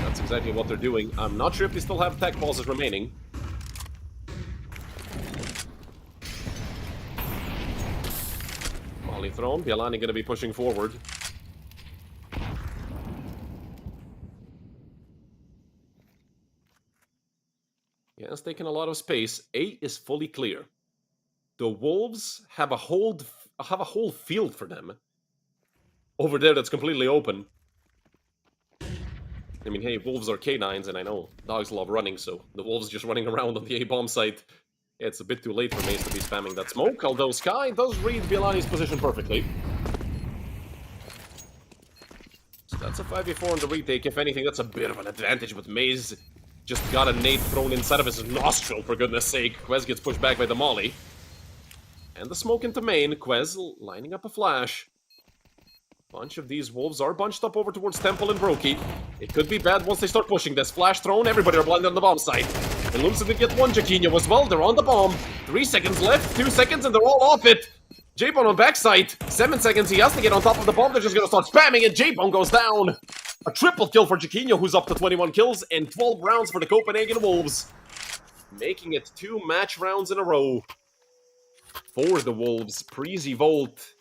That's exactly what they're doing. I'm not sure if they still have attack pauses remaining. Molly thrown. Bialani gonna be pushing forward. Yeah, it's taking a lot of space. A is fully clear. The Wolves have a whole field for them. Over there that's completely open. I mean, hey, Wolves are K9s, and I know dogs love running, so the Wolves just running around on the A-bomb site. Yeah, it's a bit too late for Mace to be spamming that smoke, although Sky does read Bialani's position perfectly. So that's a 5v4 on the retake. If anything, that's a bit of an advantage, but Maze just got a nade thrown inside of his nostril, for goodness sake. Quez gets pushed back by the molly. And the smoke into main. Quez lining up a flash. Bunch of these Wolves are bunched up over towards Temple and Brokey. It could be bad once they start pushing this. Flash thrown, everybody are blinded on the bomb site. And Lumsen did get one Jaquinho as well, they're on the bomb. 3 seconds left, 2 seconds, and they're all off it. J-Bone on backside, 7 seconds, he has to get on top of the bomb, they're just gonna start spamming it. J-Bone goes down. A triple kill for Jaquinho, who's up to 21 kills, and 12 rounds for the Copenhagen Wolves. Making it 2 match rounds in a row. For the Wolves, Preasy Volt.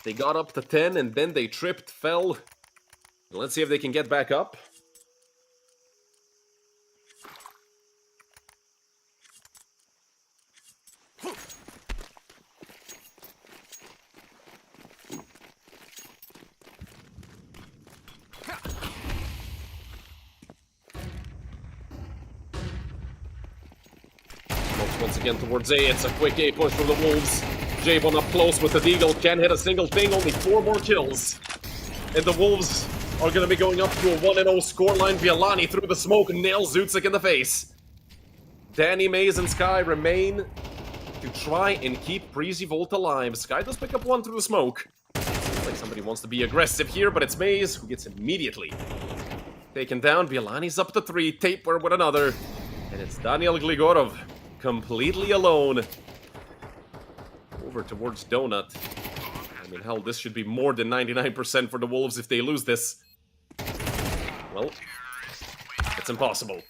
They got up to 10 and then they tripped, fell. Let's see if they can get back up. Looks once again towards A. It's a quick A push from the Wolves. J1 up close with the Deagle. Can't hit a single thing. Only 4 more kills. And the Wolves are going to be going up to a 1-0 scoreline. Vialani through the smoke nails Zutzik in the face. Danny, Maze, and Sky remain to try and keep Preasy Volt alive. Sky does pick up one through the smoke. Looks like somebody wants to be aggressive here, but it's Maze who gets immediately taken down. Vialani's up to 3. Taper with another. And it's Daniel Gligorov completely alone. Over towards Donut. I mean, hell, this should be more than 99% for the Wolves if they lose this. Well, it's impossible.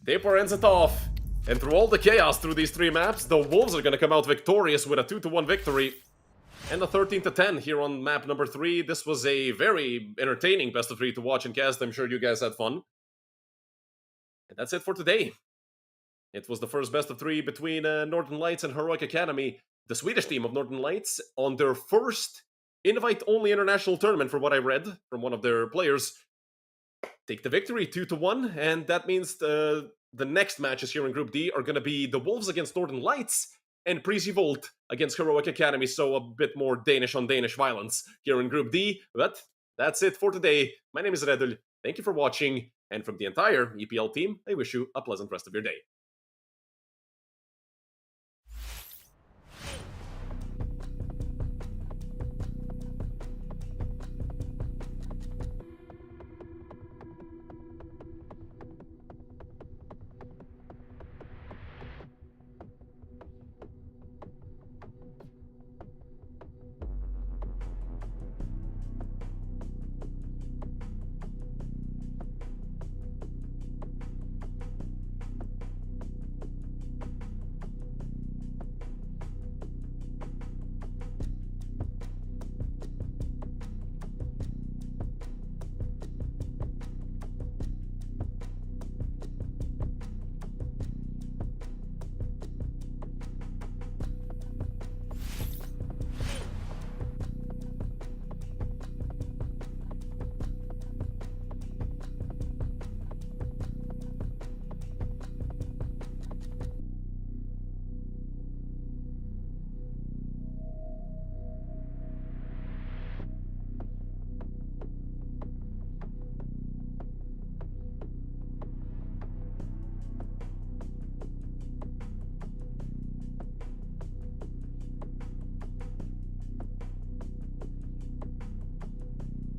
Taper ends it off. And through all the chaos through these 3 maps, the Wolves are going to come out victorious with a 2-1 victory. And a 13-10 here on map number 3. This was a very entertaining best of 3 to watch and cast. I'm sure you guys had fun. And that's it for today. It was the first best of 3 between Northern Lights and Heroic Academy. The Swedish team of Northern Lights on their first invite-only international tournament, from what I read from one of their players, take the victory 2-1, and that means the next matches here in Group D are going to be the Wolves against Northern Lights and Preasy Volt against Heroic Academy, so a bit more Danish on Danish violence here in Group D. But that's it for today. My name is Redul. Thank you for watching, and from the entire EPL team, I wish you a pleasant rest of your day.